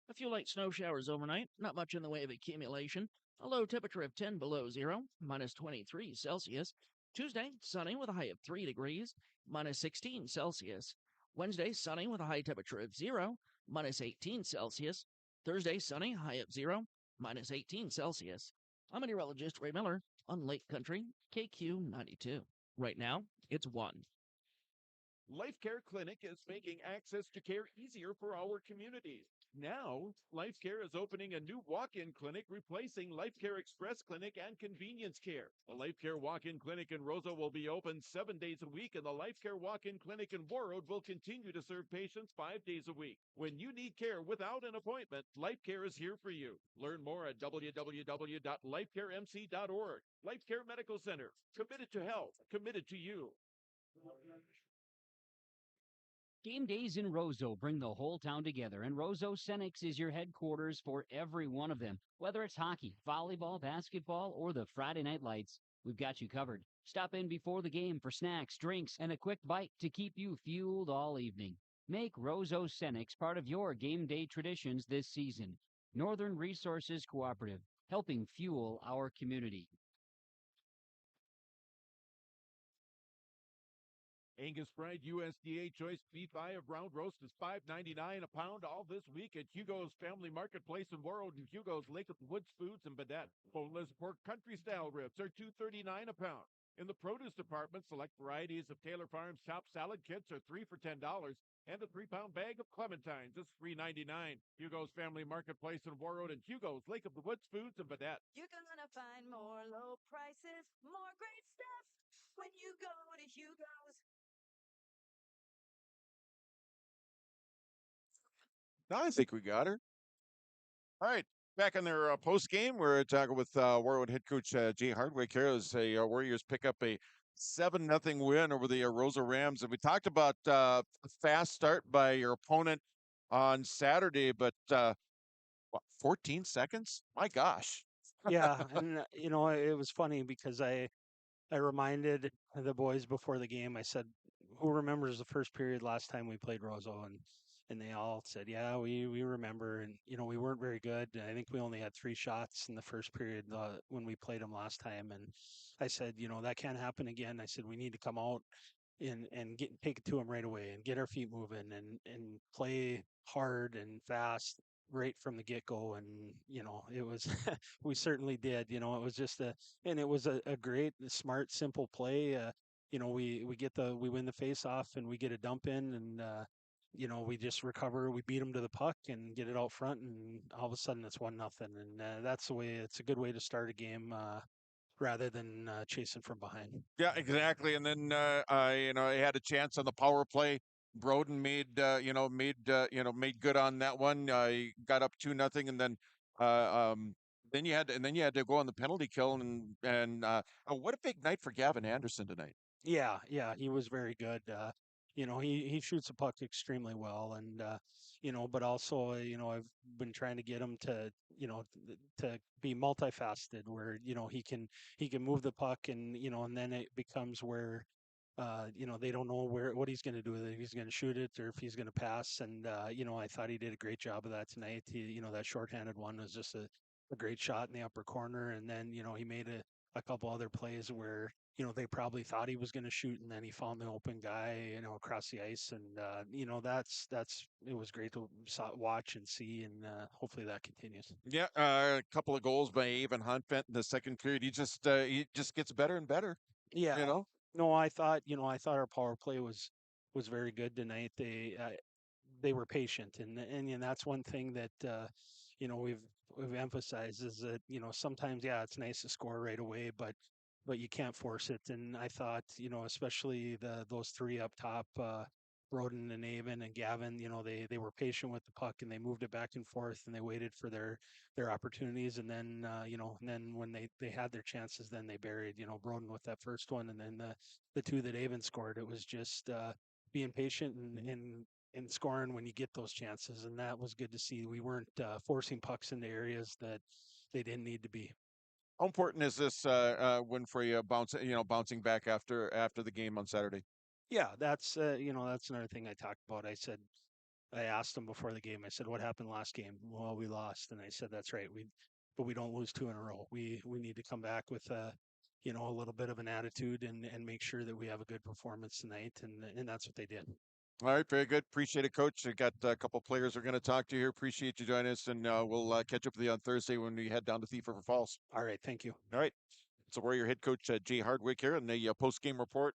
A few light snow showers overnight, not much in the way of accumulation. A low temperature of 10 below zero, minus 23 Celsius. Tuesday, sunny with a high of 3 degrees, minus 16 Celsius. Wednesday, sunny with a high temperature of 0, minus 18 Celsius. Thursday, sunny, high of 0, minus 18 Celsius. I'm meteorologist Ray Miller on Lake Country, KQ 92. Right now, it's 1. Life Care Clinic is making access to care easier for our communities. Now, Life Care is opening a new walk-in clinic replacing Life Care Express Clinic and Convenience Care. The Life Care Walk-in Clinic in Roseau will be open 7 days a week, and the Life Care Walk-in Clinic in Warroad will continue to serve patients 5 days a week. When you need care without an appointment, Life Care is here for you. Learn more at www.lifecaremc.org. Life Care Medical Center, committed to health, committed to you. Game days in Roseau bring the whole town together, and Roseau Cenex is your headquarters for every one of them. Whether it's hockey, volleyball, basketball, or the Friday night lights, we've got you covered. Stop in before the game for snacks, drinks, and a quick bite to keep you fueled all evening. Make Roseau Cenex part of your game day traditions this season. Northern Resources Cooperative, helping fuel our community. Angus Pride USDA Choice Beef Eye of Round Roast is $5.99 a pound all this week at Hugo's Family Marketplace in Warroad and Hugo's Lake of the Woods Foods in Badet. Boneless pork country style ribs are $2.39 a pound. In the produce department, select varieties of Taylor Farms chopped salad kits are 3 for $10, and a 3-pound bag of clementines is $3.99. Hugo's Family Marketplace in Warroad and Hugo's Lake of the Woods Foods in Badet. You're gonna find more low prices, more great stuff when you go to Hugo's. I think we got her. All right. Back on their post game, we're talking with Warroad head coach Jay Hardwick here as the Warriors pick up a 7-0 win over the Roseau Rams. And we talked about a fast start by your opponent on Saturday, but 14 seconds? My gosh. Yeah, and it was funny because I reminded the boys before the game. I said, "Who remembers the first period last time we played Roseau?" And they all said, "Yeah, we remember." And we weren't very good. I think we only had 3 shots in the first period when we played them last time. And I said, that can't happen again. I said we need to come out and take it to them right away and get our feet moving and play hard and fast right from the get-go. And it was we certainly did. It was just it was a great smart simple play. We win the face off and we get a dump in, and we just recover, we beat them to the puck and get it out front, and all of a sudden it's 1-0. And that's the way. It's a good way to start a game rather than chasing from behind. Yeah, exactly. And then he had a chance on the power play. Broden made good on that one. He got up 2-0, and then you had to go on the penalty kill, and what a big night for Gavin Anderson tonight. Yeah, he was very good. He shoots the puck extremely well, and but also I've been trying to get him to to be multifaceted, where he can move the puck, and and then it becomes where they don't know what he's going to do with it, if he's going to shoot it or if he's going to pass. And I thought he did a great job of that tonight. That shorthanded one was just a great shot in the upper corner, and then he made a couple other plays where they probably thought he was going to shoot, and then he found the open guy across the ice. And it was great to watch and see, and hopefully that continues. Yeah, a couple of goals by Avon Huntfent in the second period. He just gets better and better. Yeah. No, I thought our power play was very good tonight. They were patient, and that's one thing that we've emphasized, is that sometimes it's nice to score right away, but you can't force it. And I thought especially those 3 up top, Broden and Avon and Gavin, they were patient with the puck, and they moved it back and forth, and they waited for their opportunities. And then and then when they had their chances, then they buried Broden with that first one, and then the 2 that Avon scored. It was just being patient and scoring when you get those chances, and that was good to see. We weren't forcing pucks into areas that they didn't need to be. How important is this win for you, bouncing back after the game on Saturday? Yeah, that's that's another thing I talked about. I asked them before the game. I said, "What happened last game?" "Well, we lost." And I said, "That's right. But we don't lose 2 in a row. We need to come back with a little bit of an attitude and make sure that we have a good performance tonight." And that's what they did. All right, very good. Appreciate it, Coach. I got a couple players we're going to talk to here. Appreciate you joining us, and we'll catch up with you on Thursday when we head down to Thief River Falls. All right, thank you. All right. It's a Warrior head coach, Jay Hardwick here, and the post-game report.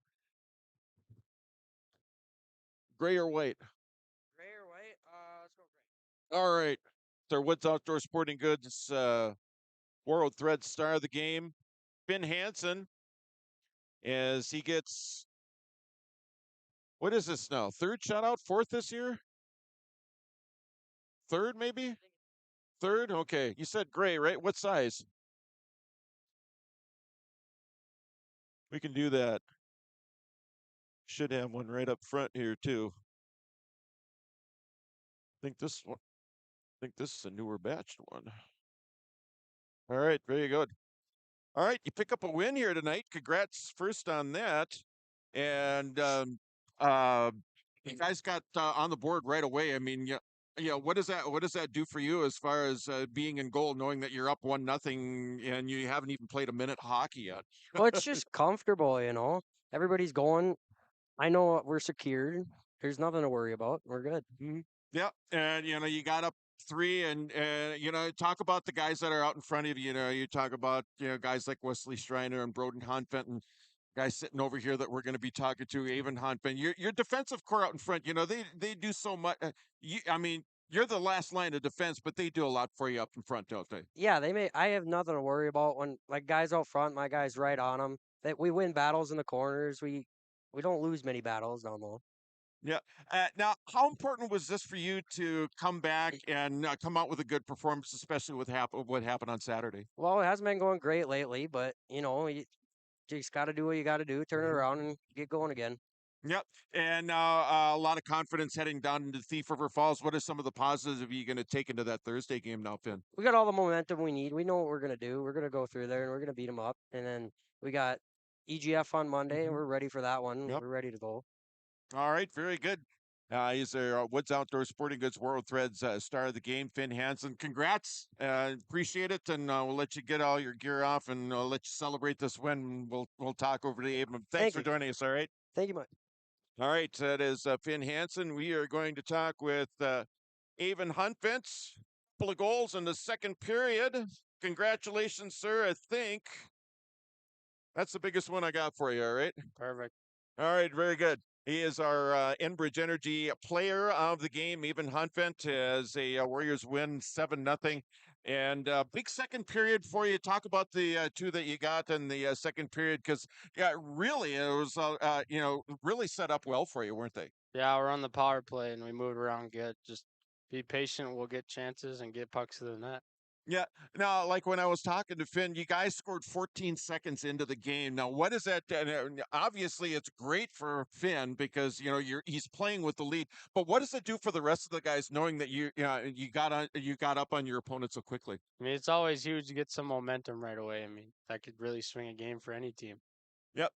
Gray or white? Gray or white? Let's go gray. All right. It's our Woods Outdoor Sporting Goods Warroad Thread star of the game, Finn Hansen, as he gets, what is this now? Third shutout? Fourth this year? Third, maybe? Third? Okay. You said gray, right? What size? We can do that. Should have one right up front here, too. I think this is a newer batched one. All right, very good. All right, you pick up a win here tonight. Congrats first on that. And you guys got on the board right away. I mean, what does that do for you as far as being in goal, knowing that you're up 1-0 and you haven't even played a minute of hockey yet? Well, it's just comfortable, Everybody's going. I know we're secured. There's nothing to worry about. We're good. Yeah, and you got up 3, and talk about the guys that are out in front of you. You talk about guys like Wesley Striner and Broden Honfent, and guys sitting over here that we're going to be talking to, Avon Honfent. Your defensive core out in front, they do so much. You're the last line of defense, but they do a lot for you up in front, don't they? Yeah, I have nothing to worry about when guys out front. My guys right on them. That we win battles in the corners. We don't lose many battles down low. Yeah. Now, how important was this for you to come back and come out with a good performance, especially with what happened on Saturday? Well, it hasn't been going great lately, but you just got to do what you got to do, turn it around, and get going again. Yep. And a lot of confidence heading down into Thief River Falls. What are some of the positives are you going to take into that Thursday game now, Finn? We got all the momentum we need. We know what we're going to do. We're going to go through there, and we're going to beat them up. And then we got EGF on Monday, and we're ready for that one. Yep. We're ready to go. All right, very good. He's our Woods Outdoor Sporting Goods Warroad Threads star of the game, Finn Hansen. Congrats. Appreciate it, and we'll let you get all your gear off, and let you celebrate this win. We'll talk over to Abe. Thanks for joining us, all right? Thank you much. All right, that is Finn Hansen. We are going to talk with Avon Hunfent. Couple of goals in the second period. Congratulations, sir. I think that's the biggest one I got for you, all right? Perfect. All right, very good. He is our Enbridge Energy player of the game, Avon Hunfent, as a Warriors win 7-0. And big second period for you. Talk about the 2 that you got in the second period, because really it was really set up well for you, weren't they? Yeah, we're on the power play and we moved around good. Just be patient. We'll get chances and get pucks to the net. Yeah. Now, like when I was talking to Finn, you guys scored 14 seconds into the game. Now, what is that? Obviously, it's great for Finn because he's playing with the lead. But what does it do for the rest of the guys knowing that you got up on your opponent so quickly? I mean, it's always huge to get some momentum right away. I mean, that could really swing a game for any team. Yep.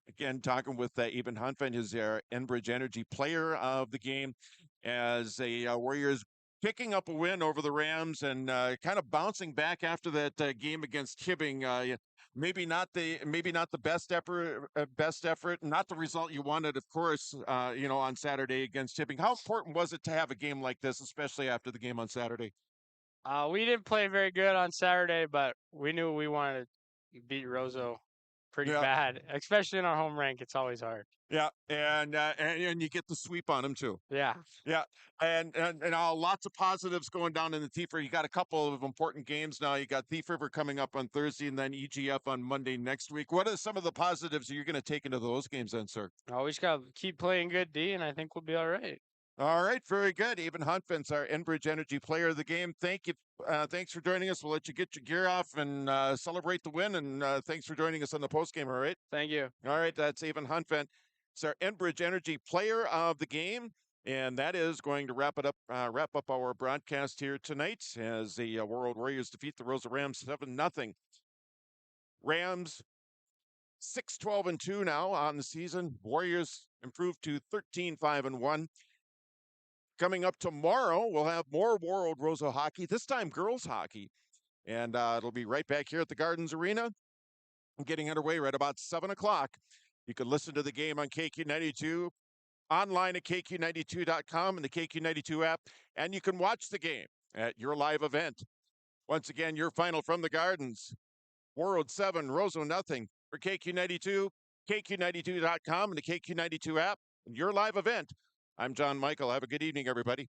Again, talking with Avon Hunfent, who's our Enbridge Energy player of the game, as a Warriors picking up a win over the Rams and kind of bouncing back after that game against Hibbing. Maybe not the best effort, not the result you wanted, of course. On Saturday against Hibbing. How important was it to have a game like this, especially after the game on Saturday? We didn't play very good on Saturday, but we knew we wanted to beat Roseau pretty bad, especially in our home rank. It's always hard. Yeah, and you get the sweep on them too. Yeah, and lots of positives going down in the Thief River. You got a couple of important games now. You got Thief River coming up on Thursday, and then EGF on Monday next week. What are some of the positives you're going to take into those games, then, sir? We just got to keep playing good D, and I think we'll be all right. All right, very good. Avon Hunfent's our Enbridge Energy player of the game. Thank you. Thanks for joining us. We'll let you get your gear off and celebrate the win. And thanks for joining us on the postgame. All right. Thank you. All right, that's Avon Hunfent. It's our Enbridge Energy player of the game. And that is going to wrap up our broadcast here tonight as the Warroad Warriors defeat the Roseau Rams 7-0. Rams 6-12-2 now on the season. Warriors improved to 13-5-1. Coming up tomorrow, we'll have more Warroad Roseau hockey, this time girls hockey. And it'll be right back here at the Gardens Arena, getting underway right about 7 o'clock. You can listen to the game on KQ92 online at KQ92.com and the KQ92 app, and you can watch the game at your live event. Once again, your final from the Gardens. Warroad 7, Roseau nothing for KQ92, KQ92.com and the KQ92 app, and your live event. I'm John Michael. Have a good evening, everybody.